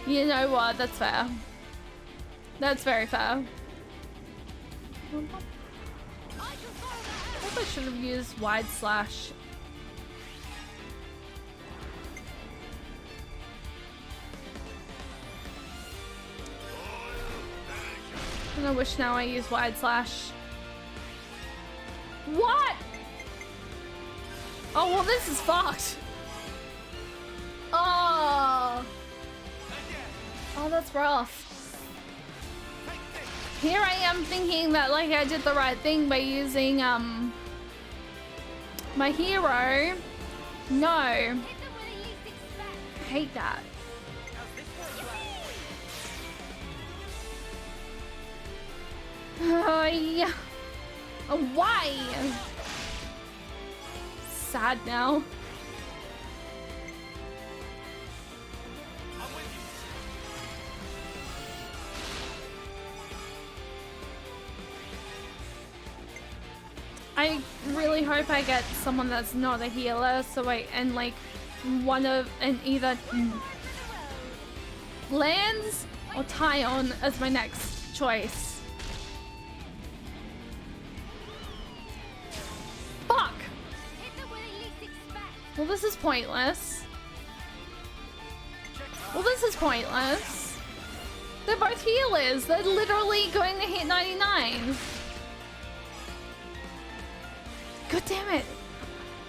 S1: You know what? That's fair. That's very fair. I probably should have used wide slash. And I wish now I use wide slash. What? Oh, well, this is fucked. Oh. Oh, that's rough. Here I am thinking that like I did the right thing by using my hero. No. I hate that. Oh yeah. Oh, why? Sad now. I really hope I get someone that's not a healer, so and like one of either Lance or Triton as my next choice. Fuck! Well, this is pointless. Well, this is pointless. They're both healers. They're literally going to hit 99. God damn it.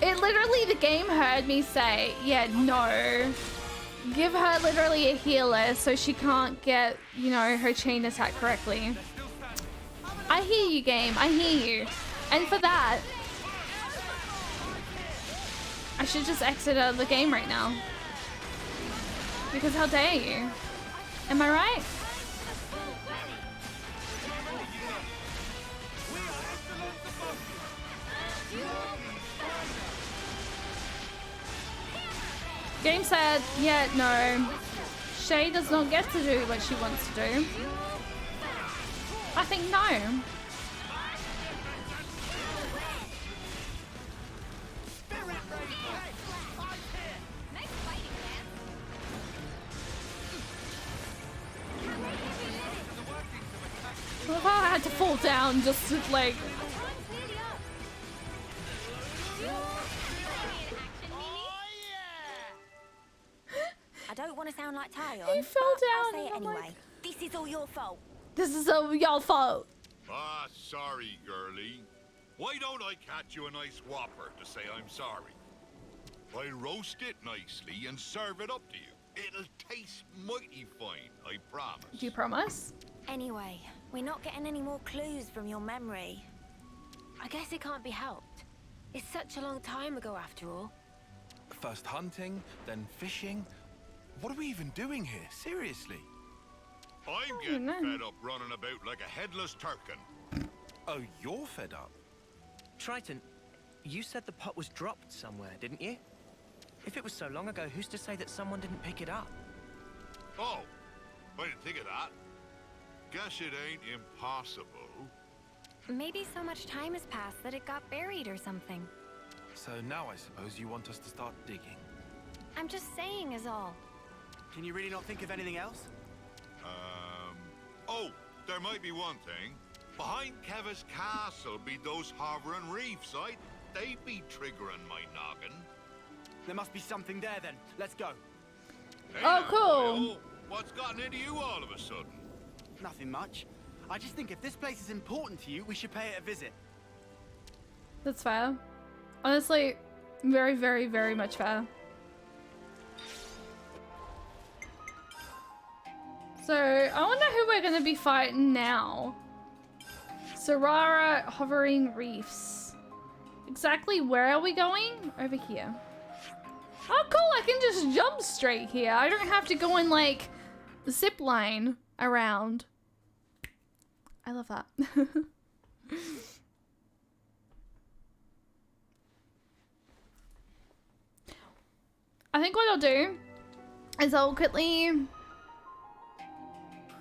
S1: It literally, the game heard me say, yeah, no. Give her literally a healer so she can't get, you know, her chain attack correctly. I hear you, game. I hear you. And for that, I should just exit out of the game right now. Because how dare you? Am I right? Game said, yeah, no. Shay does not get to do what she wants to do. I think no. Well, if I had to fall down just to, like...
S9: I don't want to sound like Triton.
S1: He fell down.
S9: I'll say it anyway. This is all your fault.
S1: This is all your fault.
S16: Ah, sorry, girlie. Why don't I catch you a nice whopper to say I'm sorry? I'll roast it nicely and serve it up to you. It'll taste mighty fine, I promise.
S1: Do you promise?
S9: Anyway, we're not getting any more clues from your memory. I guess it can't be helped. It's such a long time ago after all.
S10: First hunting, then fishing. What are we even doing here? Seriously?
S16: I'm getting fed up running about like a headless turkin.
S10: Oh, you're fed up?
S15: Triton, you said the pot was dropped somewhere, didn't you? If it was so long ago, who's to say that someone didn't pick it up?
S16: Oh, I didn't think of that. Guess it ain't impossible.
S9: Maybe so much time has passed that it got buried or something.
S10: So now I suppose you want us to start digging.
S9: I'm just saying is all.
S6: Can you really not think of anything else?
S16: Oh, there might be one thing. Behind Keva's castle be those hovering reefs, they be triggering my noggin.
S6: There must be something there then. Let's go.
S16: Hey
S1: Oh,
S16: now,
S1: cool.
S16: boyo. What's gotten into you all of a sudden?
S6: Nothing much. I just think if this place is important to you, we should pay it a visit.
S1: That's fair. Honestly, very, very, very much fair. So, I wonder who we're going to be fighting now. Sarara Hovering Reefs. Exactly where are we going? Over here. Oh, cool. I can just jump straight here. I don't have to go and, like, zip line around. I love that. I think what I'll do is I'll quickly...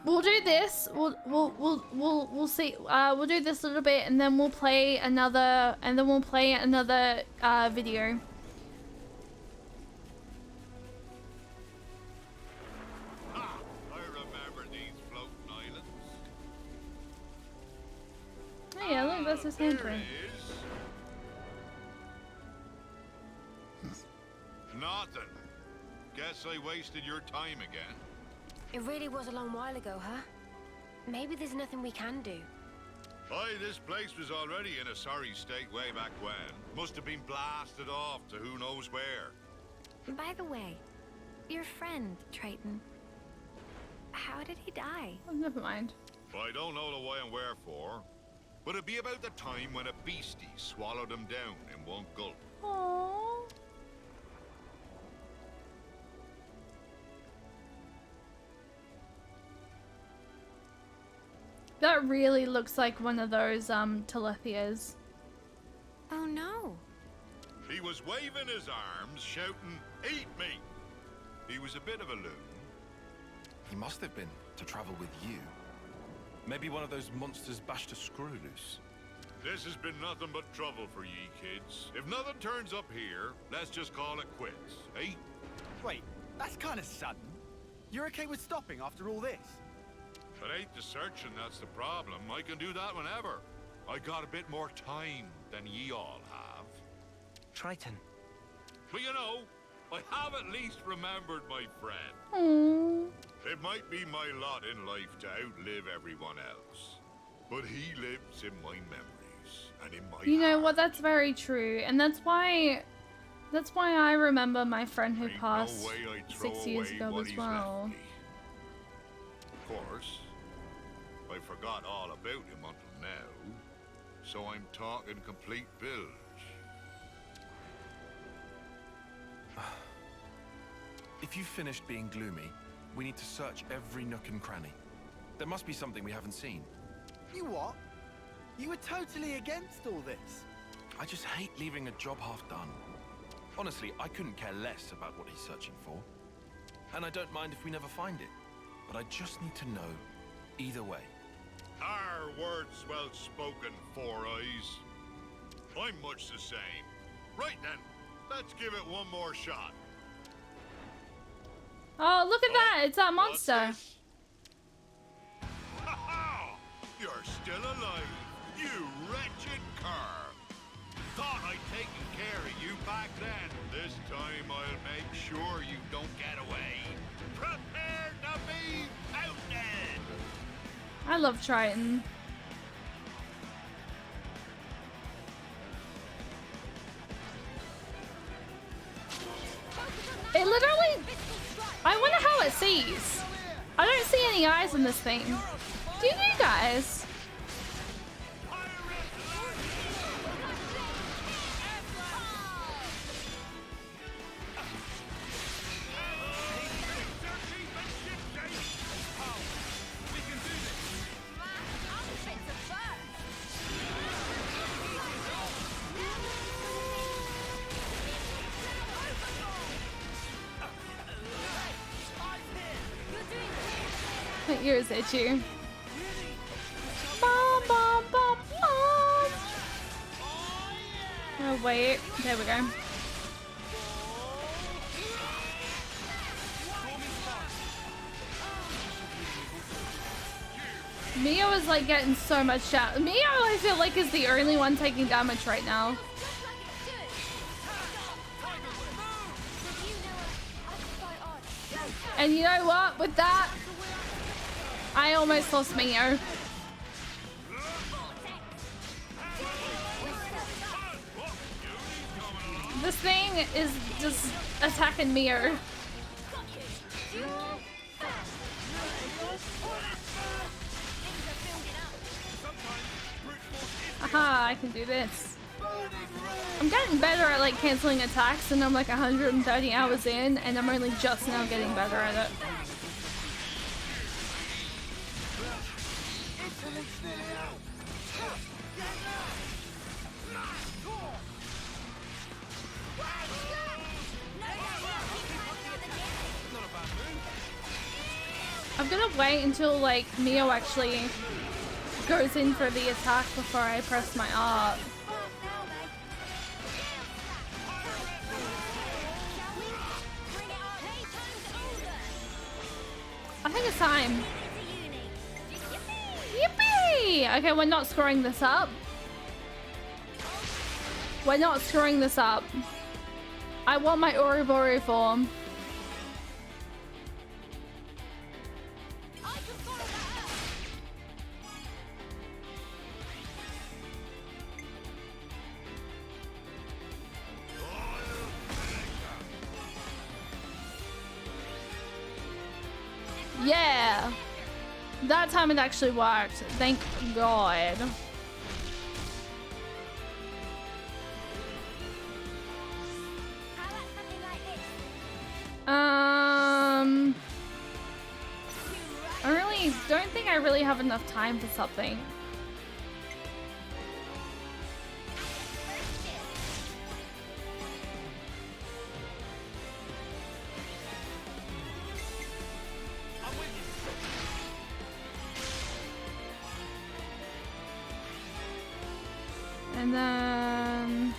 S1: We'll do this. We'll see. We'll do this a little bit, and then we'll play another. And then we'll play another video.
S16: Ah, I remember these floating islands.
S1: Oh yeah, look, that's his hand print.
S16: Nothing. Guess I wasted your time again.
S9: It really was a long while ago, huh? Maybe there's nothing we can do.
S16: Aye, this place was already in a sorry state way back when. Must have been blasted off to who knows where.
S9: By the way, Your friend, Triton. How did he die?
S1: Oh, never mind.
S16: I don't know the why and wherefore, but it'd be about the time when a beastie swallowed him down in one gulp.
S1: Aww. That really looks like one of those Telethias.
S9: Oh no.
S16: He was waving his arms, shouting, "Eat me!" He was a bit of a loon.
S10: He must have been to travel with you. Maybe one of those monsters bashed a screw loose.
S16: This has been nothing but trouble for ye kids. If nothing turns up here, let's just call it quits, eh?
S6: Wait, that's kind of sudden. You're okay with stopping after all this?
S16: If it ain't the searching that's the problem, I can do that whenever. I got a bit more time than ye all have.
S15: Triton.
S16: But you know, I have at least remembered my friend.
S1: Aww.
S16: It might be my lot in life to outlive everyone else, but he lives in my memories and in my
S1: You know
S16: heart.
S1: what? That's very true, and that's why I remember my friend who
S16: Ain't
S1: passed
S16: no way I'd throw
S1: 6 years
S16: away
S1: ago
S16: what
S1: as
S16: he's
S1: well.
S16: left me. Of course, I forgot all about him until now, so I'm talking complete bilge.
S10: If you've finished being gloomy, we need to search every nook and cranny. There must be something we haven't seen.
S6: You what? You were totally against all this.
S10: I just hate leaving a job half done. Honestly, I couldn't care less about what he's searching for. And I don't mind if we never find it. But I just need to know either way.
S16: Our words well spoken, Four Eyes. I'm much the same. Right then, let's give it one more shot.
S1: Oh, look at that! It's that monster.
S16: Ha-ha! You're still alive, you wretched cur. Thought I'd taken care of you back then. This time I'll make sure you don't get away. Prepare to be pounded!
S1: I love Triton. It literally... I wonder how it sees. I don't see any eyes in this thing. Do you guys? My ears itchy. Bum, bum, bum, bum. Oh wait, there we go. Mio is like getting so much damage. Mio, I feel like, is the only one taking damage right now. And you know what? With that, I almost lost Mio. This thing is just attacking Mio. Aha, I can do this. I'm getting better at like canceling attacks, and I'm like 130 hours in, and I'm only just now getting better at it. I'm gonna wait until like Mio actually goes in for the attack before I press my art. I think it's time. Yippee! Okay, we're not screwing this up. We're not screwing this up. I want my Ouroboros form. Yeah. That time it actually worked. Thank God. I really don't think I really have enough time for something. And then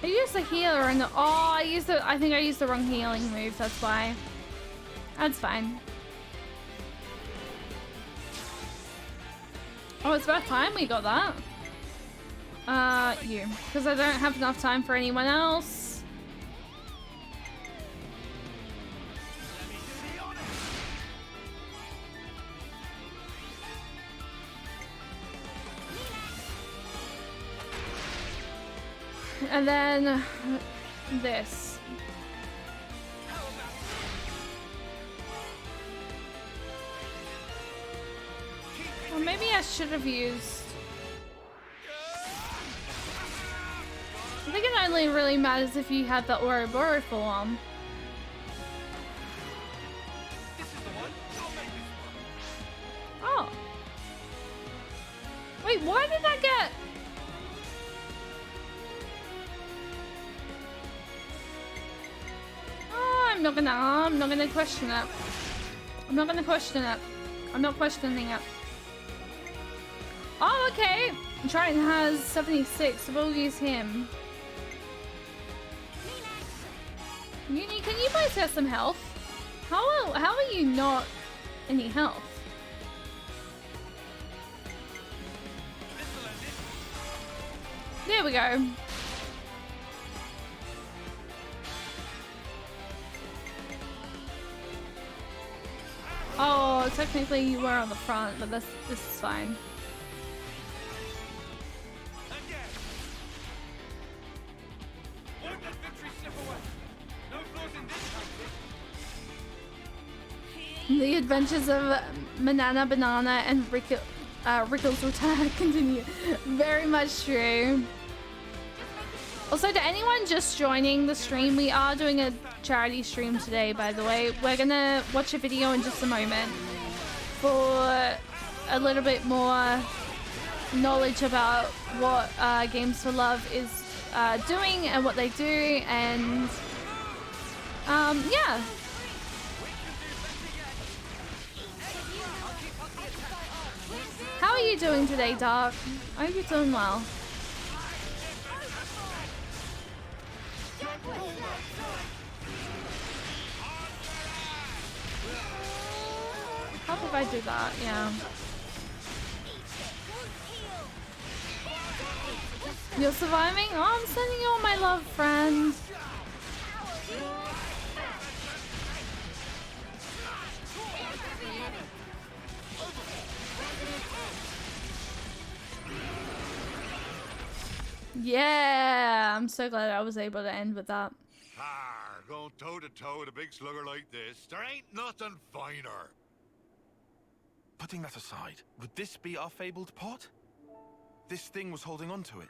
S1: I used the healer and I think I used the wrong healing move, that's why. That's fine. Oh, it's about time we got that. You. Because I don't have enough time for anyone else. And then this. Or maybe I should have used. I think it only really matters if you have the Ouroboros form. Oh. Wait, why did I get? I'm not gonna question it. I'm not gonna question it. I'm not questioning it. Oh, okay. Triton has 76, so we'll use him. Uni, can you both get some health? How are you not any health? There we go. Oh, technically you were on the front, but this is fine. The adventures of Banana and Rickles Return continue. Very much true. Also, to anyone just joining the stream, we are doing a charity stream today, by the way. We're gonna watch a video in just a moment for a little bit more knowledge about what Games for Love is doing and what they do, and yeah. How are you doing today, Dark? I hope you're doing well. How if I do that? Yeah. You're surviving? Oh, I'm sending you all my love, friend. Yeah, I'm so glad I was able to end with that.
S16: Going toe to toe with a big slugger like this, there ain't nothing finer.
S10: Putting that aside, would this be our fabled pot? This thing was holding on to it.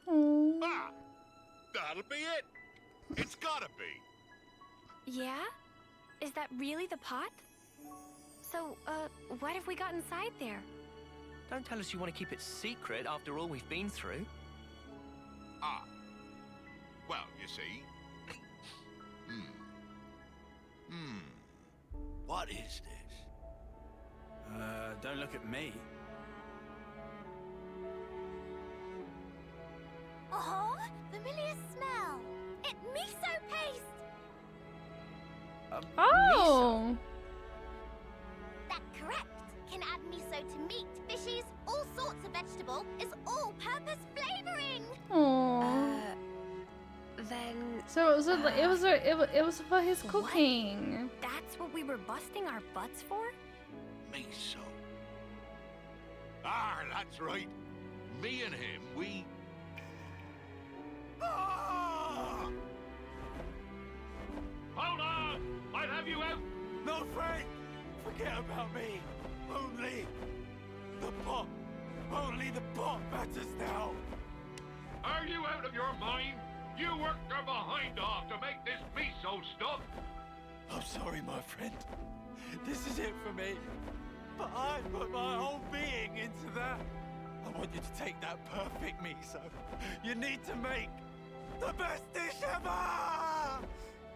S16: Ah, that'll be it. It's gotta be.
S9: Yeah? Is that really the pot? So, what have we got inside there?
S15: Don't tell us you want to keep it secret after all we've been through.
S16: Ah. Well, you see. What is this?
S6: Don't look at me.
S18: Oh, familiar smell. It's miso paste.
S1: Oh.
S18: That's correct. Can add miso to meat, fishes, all sorts of vegetable. It's all-purpose flavoring.
S1: Aww.
S9: Then.
S1: So it was for his cooking.
S9: That's what we were busting our butts for?
S16: Miso. Ah, that's right. Me and him, we...
S6: Ah!
S16: Hold on! I'll have you out!
S6: No, Frank! Forget about me. Only the pot. Only the pot matters now.
S16: Are you out of your mind? You worked her behind off to make this miso stuff.
S6: I'm sorry, my friend. This is it for me. But I put my whole being into that. I want you to take that perfect miso. You need to make the best dish ever!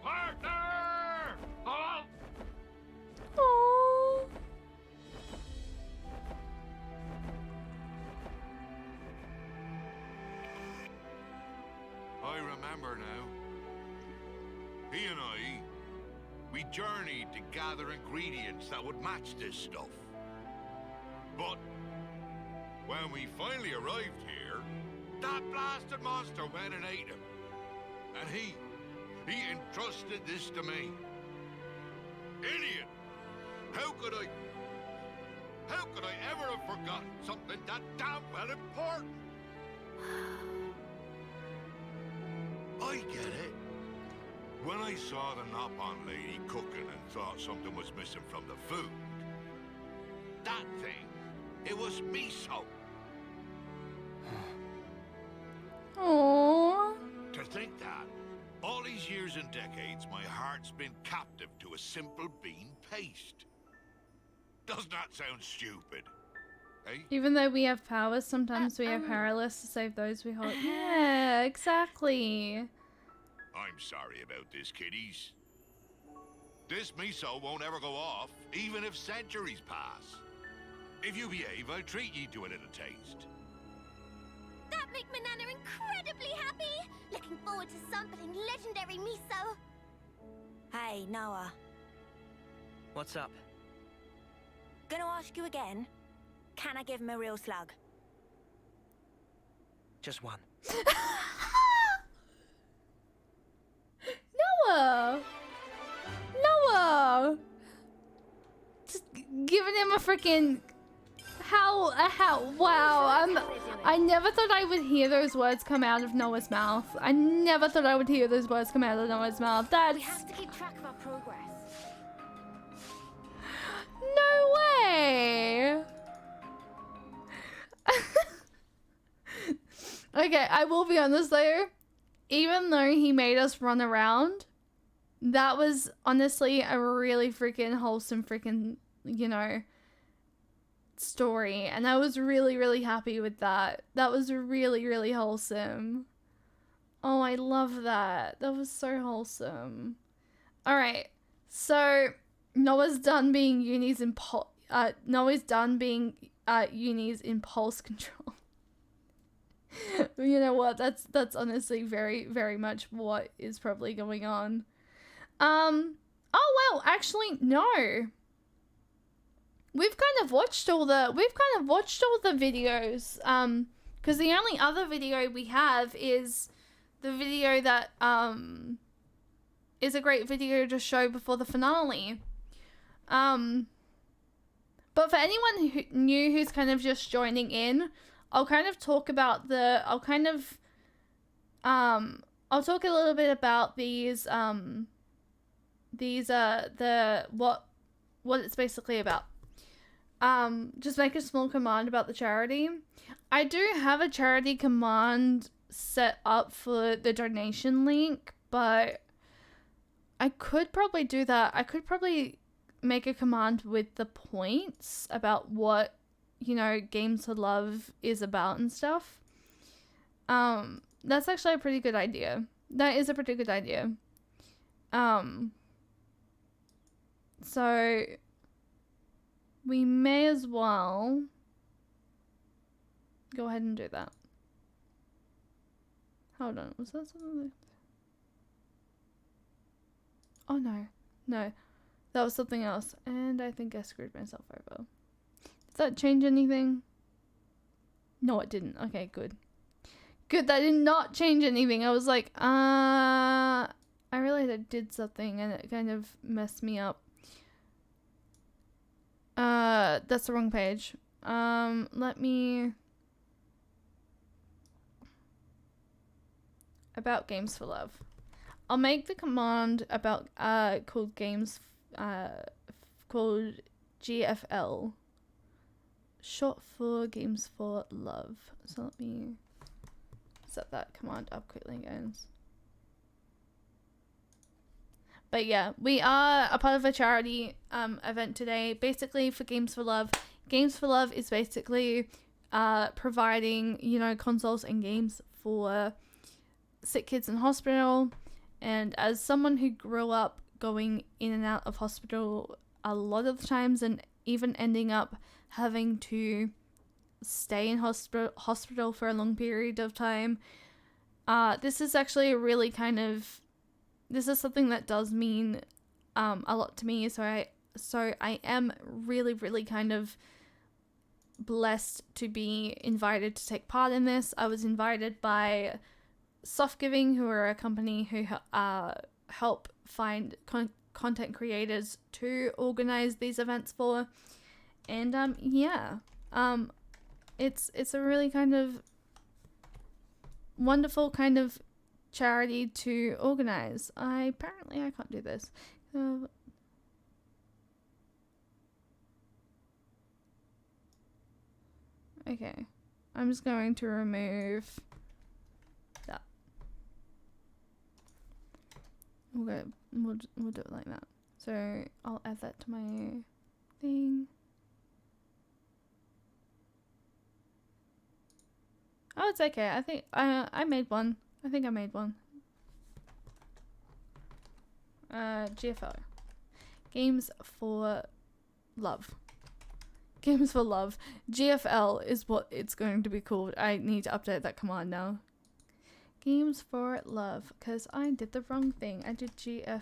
S16: Partner! Halt!
S1: Aww.
S16: I remember now. He and I, we journeyed to gather ingredients that would match this stuff. But when we finally arrived here, that blasted monster went and ate him. And he entrusted this to me. Idiot! How could I ever have forgotten something that damn well important? I get it. When I saw the Nopon lady cooking and thought something was missing from the food, that thing, it was miso.
S1: Aww.
S16: To think that, all these years and decades, my heart's been captive to a simple bean paste. Doesn't that sound stupid? Eh?
S1: Even though we have powers, sometimes we are powerless to save those we hold. Yeah, exactly.
S16: I'm sorry about this, kiddies. This miso won't ever go off, even if centuries pass. If you behave, I'll treat ye to a little taste.
S18: That make my Nana incredibly happy. Looking forward to sampling legendary miso.
S9: Hey, Noah.
S15: What's up?
S9: Gonna ask you again. Can I give him a real slug?
S15: Just one.
S1: Noah! Noah! Just giving him a freaking... How, wow, I never thought I would hear those words come out of Noah's mouth. I never thought I would hear those words come out of Noah's mouth. That's...
S9: We have to keep track of our progress.
S1: No way! Okay, I will be honest though. Even though he made us run around, that was honestly a really freaking wholesome freaking, you know, story. And I was really, really happy with that. That was really, really wholesome. Oh, I love that. That was so wholesome. Alright, so Noah's done being Uni's Uni's impulse control. You know what? That's honestly very, very much what is probably going on. Oh well, actually no. We've kind of watched all the videos. Because the only other video we have is the video that is a great video to show before the finale. But for anyone who's kind of just joining in, I'll kind of talk about I'll talk a little bit about what it's basically about. Just make a small command about the charity. I do have a charity command set up for the donation link, but I could probably do that. I could probably make a command with the points about what, you know, Games to Love is about and stuff. That's actually a pretty good idea. That is a pretty good idea. So we may as well go ahead and do that. Hold on, was that something? Oh no, no, that was something else, and I think I screwed myself over. Did that change anything? No, it didn't. Okay, good. Good, that did not change anything. I was like, I realized I did something and it kind of messed me up. That's the wrong page. Let me... About Games for Love. I'll make the command about, called called GFL. Short for Games for Love. So let me set that command up quickly, guys. But yeah, we are a part of a charity event today, basically for Games for Love. Games for Love is basically providing, you know, consoles and games for sick kids in hospital. And as someone who grew up going in and out of hospital a lot of the times, and even ending up having to stay in hospital for a long period of time, this is actually a really kind of, this is something that does mean a lot to me. So I am really kind of blessed to be invited to take part in this. I was invited by Soft Giving, who are a company who help find content creators to organize these events for. And yeah, it's a really kind of wonderful kind of charity to organize. Apparently I can't do this. Okay, I'm just going to remove that. We'll do it like that. So I'll add that to my thing. Oh, it's okay. I think I made one. I think I made one. GFO. Games for Love. Games for Love. GFL is what it's going to be called. I need to update that command now. Games for Love. Because I did the wrong thing. I did GFL.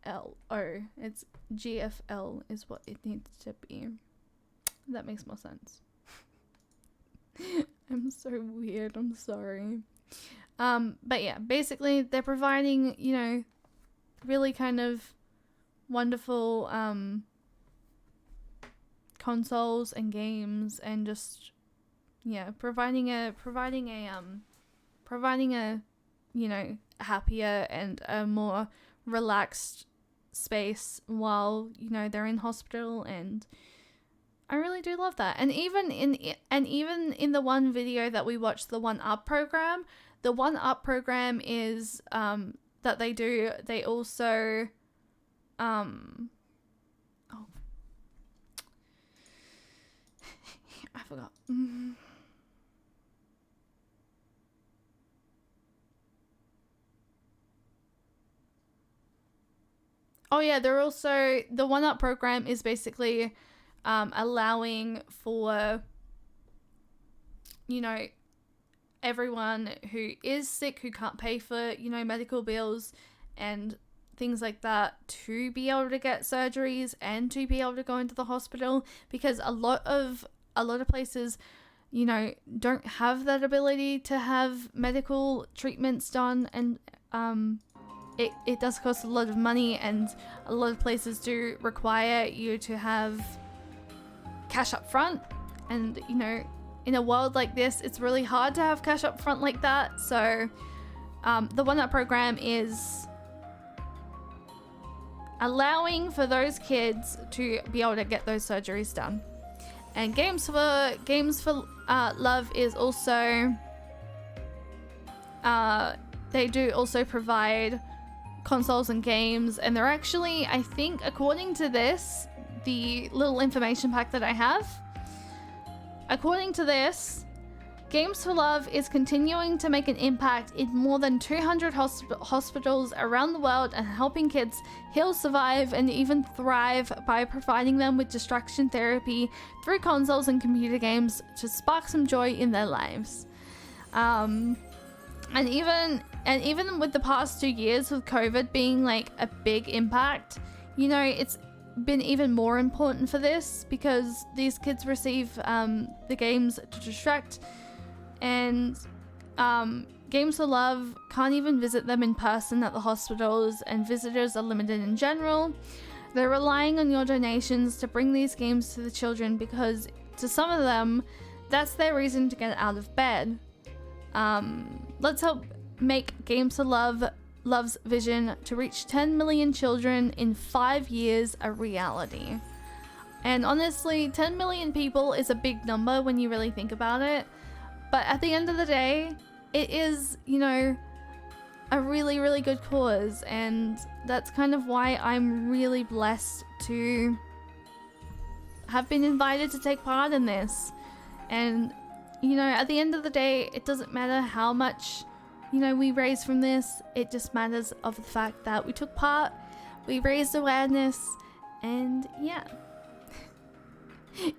S1: Oh, it's GFL is what it needs to be. That makes more sense. I'm so weird. I'm sorry. But yeah, basically they're providing, you know, really kind of wonderful consoles and games, and just providing a you know, happier and a more relaxed space while, you know, they're in hospital. And I really do love that. And even in the one video that we watched, the 1UP program, the 1UP program is that they do, they also oh, I forgot. Oh yeah, they're also, the 1UP program is basically allowing for, you know, everyone who is sick, who can't pay for, you know, medical bills and things like that, to be able to get surgeries and to be able to go into the hospital, because a lot of places, you know, don't have that ability to have medical treatments done. And it does cost a lot of money, and a lot of places do require you to have cash up front. And, you know, in a world like this, it's really hard to have cash up front like that. So the 1UP program is allowing for those kids to be able to get those surgeries done. And Games for Love is also, they do also provide consoles and games, and they're actually, I think, according to this, the little information pack that I have, according to this, Games for Love is continuing to make an impact in more than 200 hospitals around the world, and helping kids heal, survive, and even thrive by providing them with distraction therapy through consoles and computer games to spark some joy in their lives. And even with the past 2 years with COVID being like a big impact, you know, it's been even more important for this, because these kids receive the games to distract. And Games for Love can't even visit them in person at the hospitals, and visitors are limited in general. They're relying on your donations to bring these games to the children because to some of them, that's their reason to get out of bed. Let's help make Games for Love's vision to reach 10 million children in 5 years a reality. And honestly, 10 million people is a big number when you really think about it. But at the end of the day, it is, you know, a really, really good cause. And that's kind of why I'm really blessed to have been invited to take part in this. And, you know, at the end of the day, it doesn't matter how much, you know, we raise from this. It just matters of the fact that we took part, we raised awareness, and yeah.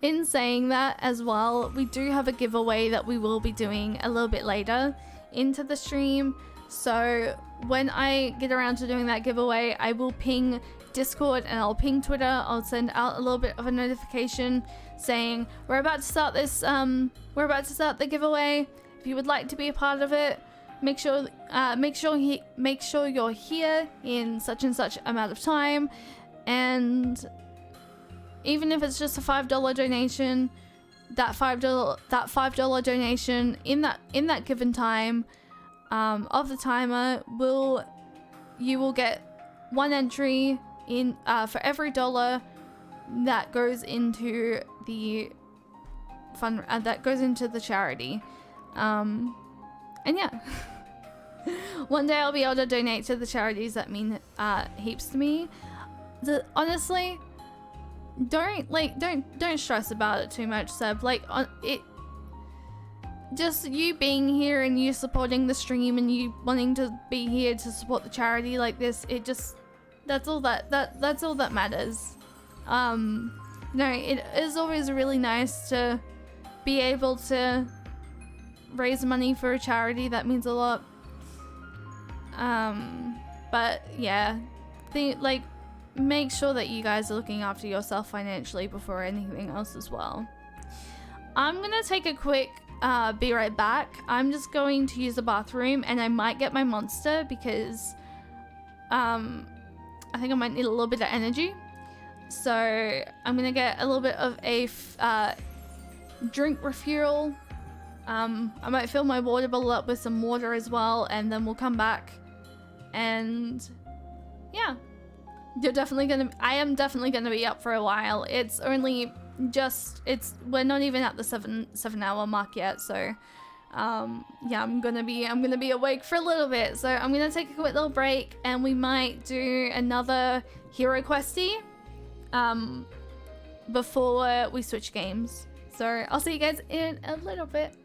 S1: In saying that as well, we do have a giveaway that we will be doing a little bit later into the stream. So when I get around to doing that giveaway, I will ping Discord and I'll ping Twitter. I'll send out a little bit of a notification saying we're about to start this, we're about to start the giveaway. If you would like to be a part of it, make sure you're here in such and such amount of time. And even if it's just a $5 donation, that $5 donation in that given time of the timer you will get one entry in for every dollar that goes into the fund that goes into the charity. And yeah. One day I'll be able to donate to the charities that mean heaps to me. Honestly, don't stress about it too much, Seb. Like just you being here and you supporting the stream and you wanting to be here to support the charity like this, that's all that matters. No, it is always really nice to be able to raise money for a charity. That means a lot. But yeah, make sure that you guys are looking after yourself financially before anything else as well. I'm gonna take a quick be right back. I'm just going to use the bathroom and I might get my monster because I think I might need a little bit of energy. So I'm gonna get a little bit of a drink refuel. I might fill my water bottle up with some water as well, and then we'll come back. And yeah, I am definitely gonna be up for a while. It's only we're not even at the 7-hour mark yet, so yeah, I'm gonna be awake for a little bit. So I'm gonna take a quick little break and we might do another hero questy before we switch games. So I'll see you guys in a little bit,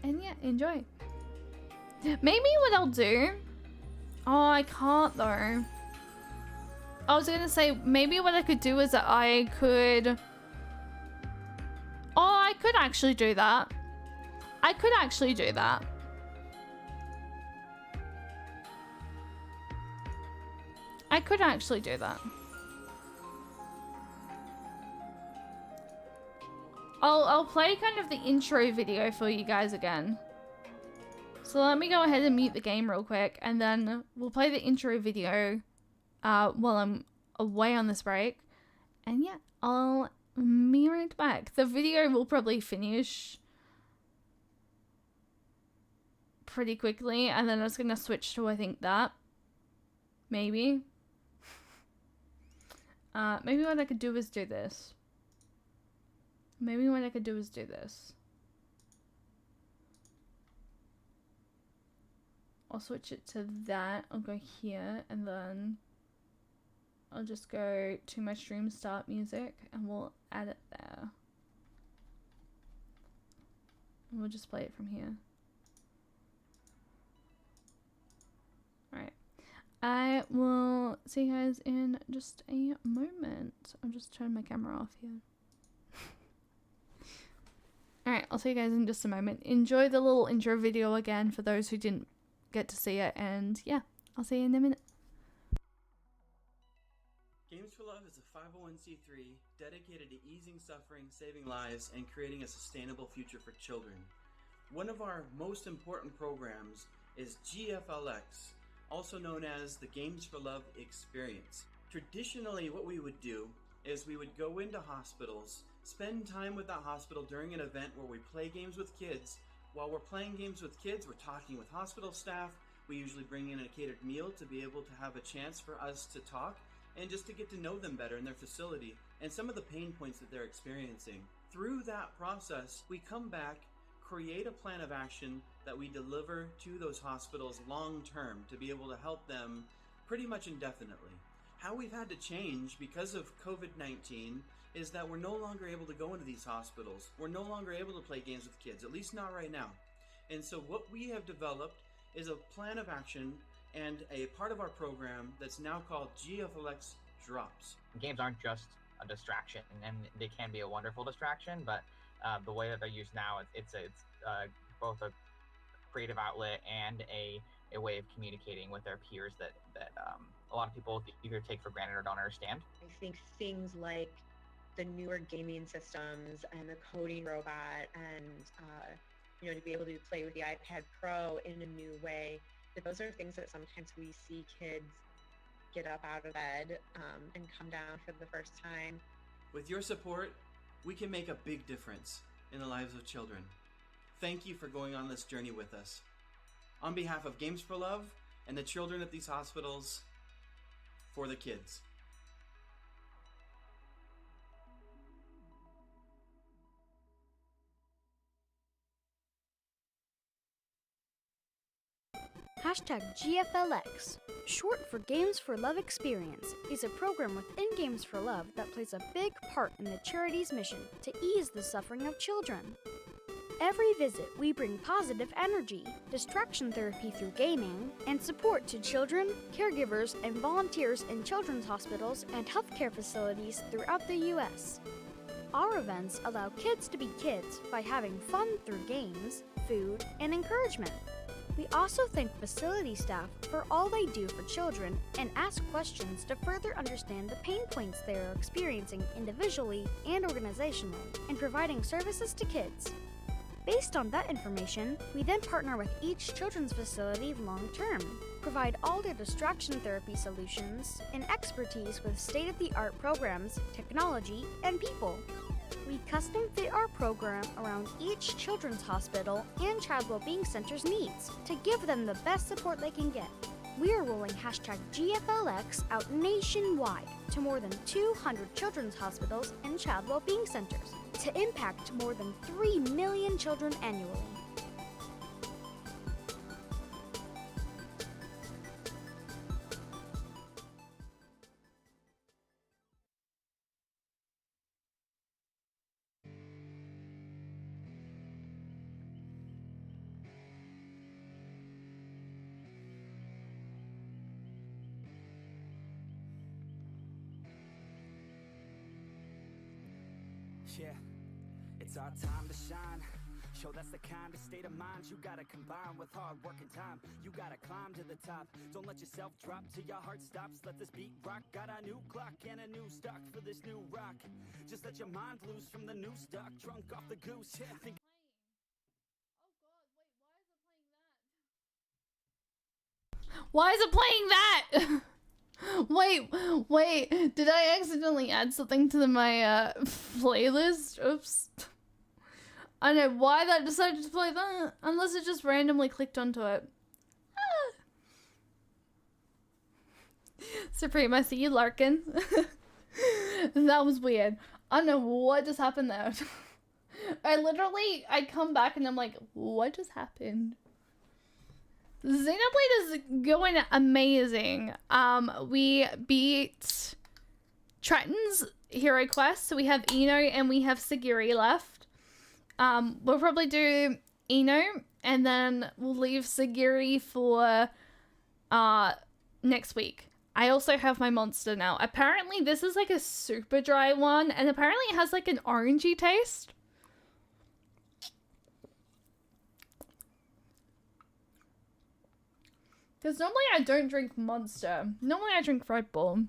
S1: and yeah, enjoy. Maybe what I'll do, I can't though. I was gonna say maybe what I could do is that I could actually do that. I could actually do that. I'll play kind of the intro video for you guys again. So let me go ahead and mute the game real quick, and then we'll play the intro video while I'm away on this break. And yeah, I'll be right back. The video will probably finish pretty quickly, and then I was gonna switch to, I think, that. Maybe. Maybe what I could do is do this. I'll switch it to that. I'll go here, and then I'll just go to my stream start music, and we'll add it there. And we'll just play it from here. Alright. I will see you guys in just a moment. I'll just turn my camera off here. Alright, I'll see you guys in just a moment. Enjoy the little intro video again for those who didn't get to see it, and yeah, I'll see you in a minute.
S14: Games for Love is a 501c3 dedicated to easing suffering, saving lives, and creating a sustainable future for children. One of our most important programs is GFLX, also known as the Games for Love Experience. Traditionally, what we would do is we would go into hospitals, spend time with that hospital during an event where we play games with kids. While we're playing games with kids, we're talking with hospital staff. We usually bring in a catered meal to be able to have a chance for us to talk and just to get to know them better in their facility and some of the pain points that they're experiencing. Through that process, we come back, create a plan of action that we deliver to those hospitals long term to be able to help them pretty much indefinitely. How we've had to change because of COVID-19 is that we're no longer able to go into these hospitals. We're no longer able to play games with kids, at least not right now. And so what we have developed is a plan of action and a part of our program that's now called GFLX Drops.
S19: Games aren't just a distraction, and they can be a wonderful distraction, but the way that they're used now, it's both a creative outlet and a way of communicating with their peers that a lot of people either take for granted or don't understand.
S20: I think things like the newer gaming systems and the coding robot and to be able to play with the iPad Pro in a new way, those are things that sometimes we see kids get up out of bed and come down for the first time.
S14: With your support, we can make a big difference in the lives of children. Thank you for going on this journey with us. On behalf of Games for Love and the children at these hospitals, for the kids.
S21: #GFLX, short for Games for Love Experience, is a program within Games for Love that plays a big part in the charity's mission to ease the suffering of children. Every visit, we bring positive energy, distraction therapy through gaming, and support to children, caregivers, and volunteers in children's hospitals and healthcare facilities throughout the U.S. Our events allow kids to be kids by having fun through games, food, and encouragement. We also thank facility staff for all they do for children and ask questions to further understand the pain points they are experiencing individually and organizationally in providing services to kids. Based on that information, we then partner with each children's facility long-term, provide all their distraction therapy solutions, and expertise with state-of-the-art programs, technology, and people. We custom fit our program around each children's hospital and child well-being center's needs to give them the best support they can get. We are rolling #GFLX out nationwide to more than 200 children's hospitals and child well-being centers to impact more than 3 million children annually.
S22: Yeah, it's our time to shine. Show that's the kind of state of mind you gotta combine with hard work and time. You gotta climb to the top. Don't let yourself drop till your heart stops. Let this beat rock. Got a new clock and a new stock for this new rock. Just let your mind loose from the new stock. Drunk off the goose. Yeah, think
S1: Why is it playing that? Wait, did I accidentally add something to my playlist? Oops. I don't know why that decided to play that, unless it just randomly clicked onto it. Supreme, I see you, Larkin. That was weird. I don't know what just happened there. I come back and I'm like, what just happened? Xenoblade is going amazing. We beat Triton's Hero Quest, so we have Ino and we have Sagiri left. We'll probably do Ino and then we'll leave Sagiri for next week. I also have my monster now. Apparently this is like a super dry one and apparently it has like an orangey taste. Because normally I don't drink Monster. Normally I drink Red Bull.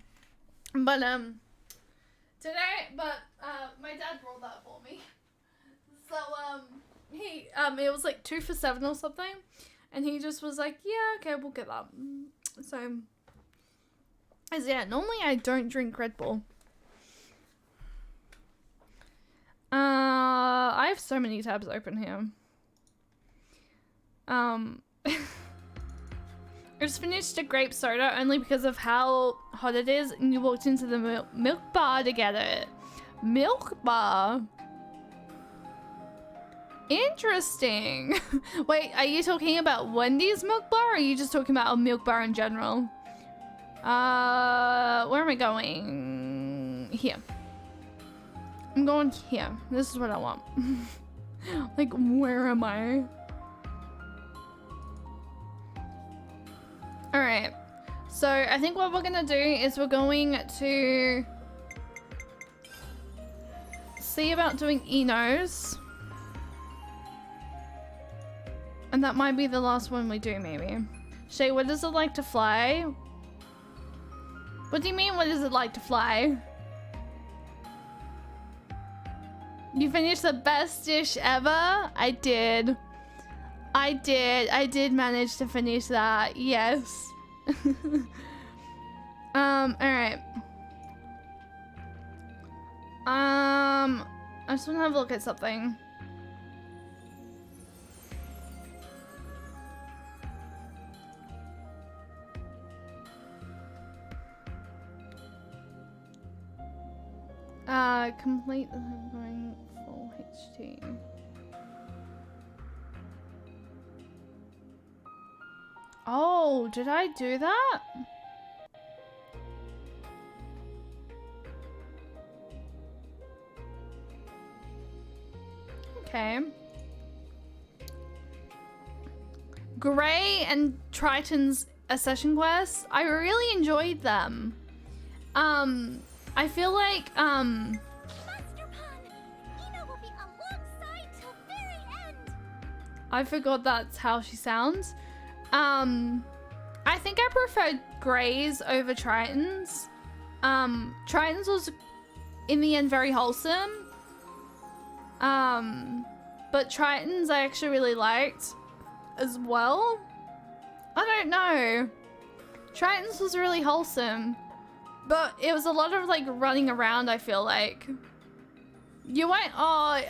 S1: But, today, my dad brought that for me. So, it was like 2 for $7 or something. And he just was like, yeah, okay, we'll get that. So, As yeah, normally I don't drink Red Bull. I have so many tabs open here. I just finished a grape soda only because of how hot it is, and you walked into the milk bar to get it. Milk bar. Interesting. Wait, are you talking about Wendy's milk bar, or are you just talking about a milk bar in general? Where am I going? Here. I'm going here. This is what I want. Like, where am I? Alright. So, I think what we're gonna do is we're going to see about doing Enos. And that might be the last one we do, maybe. Shay, what does it like to fly? What do you mean, what does it like to fly? You finished the best dish ever? I did. I did manage to finish that. Yes. Alright. I just want to have a look at something. Complete going full HT. Oh, did I do that? Okay. Gray and Triton's Ascension quests, I really enjoyed them. I feel like,
S18: Master Pan, Ina will be alongside till very end.
S1: I forgot that's how she sounds. I think I preferred Gray's over Triton's. Triton's was, in the end, very wholesome. But Triton's I actually really liked as well. I don't know. Triton's was really wholesome. But it was a lot of like running around, I feel like. You went, oh,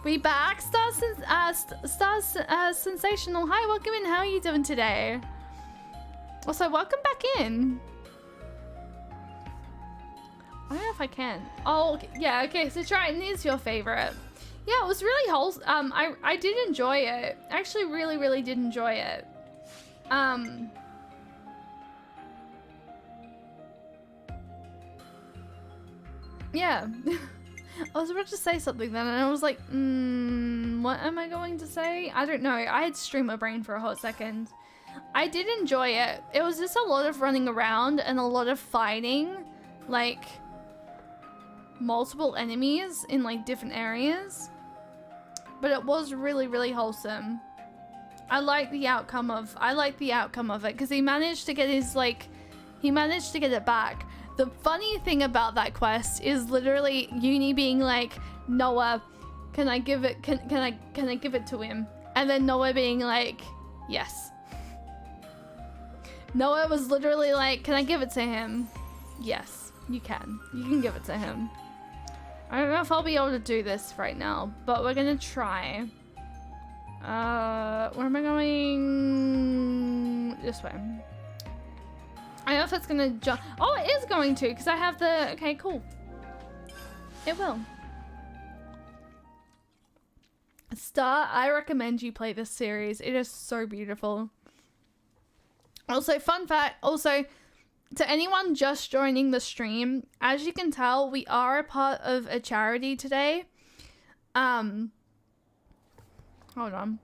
S1: we back? Stars Sensational. Hi, welcome in. How are you doing today? Also, welcome back in. I don't know if I can. Oh, okay. Yeah, okay, so Triton is your favorite. Yeah, it was really wholesome. I did enjoy it. I actually really did enjoy it. Yeah. I was about to say something then, and I was like, what am I going to say? I don't know. I had streamer brain for a hot second. I did enjoy it. It was just a lot of running around and a lot of fighting, like, multiple enemies in, like, different areas. But it was really wholesome. I like the outcome of it, because he managed to get his, like, he managed to get it back. The funny thing about that quest is literally Uni being like, Noah, can I give it to him? And then Noah being like, yes. Noah was literally like, can I give it to him? Yes, you can. You can give it to him. I don't know if I'll be able to do this right now, but we're gonna try. Where am I going? This way. I don't know if it's gonna jump. Oh, it is going to, because I have the... Okay, cool. It will. Star, I recommend you play this series. It is so beautiful. Also, fun fact, also, to anyone just joining the stream, as you can tell, we are a part of a charity today. Hold on.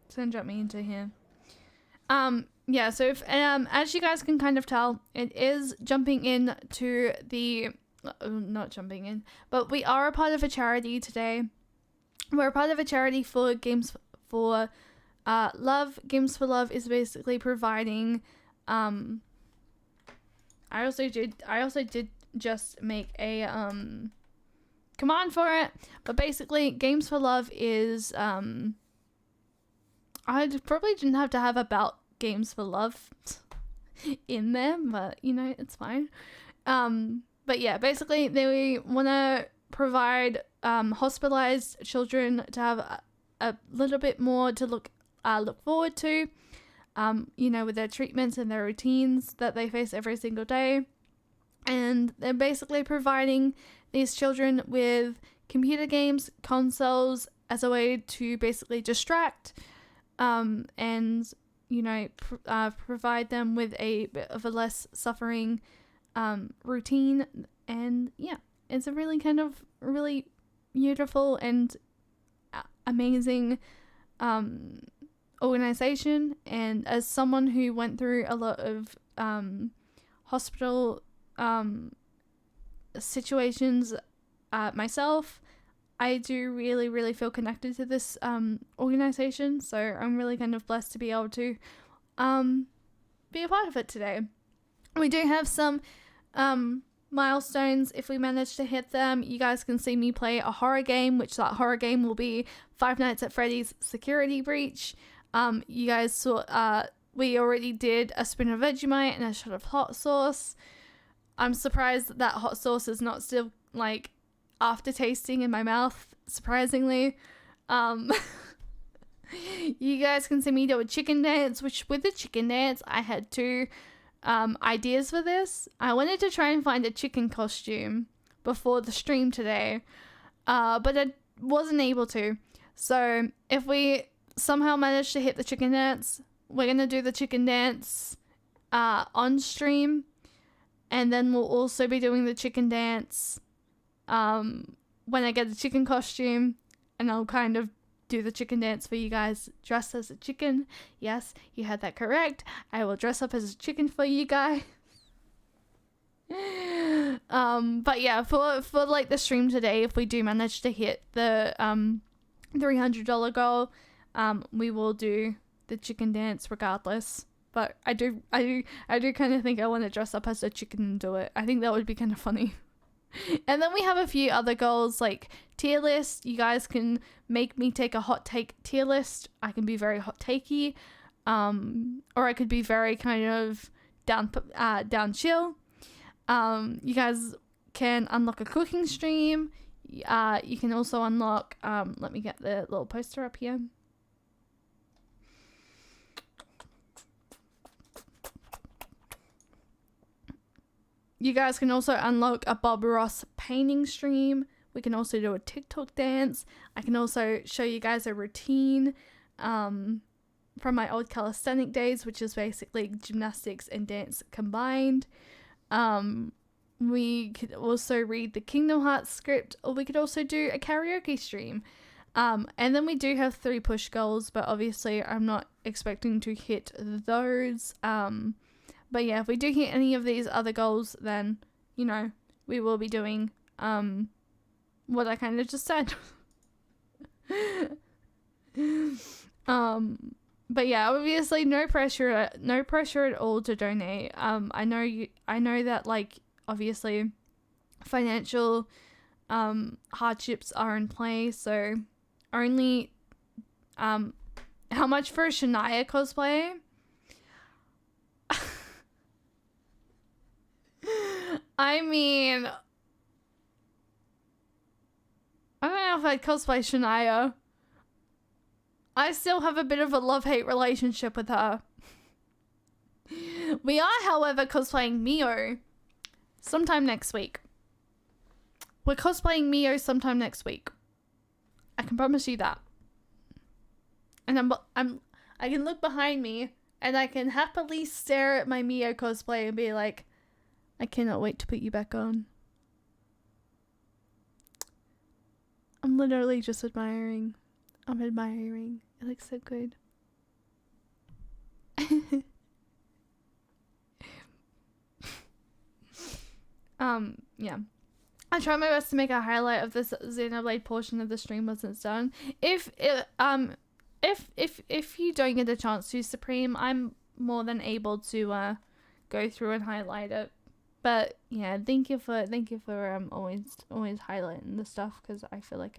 S1: It's gonna jump me into here. Yeah, so if, as you guys can kind of tell, it is jumping in to the, not jumping in, but we are a part of a charity today. We're a part of a charity for Games for Love. Games for Love is basically providing, I also did just make a, command for it, but basically Games for Love is, I probably didn't have to have about Games for Love. in there, but you know, it's fine. But yeah, basically they want to provide hospitalized children to have a little bit more to look forward to, you know, with their treatments and their routines that they face every single day. And they're basically providing these children with computer games, consoles, as a way to basically distract, and, you know, provide them with a bit of a less suffering routine. And yeah, it's a really kind of really beautiful and amazing organization. And as someone who went through a lot of hospital situations myself, I do really feel connected to this organization, so I'm really kind of blessed to be able to be a part of it today. We do have some milestones. If we manage to hit them, you guys can see me play a horror game, which that horror game will be Five Nights at Freddy's Security Breach. You guys saw we already did a spoon of Vegemite and a shot of hot sauce. I'm surprised that hot sauce is not still like after tasting in my mouth, surprisingly. You guys can see me do a chicken dance, which with the chicken dance I had two ideas for this. I wanted to try and find a chicken costume before the stream today, but I wasn't able to. So if we somehow manage to hit the chicken dance, we're gonna do the chicken dance on stream, and then we'll also be doing the chicken dance when I get the chicken costume, and I'll kind of do the chicken dance for you guys dressed as a chicken. Yes, you had that correct. I will dress up as a chicken for you guys. But yeah, for like the stream today, if we do manage to hit the $300 goal, we will do the chicken dance regardless. But I do kind of think I want to dress up as a chicken and do it. I think that would be kind of funny. And then we have a few other goals, like tier list. You guys can make me take a hot take tier list. I can be very hot takey, or I could be very kind of down chill. You guys can unlock a cooking stream. You can also unlock, let me get the little poster up here. You guys can also unlock a Bob Ross painting stream. We can also do a TikTok dance. I can also show you guys a routine from my old calisthenic days, which is basically gymnastics and dance combined. We could also read the Kingdom Hearts script, or we could also do a karaoke stream. And then we do have 3 push goals, but obviously I'm not expecting to hit those. But yeah, if we do hit any of these other goals, then, you know, we will be doing what I kind of just said. But yeah, obviously no pressure at all to donate. I know that, like, obviously financial hardships are in play, so only how much for a Shania cosplay? I mean, I don't know if I'd cosplay Shania. I still have a bit of a love-hate relationship with her. We are, however, cosplaying Mio sometime next week. We're cosplaying Mio sometime next week. I can promise you that. And I can look behind me and I can happily stare at my Mio cosplay and be like, I cannot wait to put you back on. I'm literally just admiring. I'm admiring. It looks so good. Yeah. I tried my best to make a highlight of this Xenoblade portion of the stream once it's done. If you don't get a chance to, Supreme, I'm more than able to go through and highlight it. But yeah, thank you for always highlighting the stuff, because I feel like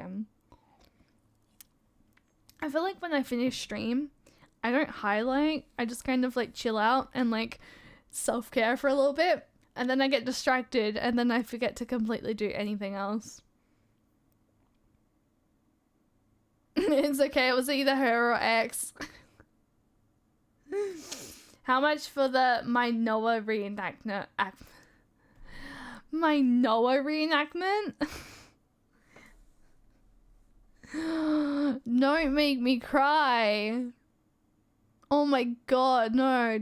S1: when I finish stream, I don't highlight. I just kind of like chill out and like self-care for a little bit, and then I get distracted, and then I forget to completely do anything else. It's okay, it was either her or X. How much for my Noah reenactment? My Noah reenactment? Don't make me cry. Oh my god, no,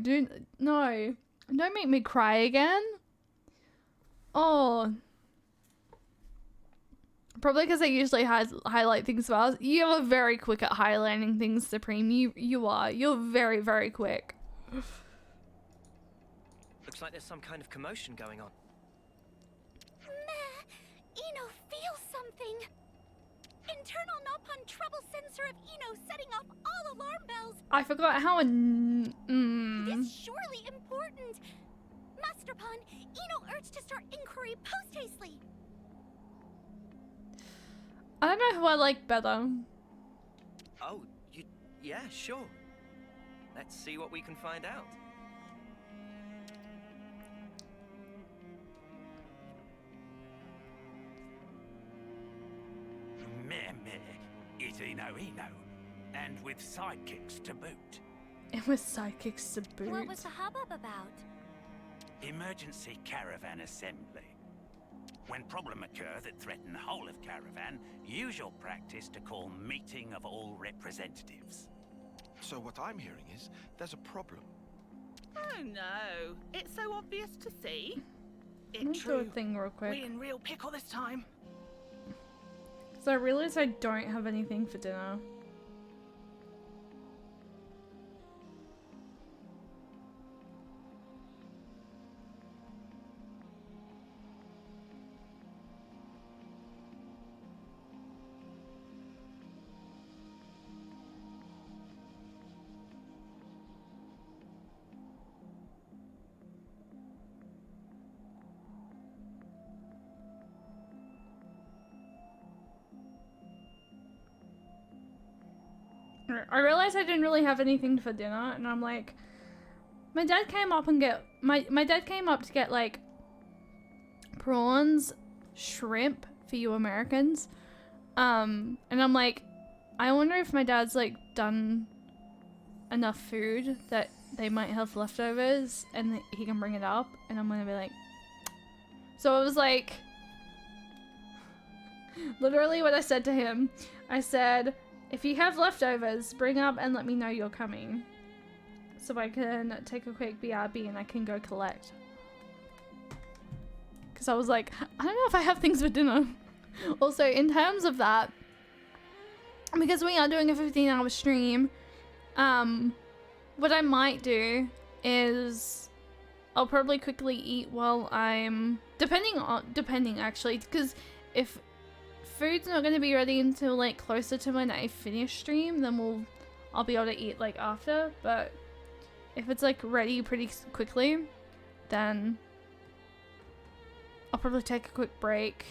S1: no. Don't make me cry again. Oh. Probably because I usually highlight things fast. You are very quick at highlighting things, Supreme. You are. You're very, very quick.
S15: Looks like there's some kind of commotion going on.
S18: Eno feels something. Internal Nopon trouble sensor of Eno setting off all alarm bells.
S1: I forgot how
S18: This surely important. Master Pon, Eno urged to start inquiry post-hastely.
S1: I don't know who I like better.
S15: Oh, yeah, sure. Let's see what we can find out.
S4: Meh, is Eno, and with sidekicks to boot.
S1: It was sidekicks to boot.
S18: What was the hubbub about?
S4: Emergency caravan assembly. When problem occur that threaten the whole of caravan, usual practice to call meeting of all representatives.
S10: So what I'm hearing is there's a problem.
S8: Oh no, it's so obvious to see.
S1: Let me do a thing real quick.
S8: We in real pickle this time.
S1: So I realized I don't have anything for dinner. I realized I didn't really have anything for dinner, and I'm like, my dad came up to get like prawns, shrimp for you Americans, and I'm like, I wonder if my dad's like done enough food that they might have leftovers and that he can bring it up, and I'm gonna be like, so I was like, literally what I said to him, I said, if you have leftovers, bring up and let me know you're coming. So I can take a quick BRB and I can go collect. Because I was like, I don't know if I have things for dinner. Also, in terms of that, because we are doing a 15-hour stream, what I might do is I'll probably quickly eat while I'm... Depending actually, because if food's not going to be ready until like closer to when I finish stream, then I'll be able to eat like after. But if it's like ready pretty quickly, then I'll probably take a quick break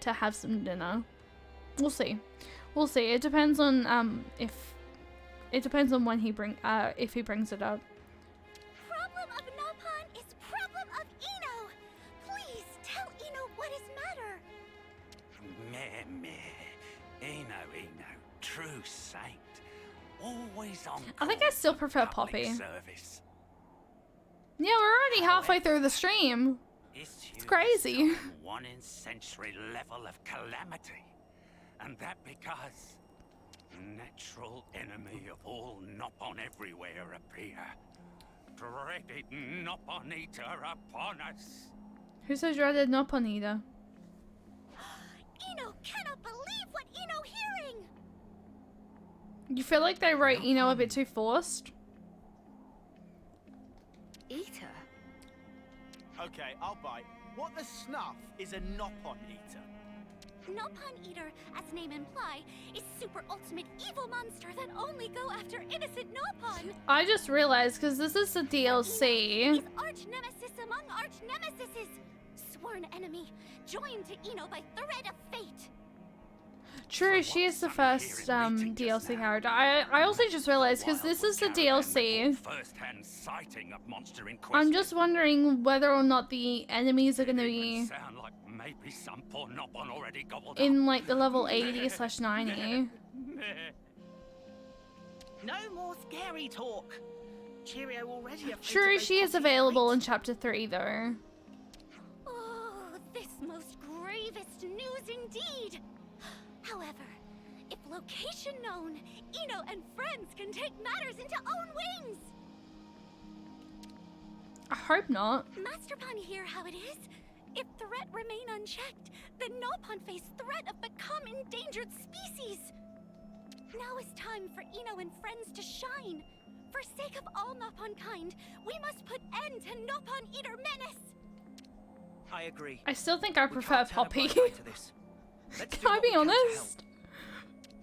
S1: to have some dinner. We'll see. We'll see. It depends on when if he brings it up.
S18: Problem of Nopon is problem of Eno. Please tell Eno what is matter.
S4: Meh. Eno, true saint. Always on
S1: I think I still prefer Poppy.
S4: service.
S1: Yeah, we're already halfway through the stream. It's crazy.
S4: One in century level of calamity. And that because natural enemy of all Nopon everywhere appear. Dreaded Nopon eater upon us.
S1: Who's so dreaded Nopon eater?
S18: Eno cannot believe what Eno hearing.
S1: You feel like they wrote Eno a bit too forced?
S9: Eater?
S6: Okay, I'll bite. What the snuff is a Nopon eater?
S18: Nopon Eater, as name imply, is super ultimate evil monster that only go after innocent Nopon.
S1: I just realized, because this is the DLC.
S18: Is arch nemesis among arch nemesises. Sworn enemy, joined to Eno by thread of fate.
S1: True, she is the first DLC character. I also just realized, because this is the DLC,
S4: First-hand sighting of monster in
S1: I'm just wondering whether or not the enemies are going to be
S4: sound like maybe some poor Nopon already gobbled
S1: in like the level 80/90.
S8: No more scary talk. Cheerio already.
S1: True, she is available in Chapter 3 though.
S18: Oh, this most gravest news indeed. However, if location known, Eno and friends can take matters into own wings.
S1: I hope not.
S18: Masterpon hear how it is. If threat remain unchecked, then Nopon face threat of become endangered species. Now is time for Eno and friends to shine. For sake of all Nopon kind, we must put end to Nopon Eater menace.
S15: I agree.
S1: I still think I prefer Poppy.
S15: Can
S1: I be honest?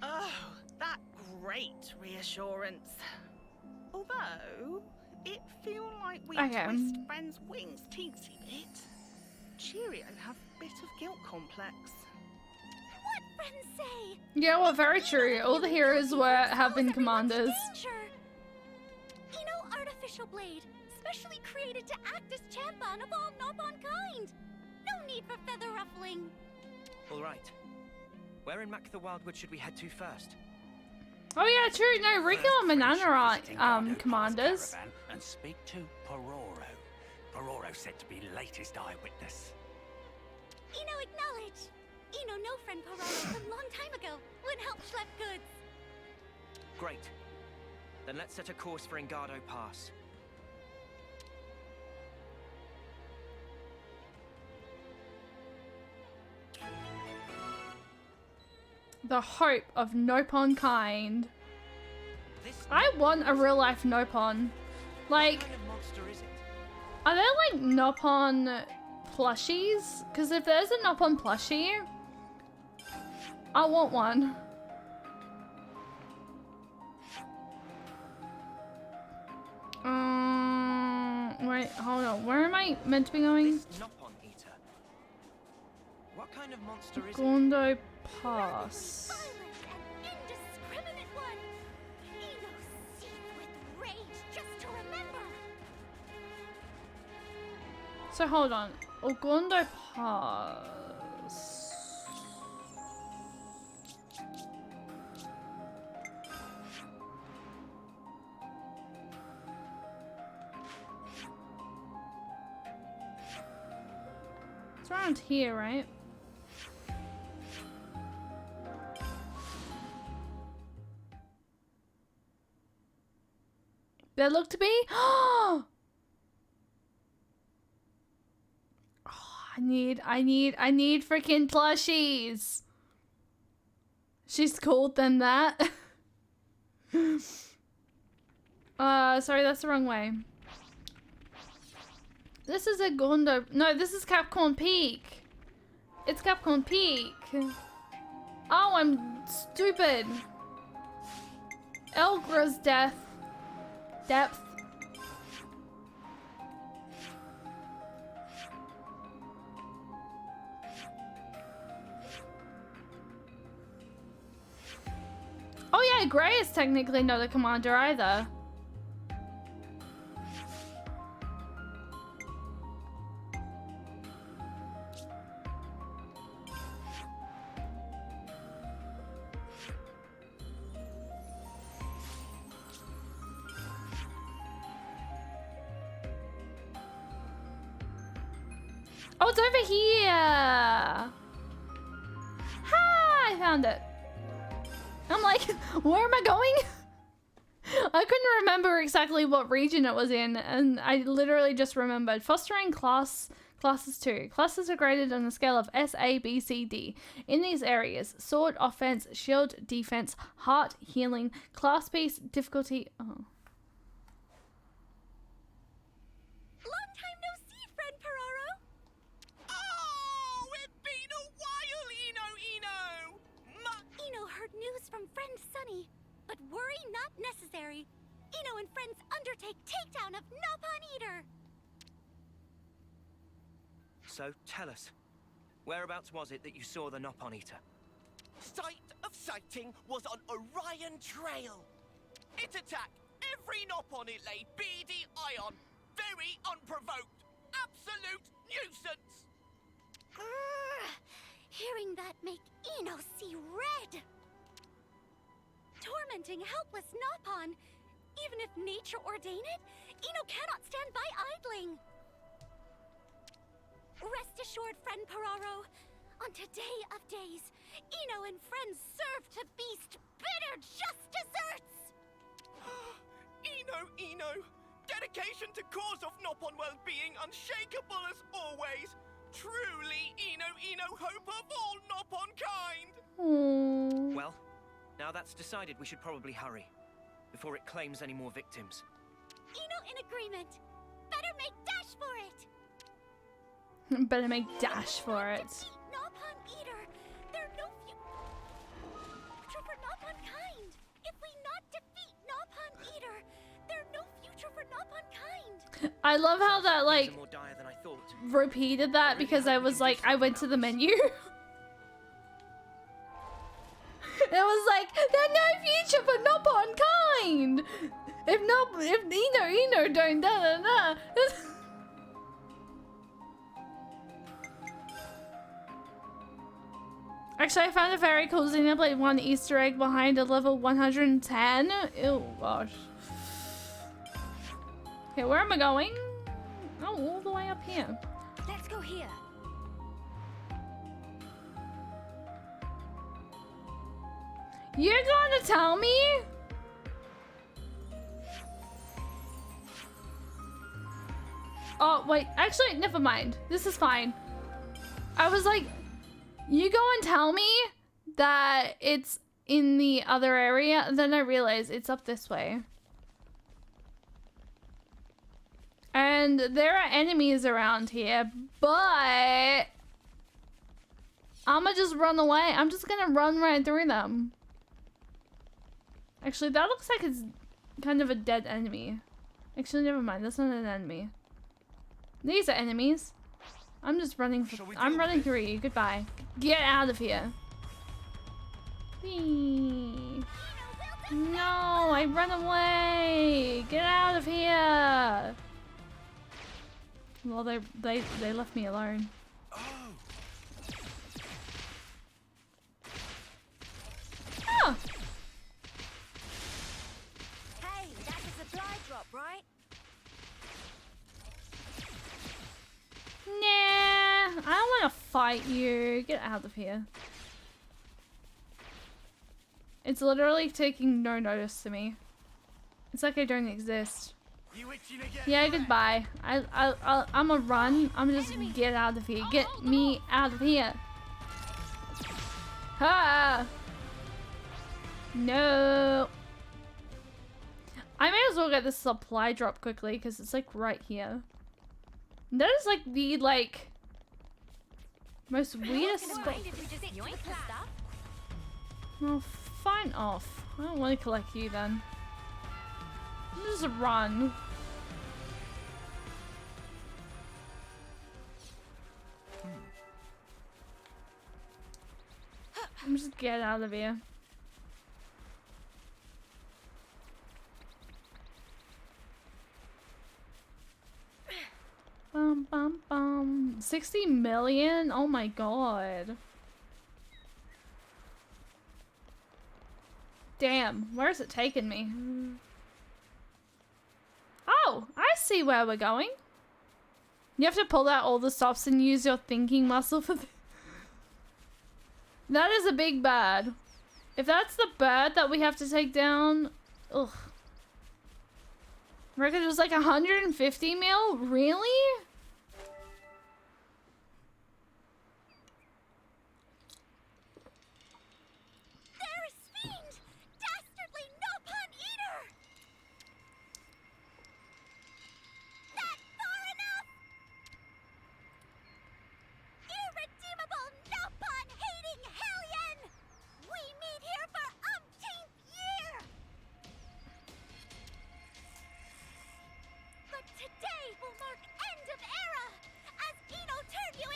S8: Oh, that great reassurance. Although, it feels like we
S1: Okay.
S8: twist friends' wings teensy bit. Cheerio have a bit of guilt complex.
S18: What friends say?
S1: Yeah, well, very true. All the heroes have been commanders.
S18: Eno artificial blade, specially created to act as champion of all Nopon kind. No need for feather ruffling.
S15: All right. Where in Mac the Wildwood should we head to first?
S1: Oh yeah, true. No, Rico and Banana are commanders.
S4: And speak to Pororo. Pororo said to be latest eyewitness.
S18: Eno acknowledge. Eno know friend Pororo from long time ago when help schlepp goods.
S15: Great. Then let's set a course for Ingado Pass.
S1: The hope of Nopon kind. I want a real life Nopon. Like, are there like Nopon plushies? Because if there's a Nopon plushie, I want one. Wait, hold on. Where am I meant to be going?
S15: Nopon Eater. What kind of monster is
S1: Gondo Pass.
S18: Indiscriminate one. Eno seethed with rage just to remember.
S1: So hold on. Ogondo Pass. It's around here, right? There look to be. Oh, I need freaking plushies. She's called them that. Sorry, that's the wrong way. This is a Gondo. No, this is Capcorn Peak. It's Capcorn Peak. Oh, I'm stupid. Elgra's depth. Oh yeah, Grey is technically not a commander either. Oh, it's over here. Ha! I found it. I'm like, where am I going? I couldn't remember exactly what region it was in, and I literally just remembered. Fostering classes 2. Classes are graded on a scale of S, A, B, C, D. In these areas, sword, offense, shield, defense, heart, healing, class piece, difficulty. Oh.
S18: Long time no see, friend Pororo.
S8: Oh, it's been a while, Eno.
S18: Eno heard news from friend Sunny, but worry not necessary. Eno and friends undertake takedown of Nopon Eater.
S15: So, tell us, whereabouts was it that you saw the Nopon Eater?
S5: Site of sighting was on Orion Trail. It attacked every nop on it laid beady eye on. Very unprovoked. Absolute nuisance.
S18: Hearing that make Eno see red. Tormenting helpless Nopon. Even if nature ordain it, Eno cannot stand by idling. Rest assured, friend Pararo, on today of days, Eno and friends serve to beast bitter just desserts!
S5: Eno! Dedication to cause of Nopon well-being unshakable as always. Truly, Eno, hope of all Nopon kind!
S15: Well, now that's decided, we should probably hurry, before it claims any more victims.
S18: Eno in agreement. Better make dash for it!
S1: Better make dash for it.
S18: Nopon Eater, there are no future for Nopon kind. If we not defeat Nopon Eater, there are no future for Nopon kind.
S1: I love how that like
S15: More dire than I thought.
S1: repeated that because I was like, I went to the menu. It was like, there's no future for Nopon kind. If Eno don't da da da. Actually, I found a very cool Xenoblade 1 Easter egg behind a level 110. Ew, gosh. Okay, where am I going? Oh, all the way up here.
S9: Let's go here.
S1: You're gonna tell me? Oh, wait. Actually, never mind. This is fine. I was like, you go and tell me that it's in the other area, and then I realize it's up this way. And there are enemies around here, but I'ma just run away. I'm just gonna run right through them. Actually, that looks like it's kind of a dead enemy. Actually, never mind. That's not an enemy. These are enemies. I'm just running. I'm running through you. Goodbye. Get out of here. Whee. No, I run away. Get out of here. Well, they left me alone. Oh.
S9: Hey, that's a supply drop, right?
S1: Nah, I don't want to fight you. Get out of here. It's literally taking no notice to me. It's like I don't exist. Yeah, goodbye. I'm a run. I'm just get out of here. Get me out of here. Ha! No. I may as well get this supply drop quickly because it's like right here. That is like the most weirdest spot. Well, fine off. I don't want to collect you then. Just run. I'm just get out of here. Bum bum bum. 60 million? Oh my god. Damn, where's it taking me? Oh, I see where we're going. You have to pull out all the stops and use your thinking muscle for the That is a big bird. If that's the bird that we have to take down, ugh. I reckon it was like 150 mil? Really?
S18: There is fiend! Dastardly Nopon Eater! That far enough! Irredeemable Nopon-hating hellion! We meet here for umpteenth year! But today will mark end of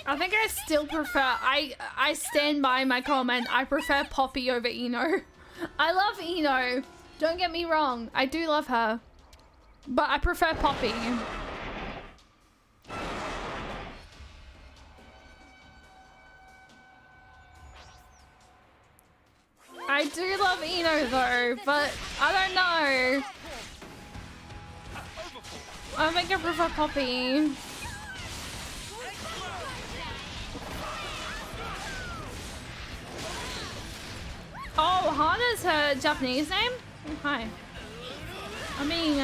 S1: I think I still prefer, I stand by my comment. I prefer Poppy over Eno. I love Eno. Don't get me wrong. I do love her. But I prefer Poppy. I do love Eno though, but I don't know. I think I prefer Poppy. Oh, Hana's her Japanese name? Oh, hi. I mean,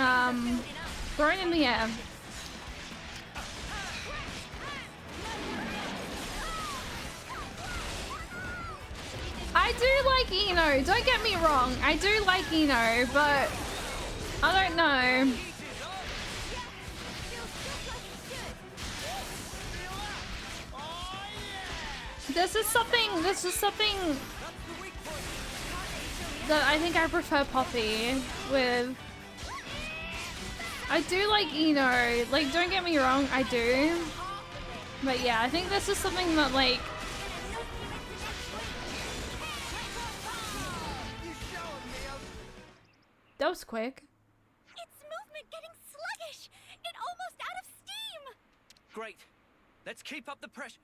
S1: thrown in the air. I do like Eno, don't get me wrong. I do like Eno, but I don't know. This is something that I think I prefer Poppy with. I do like Eno, like don't get me wrong, I do. But yeah, I think this is something that like that was quick.
S18: Its movement getting sluggish. It almost out of steam.
S15: Great. Let's keep up the pressure.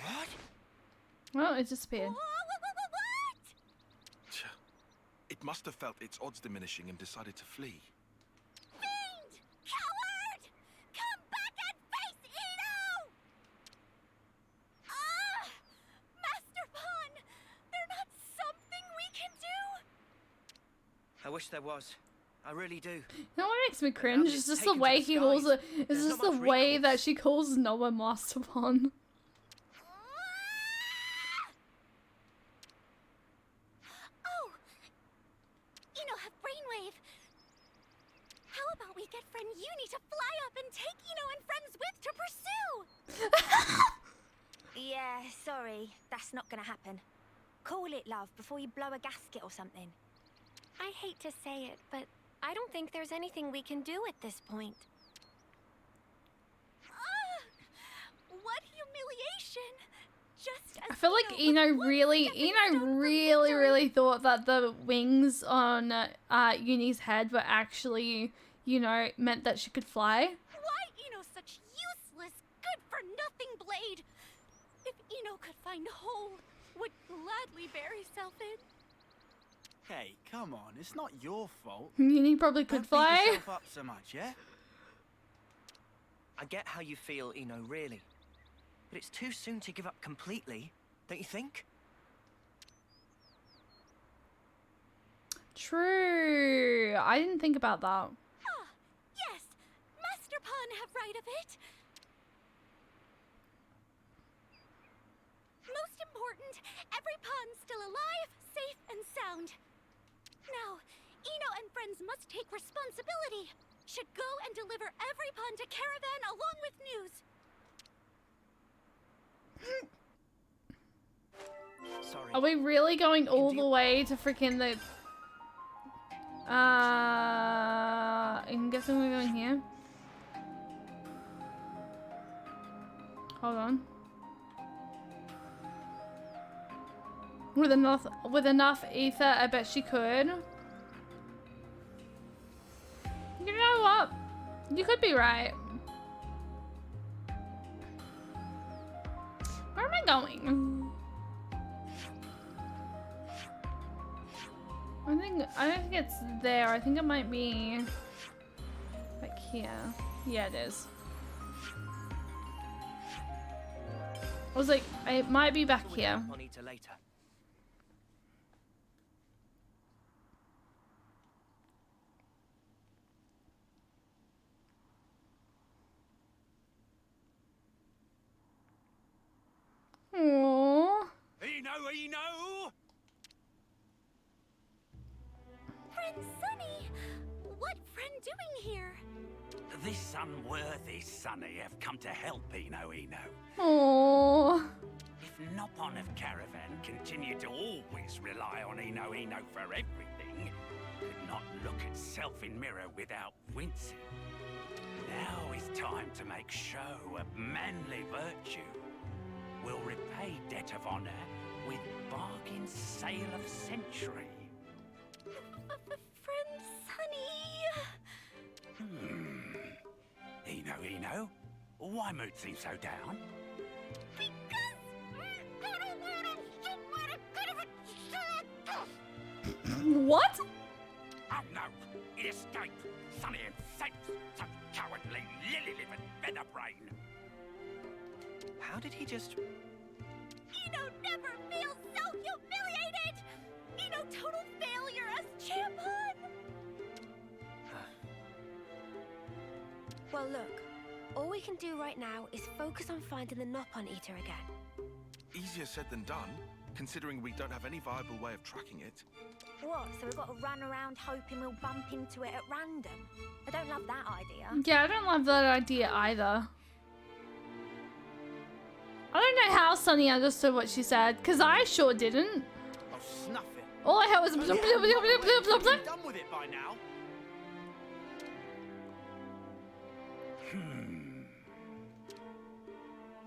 S15: What?
S1: Well, it disappeared.
S10: It must have felt its odds diminishing and decided to flee.
S18: Fiend! Coward! Come back and face Eno! Master Pawn! There's not something we can do?
S15: I wish there was. I really do.
S1: You know what makes me cringe? It's just the way he calls it. It's just the way that she calls Noah Master Pawn.
S18: Oh! Eno have brainwave. How about we get friend Uni to fly up and take Eno and friends with to pursue?
S9: Yeah, sorry. That's not gonna happen. Call it, love, before you blow a gasket or something. I hate to say it, but I don't think there's anything we can do at this point.
S18: What humiliation! Just as
S1: I feel like Eno really thought that the wings on Uni's head were actually, you know, meant that she could fly.
S18: Why Eno such useless, good-for-nothing blade? If Eno could find a hole, would gladly bury self in.
S6: Hey, come on, it's not your fault.
S1: Uni probably could
S6: Don't beat
S1: fly.
S6: yourself up so much, yeah?
S15: I get how you feel, Eno, really. But it's too soon to give up completely, don't you think?
S1: True. I didn't think about that.
S18: Ah, yes! Master Pawn have right of it! Most important, every pawn's still alive, safe, and sound. Now, Eno and friends must take responsibility. Should go and deliver every pawn to Caravan along with news.
S15: Sorry.
S1: Are we really going all the way to freaking the... I'm guessing we're going here. Hold on. With enough ether, I bet she could. You know what? You could be right. Where am I going? I don't think it's there. I think it might be like here. Yeah, it is. I was like, it might be back here.
S15: Later.
S1: Aww.
S6: Eno!
S18: Friend Sunny! What friend doing here?
S4: This unworthy Sonny have come to help Eno.
S1: Aww.
S4: If Nopon of Caravan continue to always rely on Eno for everything, could not look itself in mirror without wincing. Now is time to make show of manly virtue. We'll repay debt of honor with bargain sale of century.
S18: Friend Sunny.
S4: Eno, why mood seems so down?
S1: What?
S4: Oh no, it escaped. Sunny and safe, such cowardly, lily-livered featherbrain.
S15: How did he just...
S18: Eno never feels so humiliated! Eno total failure as champion!
S9: Well, look. All we can do right now is focus on finding the Nopon Eater again.
S10: Easier said than done, considering we don't have any viable way of tracking it.
S9: What, so we've got to run around hoping we'll bump into it at random? I don't love that idea.
S1: Yeah, I don't love that idea either. I don't know how Sunny understood what she said, because I sure didn't.
S6: I'll snuff it.
S1: All I heard was blub, blub, blub, blub, blub, blub, blub.
S6: Done with it by now.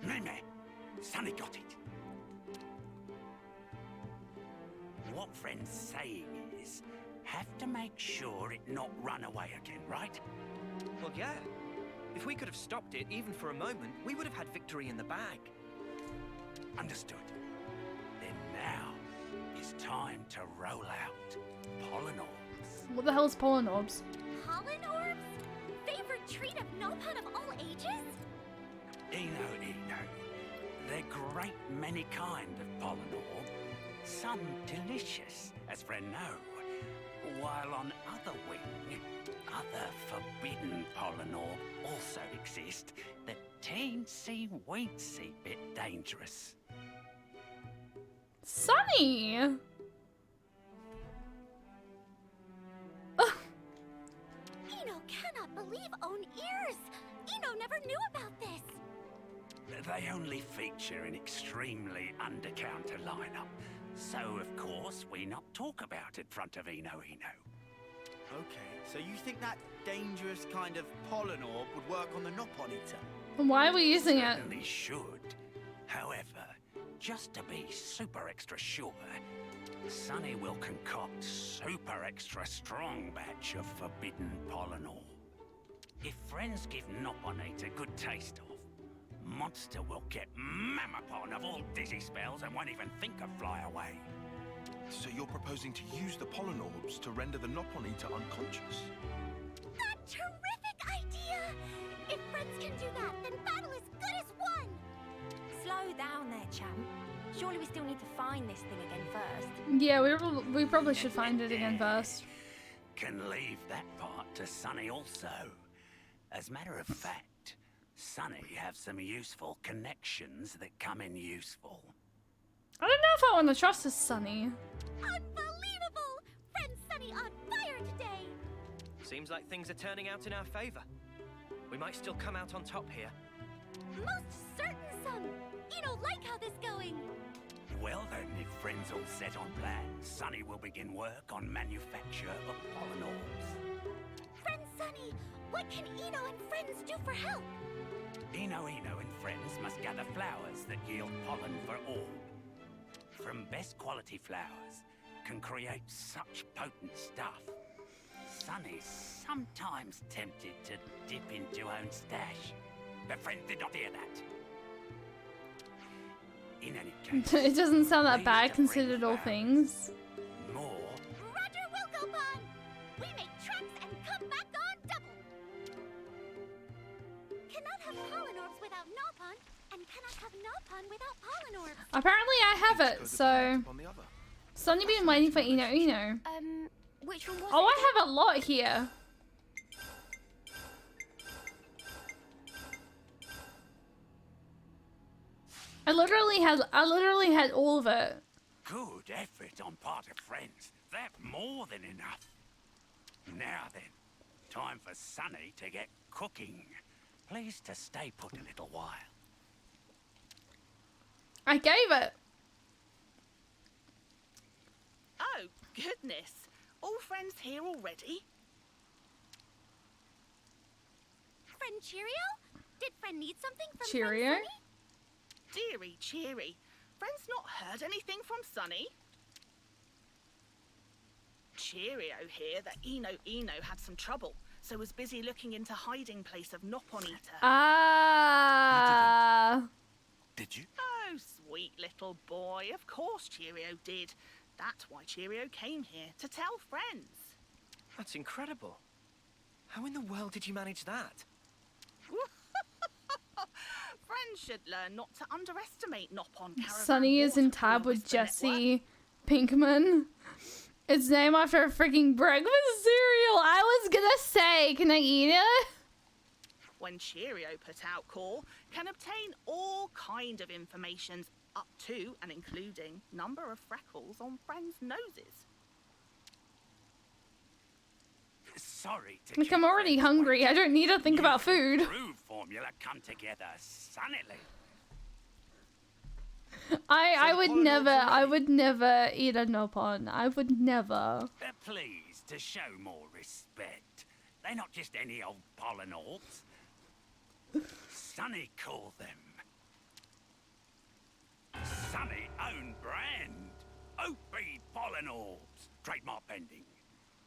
S4: Meme, Sunny got it. What friend's saying is, have to make sure it not run away again, right?
S15: Well, yeah. If we could have stopped it, even for a moment, we would have had victory in the bag.
S4: Understood. Then now is time to roll out Polynorbs.
S1: What the hell's Polynorbs?
S18: Polynorbs? Favorite treat of Nopon of all ages?
S4: Eno. They're great many kind of Polynorb. Some delicious, as friend know. While on other wing, other forbidden Polynorb also exist that teensy-weensy bit dangerous.
S1: Sunny!
S18: Eno cannot believe own ears! Eno never knew about this!
S4: They only feature an extremely under-counter lineup. So, of course, we not talk about it front of Eno.
S6: Okay, so you think that dangerous kind of Polynorb would work on the Nopon Eater?
S1: Why are we using it?
S4: Certainly should. However, just to be super extra sure, Sunny will concoct super extra strong batch of forbidden Polynorb. If friends give Nopon Eater good taste of, monster will get Mamapon of all dizzy spells and won't even think of fly away.
S10: So you're proposing to use the Polynorbs to render the Nopon Eater unconscious?
S18: A terrific idea! If friends can do that, then battle is good as won!
S9: Slow down there, champ. Surely we still need to find this thing again first.
S1: Yeah, we probably should find it again first.
S4: Can leave that part to Sunny also. As a matter of fact, Sunny have some useful connections that come in useful.
S1: I don't know if I want to trust this Sunny.
S18: Unbelievable! Friend Sunny on fire today!
S15: Seems like things are turning out in our favor. We might still come out on top here.
S18: Most certain, son! Eno like how this going!
S4: Well then, if friends all set on plans, Sunny will begin work on manufacture of Polynorbs.
S18: Friend Sunny, what can Eno and friends do for help?
S4: Eno and friends must gather flowers that yield pollen for all. From best quality flowers can create such potent stuff. Sunny's sometimes tempted to dip into own stash. But friends did not hear that. In any case,
S1: It doesn't sound that bad considered all things.
S4: more.
S18: Roger will go on! We make tracks and come back on double! Cannot have Polynorbs without Nopon, and cannot have Nopon without Polynorbs.
S1: Apparently I have it, so... Sunny been waiting for Eno.
S9: Which one was
S1: Oh,
S9: it?
S1: I have a lot here. I literally had all of it.
S4: Good effort on part of friends. That's more than enough. Now then, time for Sunny to get cooking. Please to stay put a little while.
S1: I gave it.
S8: Oh, goodness. All friends here already?
S18: friend Cheerio? Did friend need something from
S1: Cheerio?
S18: friend Sunny?
S8: Dearie, cheery. Friend's not heard anything from Sunny. Cheerio here that Eno had some trouble, so was busy looking into hiding place of Nopon Eater.
S1: Ah.
S10: Did you?
S8: Oh, sweet little boy. Of course Cheerio did. That's why Cheerio came here, to tell friends.
S15: That's incredible. How in the world did you manage that?
S8: Friends should learn not to underestimate Nopon Caravan.
S1: Sunny is in tab with Jesse Pinkman. It's named after a freaking breakfast cereal. I was gonna say, can I eat it?
S8: When Cheerio put out call, can obtain all kind of informations up to and including number of freckles on friends' noses.
S4: Sorry to
S1: Like, I'm already hungry. I don't need to think about food.
S4: Brew formula come together sunnily.
S1: I would never eat a Nopon. I would never.
S4: Please, to show more respect. They're not just any old pollen orbs. Sunny call them. Sunny own brand. OP pollen orbs. Trademark pending.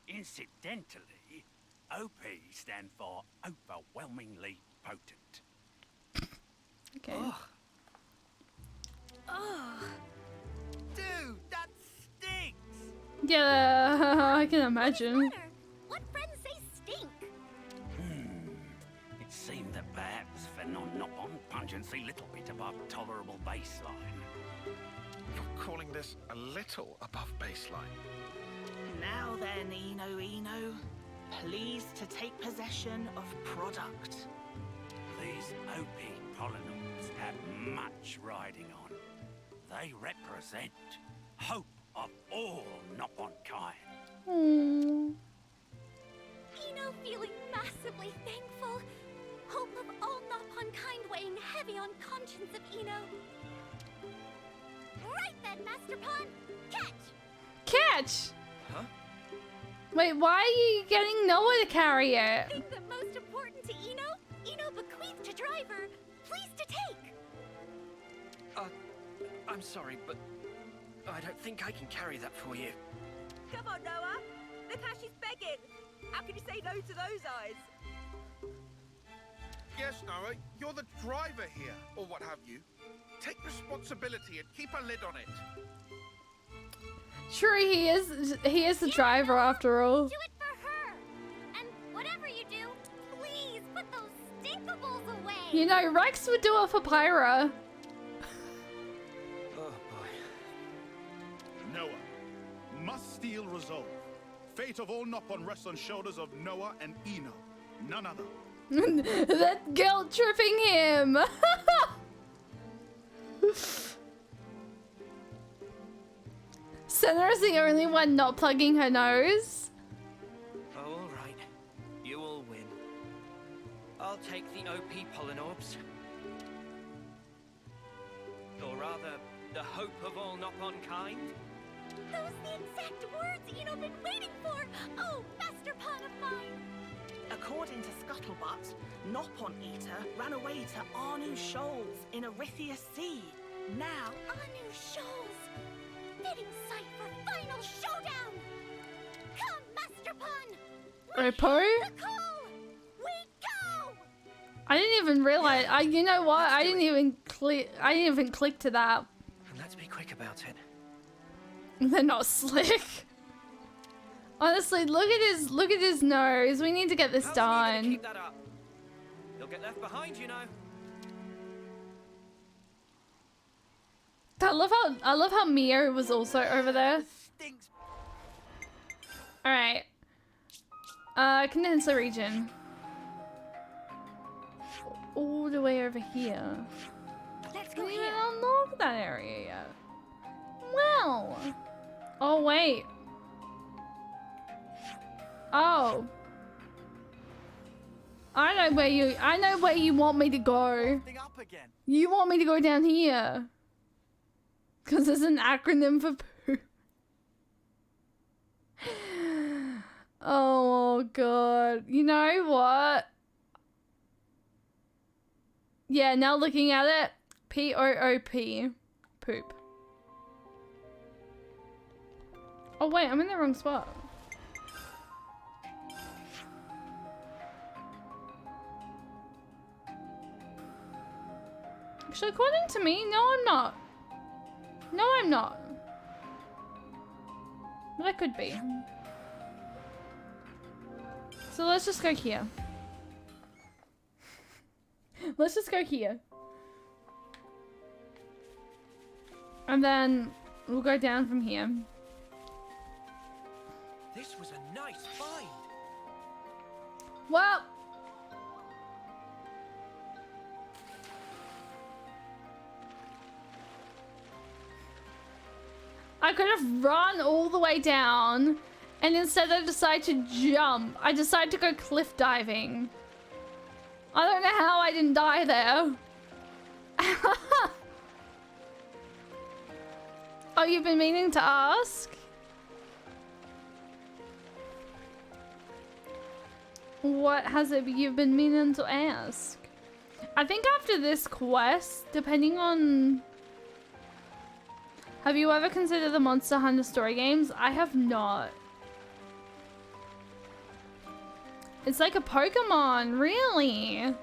S4: Incidentally, OP stand for overwhelmingly potent.
S1: Okay.
S5: Ugh. Dude, that stinks!
S1: Yeah, I can imagine.
S18: What friends say stink?
S4: It seemed that perhaps for non-knock-on pungency, little bit above tolerable baseline.
S10: You're calling this a little above baseline?
S8: Now then, Eno, please to take possession of product.
S4: These OP pollinals have much riding on. They represent hope of all Nopon kind.
S18: Eno feeling massively thankful. Hope of all Nopon kind weighing heavy on conscience of Eno. Right then, Master Pawn, catch!
S1: Catch!
S15: Huh?
S1: Wait, why are you getting Noah to carry it?
S18: Thing that most important to Eno bequeathed to Driver. Please to take.
S15: I'm sorry, but I don't think I can carry that for you.
S7: Come on, Noah. Look how she's begging. How can you say no to those eyes?
S12: Yes, Noah, you're the driver here, or what have you. Take responsibility and keep a lid on it.
S1: Sure, he is the driver after all.
S18: Do it for her. And whatever you do, please put those stinkables away.
S1: You know, Rex would do it for Pyra.
S15: Oh boy.
S23: Noah, must steel resolve. Fate of all Nopon rests on shoulders of Noah and Eno. None other.
S1: That guilt tripping him. Senna's the only one not plugging her nose.
S15: Oh, all right. You all win. I'll take the OP pollen orbs. Or rather, the hope of all Nopon kind.
S18: Those the exact words Eno been waiting for. Oh, Master Pawn of mine.
S8: According to Scuttlebutt, Nopon Eater ran away to Arnu Shoals in Arithia Sea. Now,
S18: Arnu Shoals. Fitting site for final showdown. Come, Master Pawn.
S1: Repo?
S18: The call. We go.
S1: I didn't even realize. You know what? I didn't even click to that.
S15: And let's be quick about it.
S1: They're not slick. Honestly, look at his nose. We need to get this done.
S15: Keep that up. You'll get left behind, you know.
S1: I love how Mio was also over there. All right. Condenser region. All the way over here.
S18: Let's go
S1: We
S18: here.
S1: didn't unlock that area yet. Well. Oh wait. Oh. I know where you want me to go.
S6: Up again.
S1: You want me to go down here. Cause it's an acronym for poo. Oh god. You know what? Yeah, now looking at it, P-O-O-P. Poop. Oh wait, I'm in the wrong spot. Actually, according to me, no I'm not. No I'm not. But I could be. So let's just go here. Let's just go here. And then we'll go down from here.
S15: This was a nice find.
S1: Well, I could have run all the way down, and instead I decided to jump. I decided to go cliff diving. I don't know how I didn't die there. Oh, you've been meaning to ask? What has it you've been meaning to ask? I think after this quest, depending on... Have you ever considered the Monster Hunter story games? I have not. It's like a Pokemon, really?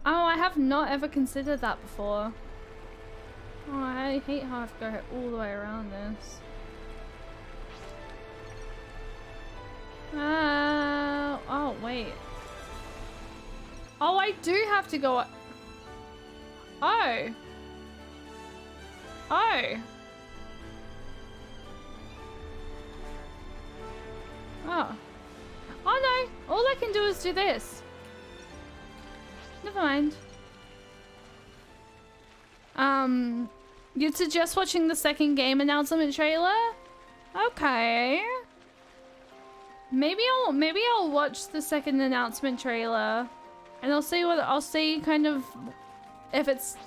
S1: Oh, I have not ever considered that before. Oh, I hate how I have to go all the way around this. Oh, wait. Oh, I do have to go... Oh. Oh. Oh. Oh no, all I can do is do this. Never mind. You'd suggest watching the second game announcement trailer? Okay. Maybe I'll watch the second announcement trailer and I'll see kind of if it's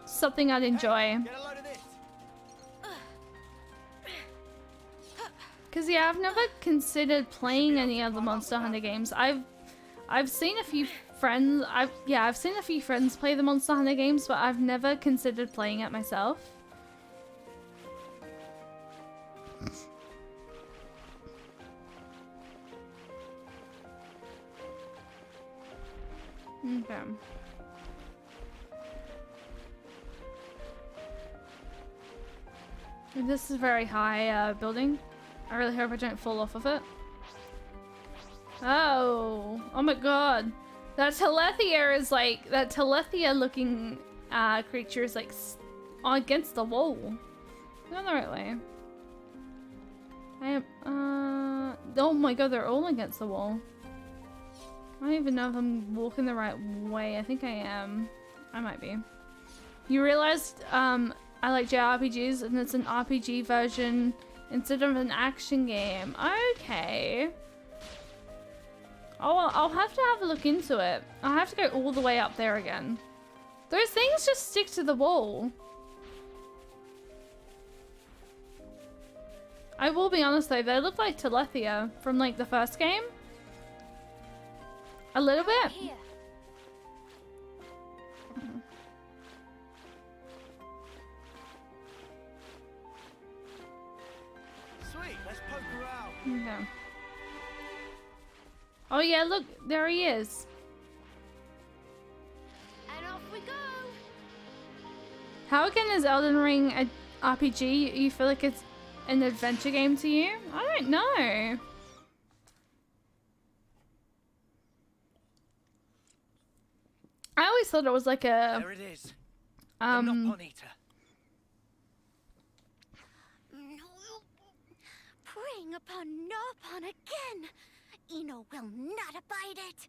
S1: something I'd enjoy. Cause yeah, I've never considered playing any of the Monster Hunter games. I've seen a few friends. I've seen a few friends play the Monster Hunter games, but I've never considered playing it myself. Okay. This is a very high building. I really hope I don't fall off of it. Oh my god. That Telethia is like, that Telethia looking creature is like against the wall. Going the right way. I am, oh my god, they're all against the wall. I don't even know if I'm walking the right way. I think I am. I might be. You realized I like JRPGs and it's an RPG version instead of an action game. Okay. Oh, I'll have to have a look into it. I'll have to go all the way up there again. Those things just stick to the wall. I will be honest though, they look like Telethia from like the first game. A little bit.
S15: Sweet, let's poke her out.
S1: Okay. Oh yeah, look, there he is.
S18: And off we go.
S1: How again is Elden Ring a RPG? You feel like it's an adventure game to you? I don't know. I always thought it was like a...
S15: There it is. The Nopon Eater.
S18: Preying upon Nopon again. Eno will not abide it.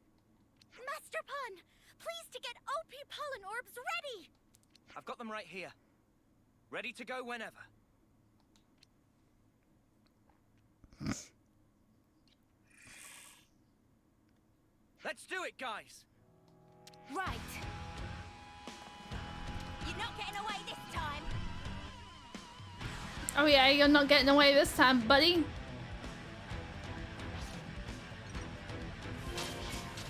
S18: Master Pun, please to get OP pollen orbs ready.
S15: I've got them right here. Ready to go whenever. Let's do it, guys.
S18: Right. You're not getting away this time.
S1: Oh yeah, you're not getting away this time, buddy.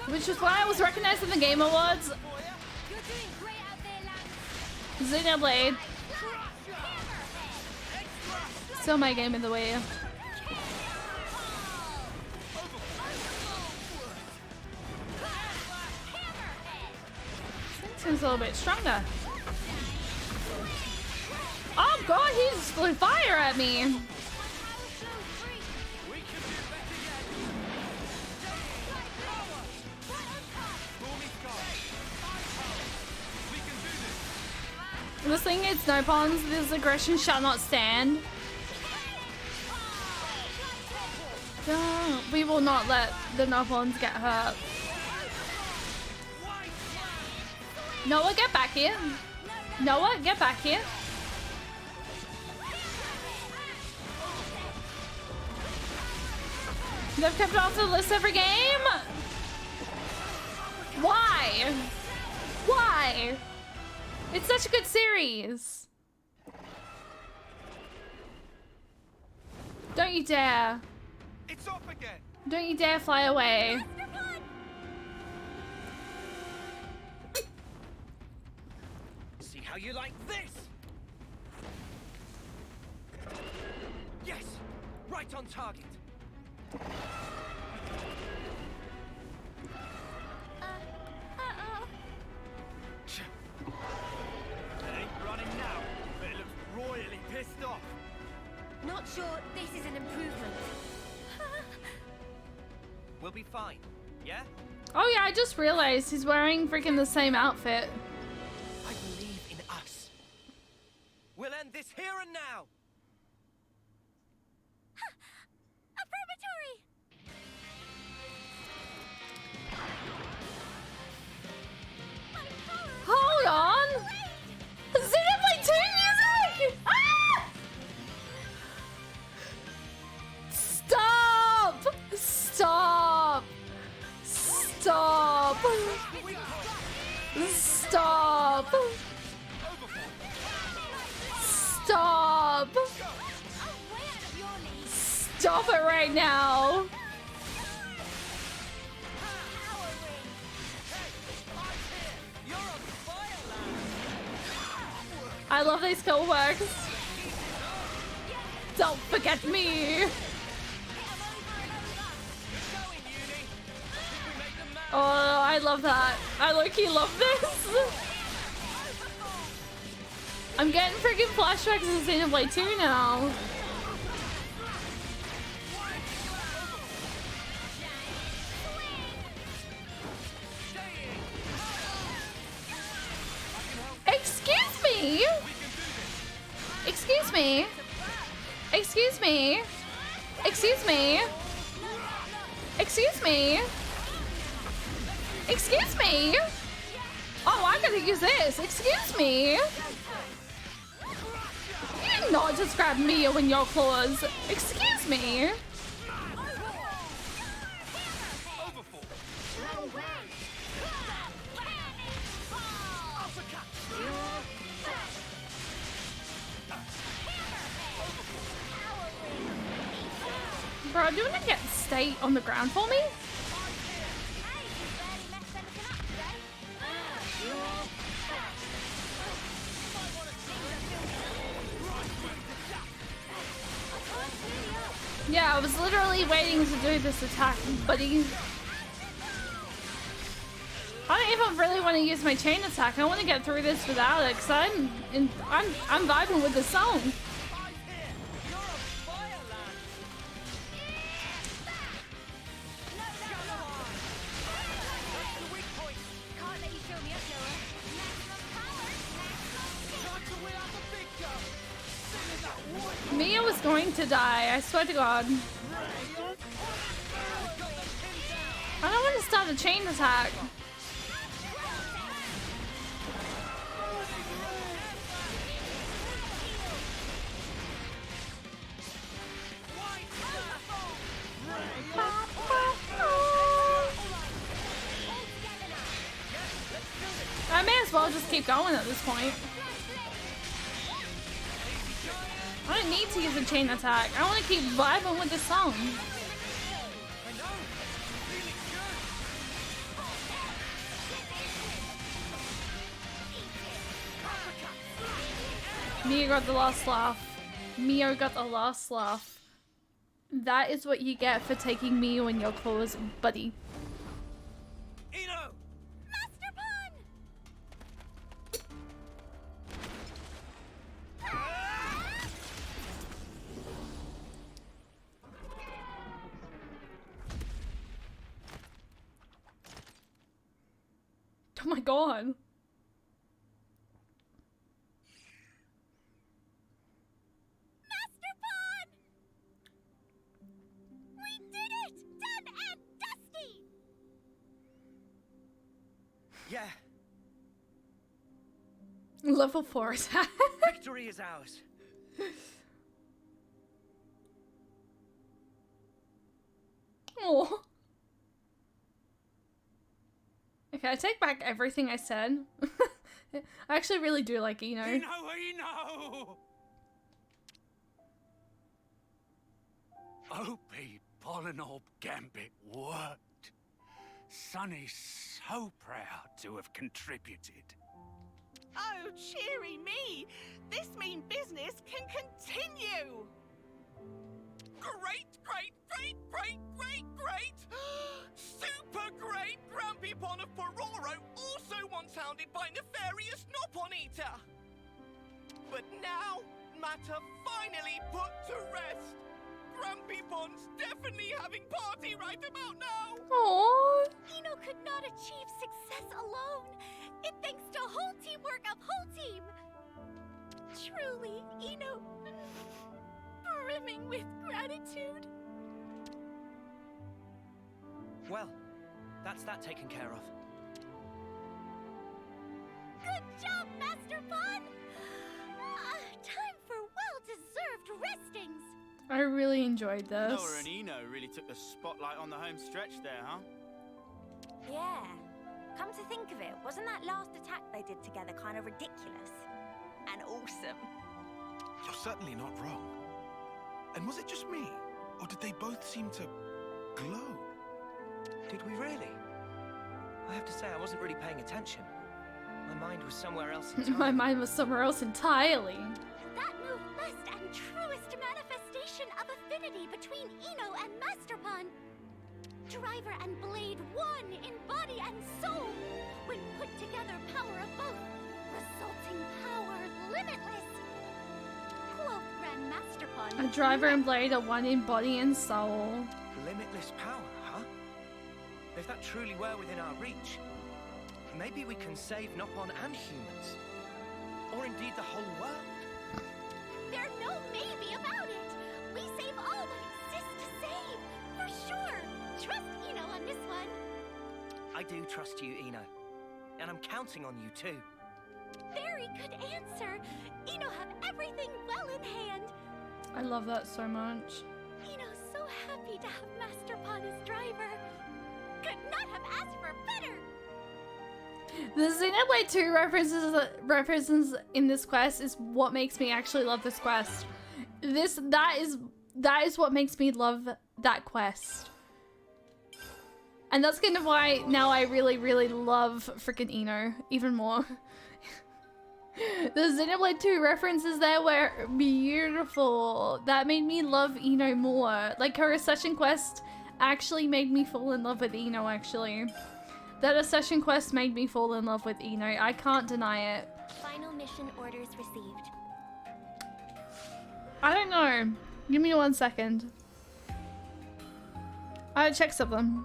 S1: Which is why I was recognized in the Game Awards. Xenoblade. Still my game of the way. Seems a little bit stronger. Oh god, he just flew fire at me. This thing is no pawns. This aggression shall not stand. We will not let the Nopons get hurt. Noah, get back here. Noah, get back here. They've kept it off the list every game? Why? Why? It's such a good series. Don't you dare.
S5: It's off again.
S1: Don't you dare fly away.
S15: See how you like this? Yes! Right on target.
S5: It ain't running now, but it looks royally pissed off.
S9: Not sure this is an improvement.
S15: We'll be fine, yeah?
S1: Oh yeah, I just realized he's wearing freaking the same outfit.
S15: I believe in us. We'll end this here and now.
S18: Affirmatory!
S1: Hold on! Xenoblade 2 music! Ah! Stop! Stop! Stop! Stop! Stop! Stop it right now! I love these skill works. Don't forget me. Oh, I love that. I low-key love this. I'm getting freaking flashbacks to Xenoblade 2 now. Excuse me? Excuse me? Excuse me? Excuse me? Excuse me? Excuse me? Oh, I gotta use this. Excuse me? You did not just grab me in your claws. Excuse me? Bro, do you want to get stay on the ground for me? Yeah, I was literally waiting to do this attack, buddy. I don't even really want to use my chain attack. I want to get through this without it, because I'm vibing with the song. Mia was going to die, I swear to God. I don't want to start a chain attack. I may as well just keep going at this point. I don't need to use a chain attack. I want to keep vibing with the song. Mio got the last laugh. Mio got the last laugh. That is what you get for taking Mio in your claws, buddy.
S5: Eno!
S18: Master Pawn!
S1: Oh my god.
S18: Master Pawn! We did it! Done and dusty!
S15: Yeah,
S1: Level 4 attack.
S15: victory is ours.
S1: Oh. Okay, I take back everything I said. I actually really do like Eno.
S4: Eno! OP Polynorb Gambit worked. Sonny's so proud to have contributed.
S8: Oh, cheery me! This mean business can continue!
S5: Great, great, great, great, great, great! Super great! Grumpy Pon of Pororo also once hounded by nefarious Nopon Eater! But now, matter finally put to rest. Grumpy Pon's definitely having party right about now!
S1: Aww.
S18: Eno could not achieve success alone. It thanks to whole teamwork of whole team. Truly, Eno, brimming with gratitude.
S15: Well, that's that taken care of.
S18: Good job, Master Pawn! Time for well-deserved restings.
S1: I really enjoyed this.
S14: Noah and Eno really took the spotlight on the home stretch there, huh?
S9: Yeah. Come to think of it, wasn't that last attack they did together kind of ridiculous? And awesome.
S10: You're certainly not wrong. And was it just me? Or did they both seem to glow?
S15: Did we really? I have to say, I wasn't really paying attention. My mind was somewhere else entirely.
S1: My mind was somewhere else entirely.
S18: That move best and truest manifestation of affinity between Eno and Master Pawn. Driver and blade one in body and soul. When put together, power of both, resulting power limitless. Quoth Grand Master Pawn.
S1: A driver and blade are one in body and soul.
S15: Limitless power, huh? If that truly were within our reach, maybe we can save Nopon and humans. Or indeed the whole world.
S18: There's no maybe about it. We save all that exists to save, for sure. Trust Eno on this one.
S15: I do trust you, Eno. And I'm counting on you too.
S18: Very good answer. Eno have everything well in hand.
S1: I love that so much.
S18: Eno's so happy to have Master Pawn as driver. Could not have asked for better.
S1: The Xenoblade 2 references in this quest is what makes me actually love this quest. That is what makes me love that quest. And that's kind of why now I really, really love freaking Eno even more. The Xenoblade 2 references there were beautiful. That made me love Eno more. Like, her Ascension quest actually made me fall in love with Eno, actually. That Ascension quest made me fall in love with Eno. I can't deny it.
S9: Final mission orders received.
S1: I don't know. Give me 1 second. I'll check something.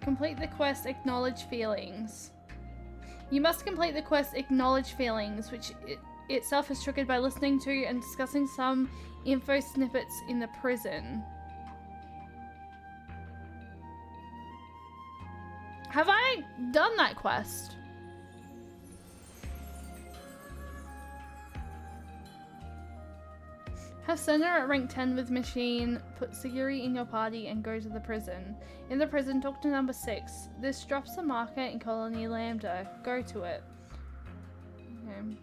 S1: Complete the quest, acknowledge feelings. You must complete the quest, acknowledge feelings, which itself is triggered by listening to and discussing some info snippets in the prison. Have I done that quest? Have Senna at rank 10 with machine, put Siguri in your party and go to the prison. In the prison, talk to number 6. This drops a marker in Colony Lambda. Go to it. Okay.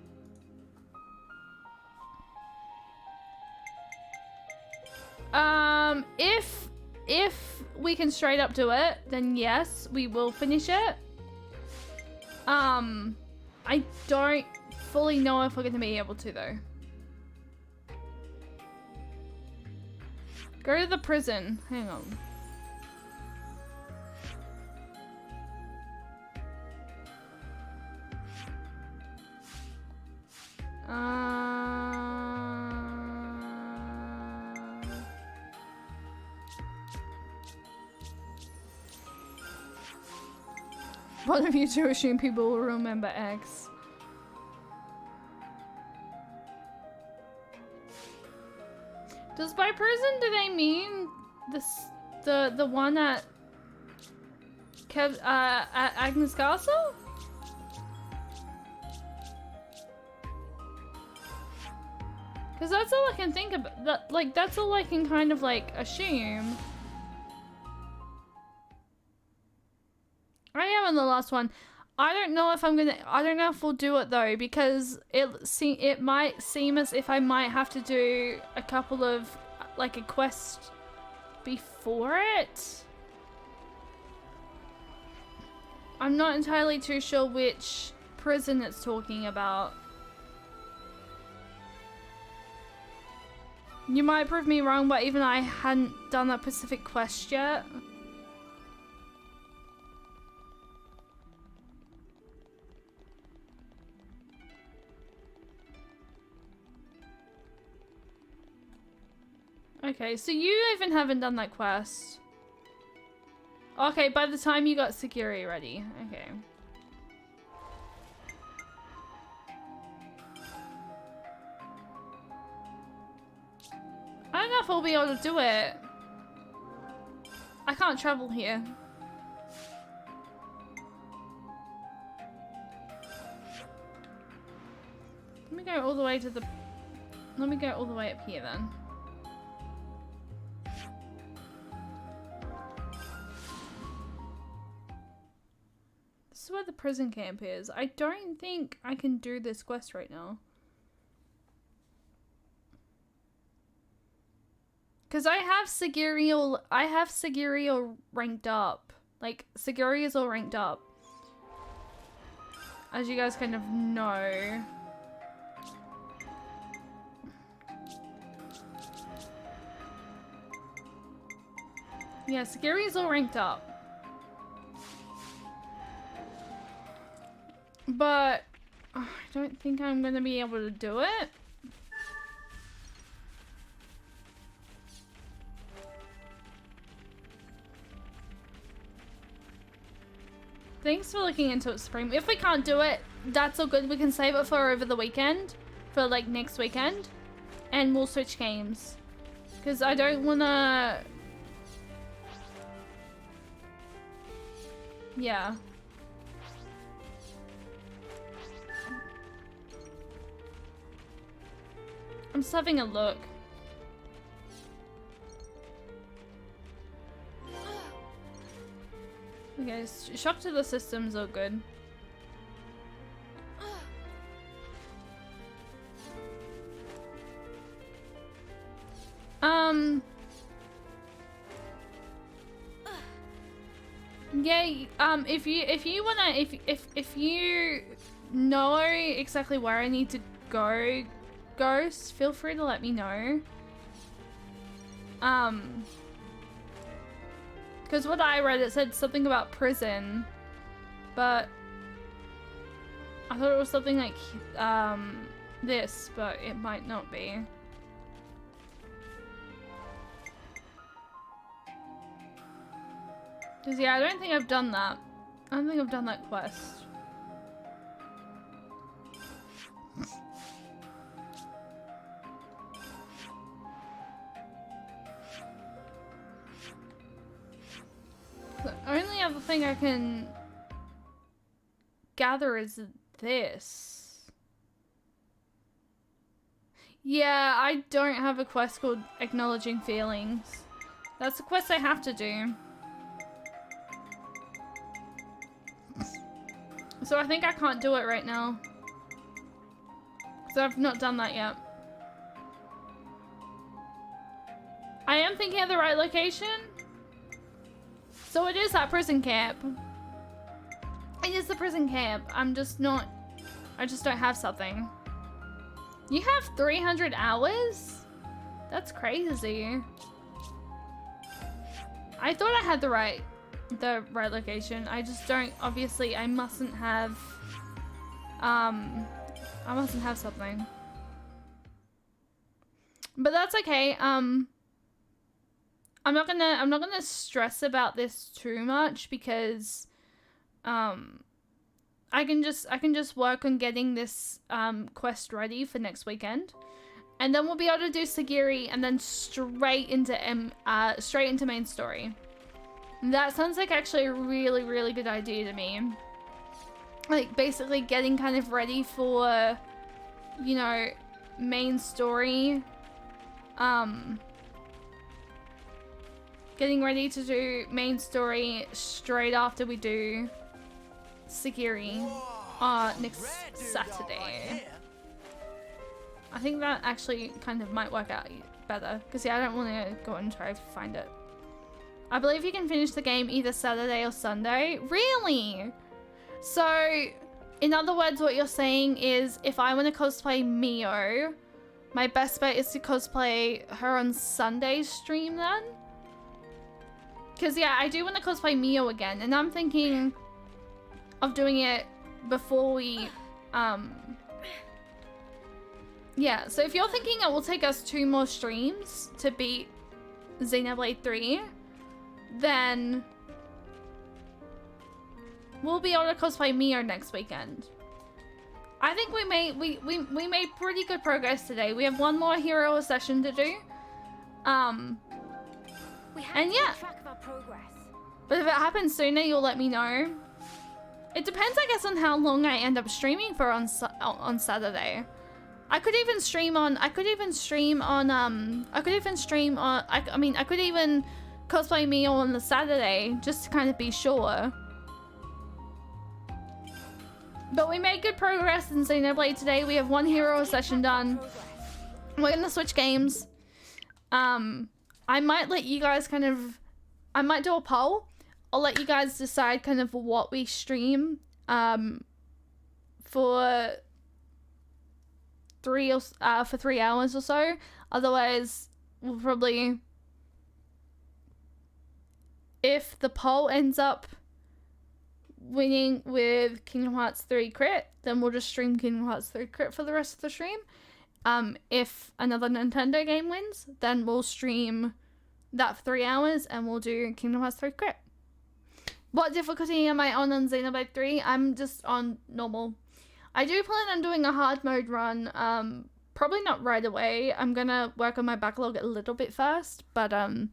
S1: If we can straight up do it, then yes, we will finish it. I don't fully know if we're going to be able to though. Go to the prison. Hang on. One of you two assume people will remember X. Does by prison do they mean the one at at Agnes Castle? Because that's all I can think about. That's all I can kind of like assume. I am on the last one. I don't know if I don't know if we'll do it though, because it might seem as if I might have to do a couple of like a quest before it. I'm not entirely too sure which prison it's talking about. You might prove me wrong, but even I hadn't done that Pacific quest yet. Okay, so you even haven't done that quest. Okay, by the time you got security ready. Okay. I don't know if I'll be able to do it. I can't travel here. Let me go all the way to the... Let me go all the way up here then. This is where the prison camp is. I don't think I can do this quest right now. Because I have Sigirial ranked up. Like, Sigiri is all ranked up. As you guys kind of know. Yeah, Sigiri is all ranked up. But I don't think I'm going to be able to do it. Thanks for looking into it, Supreme. If we can't do it, that's all good. We can save it for over the weekend. For like next weekend. And we'll switch games. Because I don't want to... Yeah. I'm just having a look. Okay, shock to the systems are good. Yeah, if you wanna, if you know exactly where I need to go, Ghost, feel free to let me know. Because what I read, it said something about prison, but I thought it was something like this, but it might not be. Because yeah, I don't think I've done that. I don't think I've done that quest. The only other thing I can gather is this. Yeah, I don't have a quest called Acknowledging Feelings. That's a quest I have to do. So I think I can't do it right now. Because I've not done that yet. I am thinking of the right location. So it is that prison camp. It is the prison camp. I'm just not... I just don't have something. You have 300 hours? That's crazy. I thought I had the right location. I just don't. Obviously, I mustn't have. I mustn't have something. But that's okay. I'm not gonna stress about this too much because, I can just work on getting this quest ready for next weekend, and then we'll be able to do Sagiri and then straight into main story. That sounds like actually a really, really good idea to me. Like basically getting kind of ready for, you know, main story. Getting ready to do main story straight after we do Sagiri next Saturday. I think that actually kind of might work out better because yeah, I don't want to go and try to find it. I believe you can finish the game either Saturday or Sunday. Really? So, in other words, what you're saying is if I want to cosplay Mio, my best bet is to cosplay her on Sunday's stream then? Because yeah, I do want to cosplay Mio again, and I'm thinking of doing it before we, yeah, so if you're thinking it will take us 2 more streams to beat Xenoblade 3, then we'll be able to cosplay Mio next weekend. I think we made pretty good progress today. We have 1 more hero session to do. And yeah.
S9: Track of our progress.
S1: But if it happens sooner, you'll let me know. It depends, I guess, on how long I end up streaming for on Saturday. I could even cosplay Mio on the Saturday, just to kind of be sure. But we made good progress in Xenoblade today. We have 1 hero session done. We're gonna switch games. I might let you guys I might do a poll. I'll let you guys decide kind of what we stream for 3 hours or so. Otherwise, we'll probably, if the poll ends up winning with Kingdom Hearts 3 crit, then we'll just stream Kingdom Hearts 3 crit for the rest of the stream. If another Nintendo game wins, then we'll stream that for 3 hours and we'll do Kingdom Hearts 3 crit. What difficulty am I on Xenoblade 3? I'm just on normal. I do plan on doing a hard mode run, probably not right away. I'm gonna work on my backlog a little bit first, but I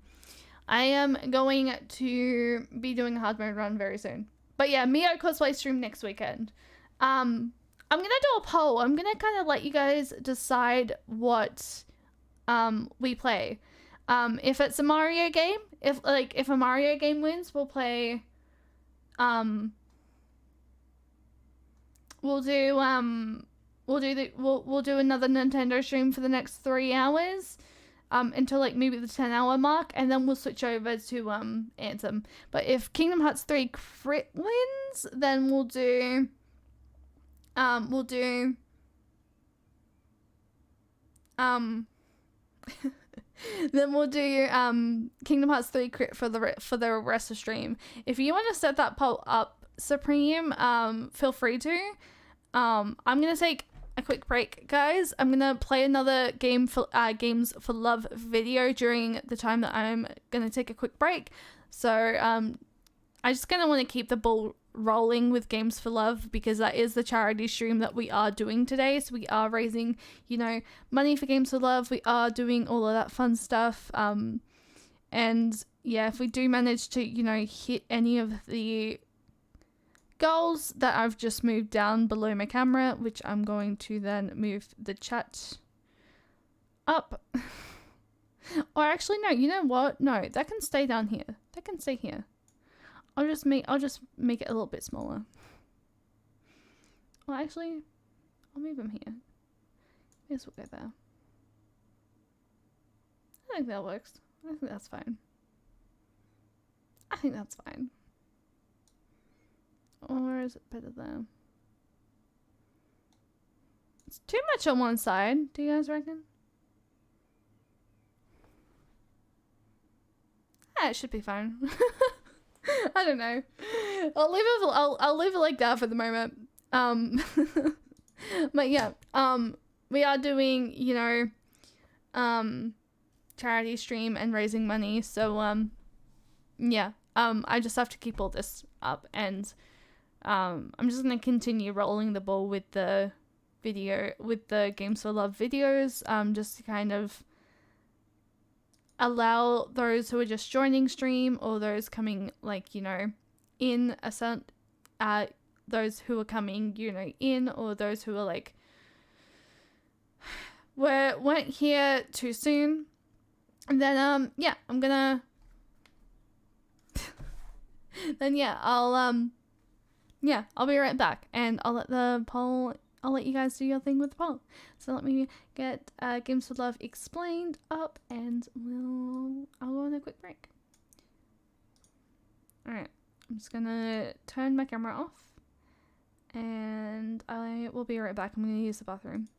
S1: am going to be doing a hard mode run very soon. But yeah, Mio cosplay stream next weekend. I'm gonna do a poll. I'm gonna kind of let you guys decide what we play. If it's a Mario game, if a Mario game wins, we'll play we'll do another Nintendo stream for the next 3 hours until like maybe the 10-hour mark, and then we'll switch over to Anthem. But if Kingdom Hearts 3 crit wins, then we'll do Kingdom Hearts 3 crit for the rest of the stream. If you want to set that poll up, Supreme, feel free to. I'm gonna take a quick break, guys. I'm gonna play another Games for Love video during the time that I'm gonna take a quick break. So I just kind of want to keep the ball rolling with Games for Love because that is the charity stream that we are doing today. So we are raising, you know, money for Games for Love. We are doing all of that fun stuff. And yeah, if we do manage to, you know, hit any of the goals that I've just moved down below my camera, which I'm going to then move the chat up. Or actually, no, you know what? No, that can stay down here. That can stay here. I'll just make it a little bit smaller. Well, actually, I'll move them here. This will go there. I think that works. I think that's fine. I think that's fine. Or is it better there? It's too much on one side, do you guys reckon? Ah, it should be fine. I don't know. I'll leave it like that for the moment. But yeah, we are doing, you know, charity stream and raising money, so yeah, I just have to keep all this up, and I'm just gonna continue rolling the ball with the Games for Love videos, just to kind of allow those who are just joining stream, or those coming, like, you know, in those who are coming, you know, in, or those who are like weren't here too soon. And then yeah, I'm gonna then yeah, I'll be right back, and I'll let you guys do your thing with the poll. So let me get Games for Love explained up, and I'll go on a quick break. Alright, I'm just gonna turn my camera off, and I will be right back. I'm gonna use the bathroom.